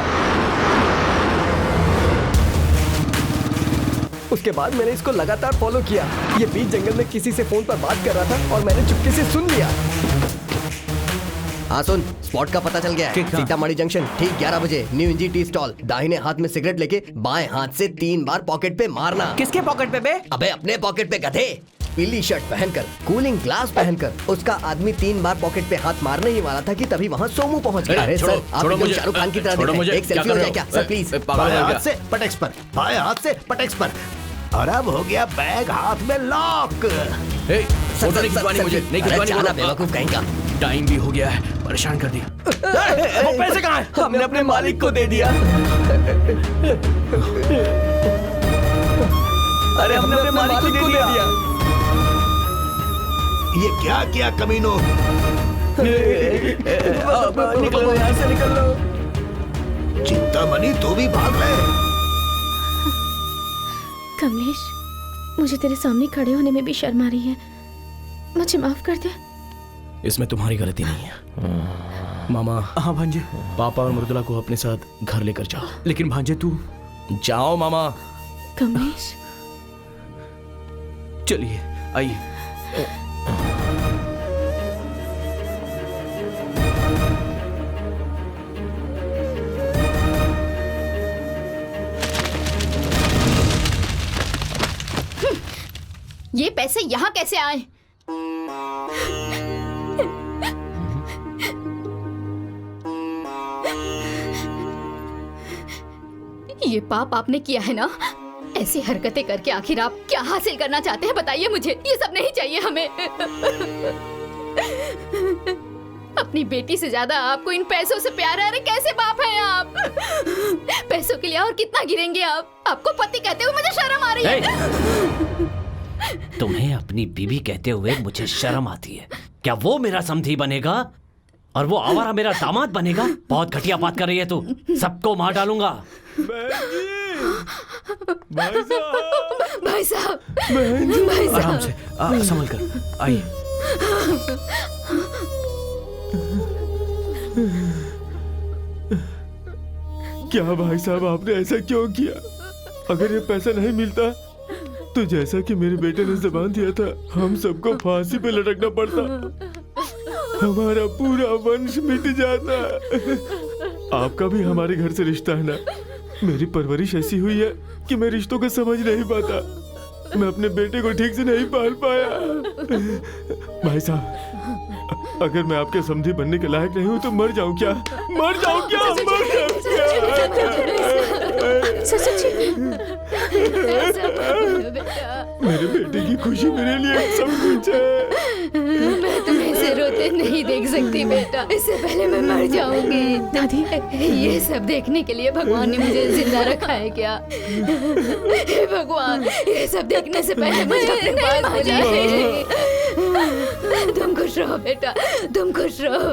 उसके बाद मैंने इसको लगातार फॉलो किया। ये बीच जंगल में किसी से फोन पर बात कर रहा था और मैंने चुपके से सुन लिया। हाँ सुन, स्पॉट का पता चल गया है। सीतामढ़ी जंक्शन, ठीक 11 बजे। न्यू इंजी टी स्टॉल। दाहिने हाथ में सिगरेट लेके बाएं हाथ से 3 बार पॉकेट पे मारना। किसके पॉकेट पे बे? अबे अपने पॉकेट पे गधे। पीली शर्ट पहनकर, कूलिंग ग्लास पहनकर उसका आदमी 3 बार पॉकेट पे हाथ मारने ही वाला था कि तभी वहाँ सोमू पहुँच गया। अरे सर, आप एकदम शाहरुख खान की तरह दिख रहे हैं। एक सेल्फी हो जाए क्या सर प्लीज? बाएं हाथ से पटेक्स पर, बाएं हाथ से पटेक्स पर। और अब हो गया बैग हाथ में लॉक। फोटो नहीं खिंचवानी मुझे, नहीं खिंचवानी। बेवकूफ कहीं का। टाइम भी हो गया है, परेशान कर दिया। वो पैसे कहाँ हैं? हमने अपने मालिक को दे दिया। अरे हमने अपने मालिक को दे दिया। ये क्या किया कमीनों? निकलो यहाँ से, निकल लो। चिंतामणि तू भी भाग ले। कमलेश, मुझे तेरे सामने खड़े होने में भी शर्म आ रही है। मुझे माफ कर दे। इसमें तुम्हारी गलती नहीं है। मामा। हाँ भांजे। पापा और मृदुला को अपने साथ घर लेकर जाओ। लेकिन भांजे तू। जाओ मामा। कमलेश। चलिए आइए। ये पैसे यहाँ कैसे आए? ये पाप आपने किया है ना? ऐसी हरकतें करके आखिर आप क्या हासिल करना चाहते हैं बताइए मुझे। ये सब नहीं चाहिए हमें। अपनी बेटी से ज्यादा आपको इन पैसों से प्यार है। अरे कैसे बाप हैं आप? पैसों के लिए और कितना गिरेंगे आप? आपको पति कहते हुए मुझे शर्म आ रही है। तुम्हें अपनी बीवी कहते हुए मुझे शर्म आती है? क्या वो मेरा समधी बनेगा और वो आवारा मेरा दामाद बनेगा? बहुत घटिया बात कर रही है तू। सबको मार डालूंगा। भाई साहब। आराम से संभल कर आइए। क्या भाई साहब आपने ऐसा क्यों किया? अगर ये पैसा नहीं मिलता तो जैसा कि मेरे बेटे ने जबान दिया था हम सबको फांसी पे लटकना पड़ता, हमारा पूरा वंश मिट जाता। आपका भी हमारे घर से रिश्ता है ना। मेरी परवरिश ऐसी हुई है कि मैं रिश्तों को समझ नहीं पाता। मैं अपने बेटे को ठीक से नहीं पाल पाया। भाई साहब अगर मैं आपके समधी बनने के लायक नहीं हूँ तो मर जाऊँ क्या? मर जाऊँ क्या? मेरे बेटे की खुशी मेरे लिए सब कुछ है। मैं तुम्हें ऐसे रोते नहीं देख सकती बेटा। इससे पहले मैं मर जाऊंगी। दादी ये सब देखने के लिए भगवान ने मुझे जिंदा रखा है क्या? हे भगवान ये सब देखने से पहले मुझे अपने पास बुलाइए। तुम खुश रहो बेटा, तुम खुश रहो।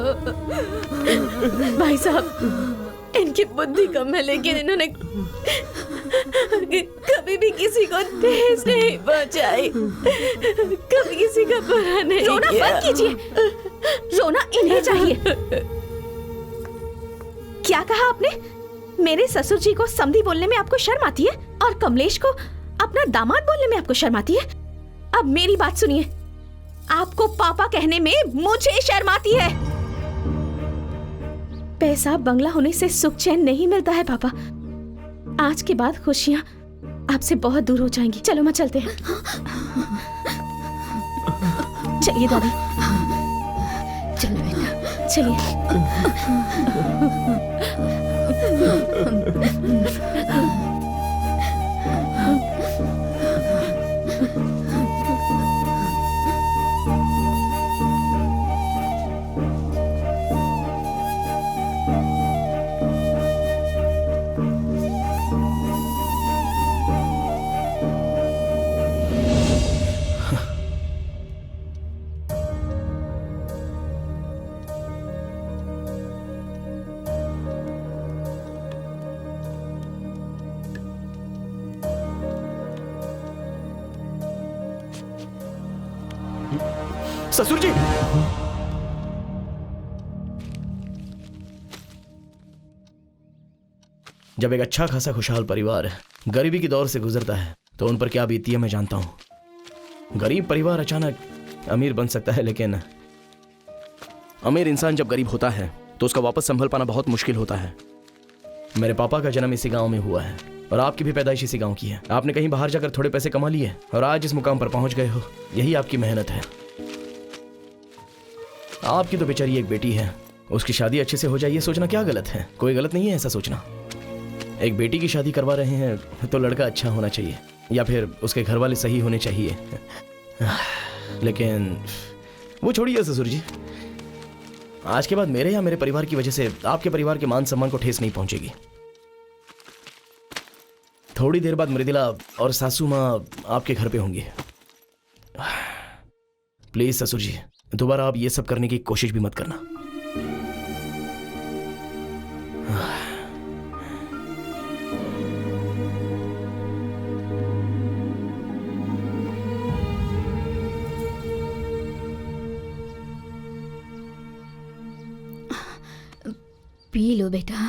भाई साहब इनकी बुद्धि कम है लेकिन इन्होंने कभी भी किसी को ठेस नहीं पहुंचाई, कभी किसी का बुरा नहीं किया। रोना बंद कीजिए। रोना इन्हें चाहिए। क्या कहा आपने? मेरे ससुर जी को समधी बोलने में आपको शर्म आती है और कमलेश को अपना दामाद बोलने में आपको शर्म आती है? अब मेरी बात सुनिए। आपको पापा कहने में मुझे शर्म आती है। पैसा बंगला होने से सुख चैन नहीं मिलता है पापा। आज के बाद खुशियां आपसे बहुत दूर हो जाएंगी। चलो मैं चलते हैं। चलिए दादी। चलो बेटा चलिए। ससुर जी। जब एक अच्छा खासा खुशहाल परिवार गरीबी के दौर से गुजरता है तो उन पर क्या बीती है मैं जानता हूं। गरीब परिवार अचानक अमीर बन सकता है लेकिन अमीर इंसान जब गरीब होता है तो उसका वापस संभल पाना बहुत मुश्किल होता है। मेरे पापा का जन्म इसी गांव में हुआ है और आपकी भी पैदाइश इसी गांव की है। आपने कहीं बाहर जाकर थोड़े पैसे कमा लिए और आज इस मुकाम पर पहुंच गए हो। यही आपकी मेहनत है। आपकी तो बेचारी एक बेटी है, उसकी शादी अच्छे से हो जाए ये सोचना क्या गलत है? कोई गलत नहीं है ऐसा सोचना। एक बेटी की शादी करवा रहे हैं तो लड़का अच्छा होना चाहिए या फिर उसके घर वाले सही होने चाहिए। लेकिन वो छोड़िए ससुर जी। आज के बाद मेरे या मेरे परिवार की वजह से आपके परिवार के मान सम्मान को ठेस नहीं पहुंचेगी। थोड़ी देर बाद मृदुला और सासू माँ आपके घर पे होंगी। प्लीज ससुर जी दोबारा आप ये सब करने की कोशिश भी मत करना। पी लो बेटा।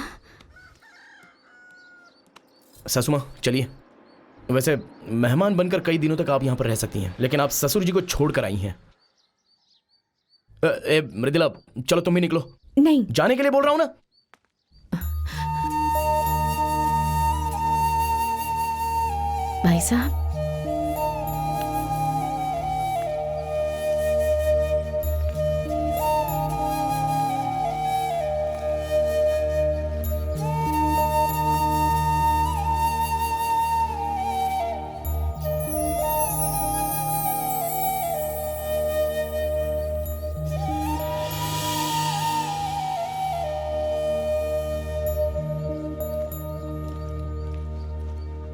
ससुमा चलिए। वैसे मेहमान बनकर कई दिनों तक आप यहाँ पर रह सकती हैं, लेकिन आप ससुर जी को छोड़कर आई हैं। मृदुला चलो तुम भी निकलो। नहीं, जाने के लिए बोल रहा हूं ना। भाई साहब,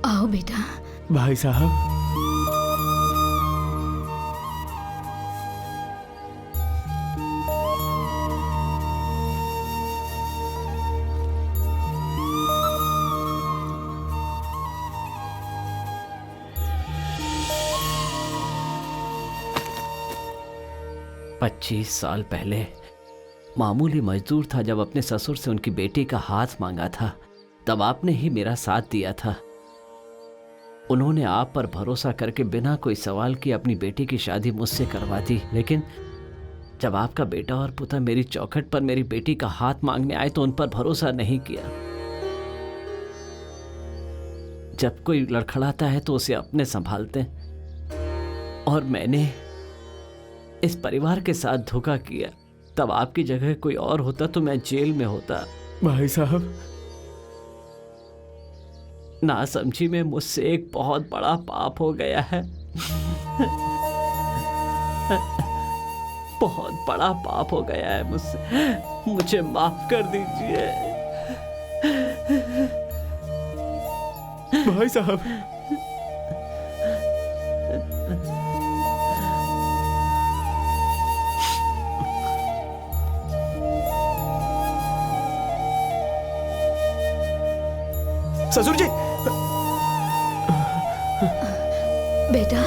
आओ बेटा। भाई साहब, पच्चीस साल पहले मामूली मजदूर था जब अपने ससुर से उनकी बेटी का हाथ मांगा था। तब आपने ही मेरा साथ दिया था। उन्होंने आप पर भरोसा करके बिना कोई सवाल किए अपनी बेटी की शादी मुझसे करवा दी। लेकिन जब आपका बेटा और पुता मेरी चौखट पर मेरी बेटी का हाथ मांगने आए तो उन पर भरोसा नहीं किया। जब कोई लड़खड़ाता है तो उसे अपने संभालते हैं, और मैंने इस परिवार के साथ धोखा किया। तब आपकी जगह कोई और होता तो मैं जेल में होता। भाई साहब, ना समझी में मुझसे एक बहुत बड़ा पाप हो गया है। बहुत बड़ा पाप हो गया है मुझसे। मुझे माफ कर दीजिए भाई साहब। ससुर जी। बेटा,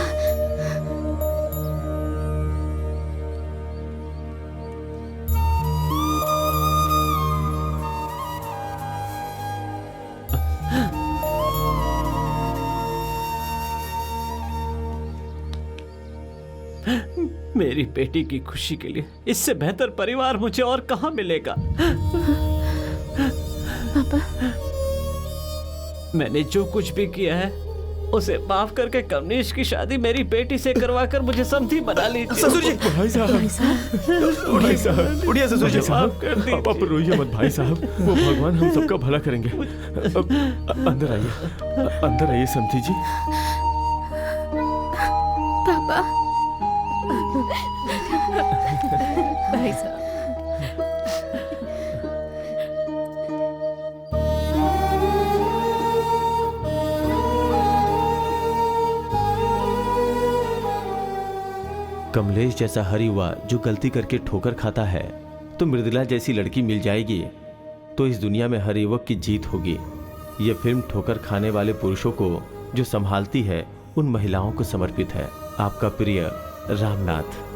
मेरी बेटी की खुशी के लिए इससे बेहतर परिवार मुझे और कहां मिलेगा। पापा, मैंने जो कुछ भी किया है उसे माफ करके कमलेश की शादी मेरी बेटी से करवाकर मुझे समधी बना लीजिए। ससुर जी। भाई साहब, भाई साहब, उठिए ससुर जी। माफ कर दीजिए। आप रोइए मत भाई साहब, वो भगवान हम सबका भला करेंगे। अब अंदर आइए समधी जी। पापा। भाई साहब, कमलेश जैसा हर युवा जो गलती करके ठोकर खाता है, तो मृदुला जैसी लड़की मिल जाएगी तो इस दुनिया में हर युवक की जीत होगी। यह फिल्म ठोकर खाने वाले पुरुषों को जो संभालती है उन महिलाओं को समर्पित है। आपका प्रिय रामनाथ।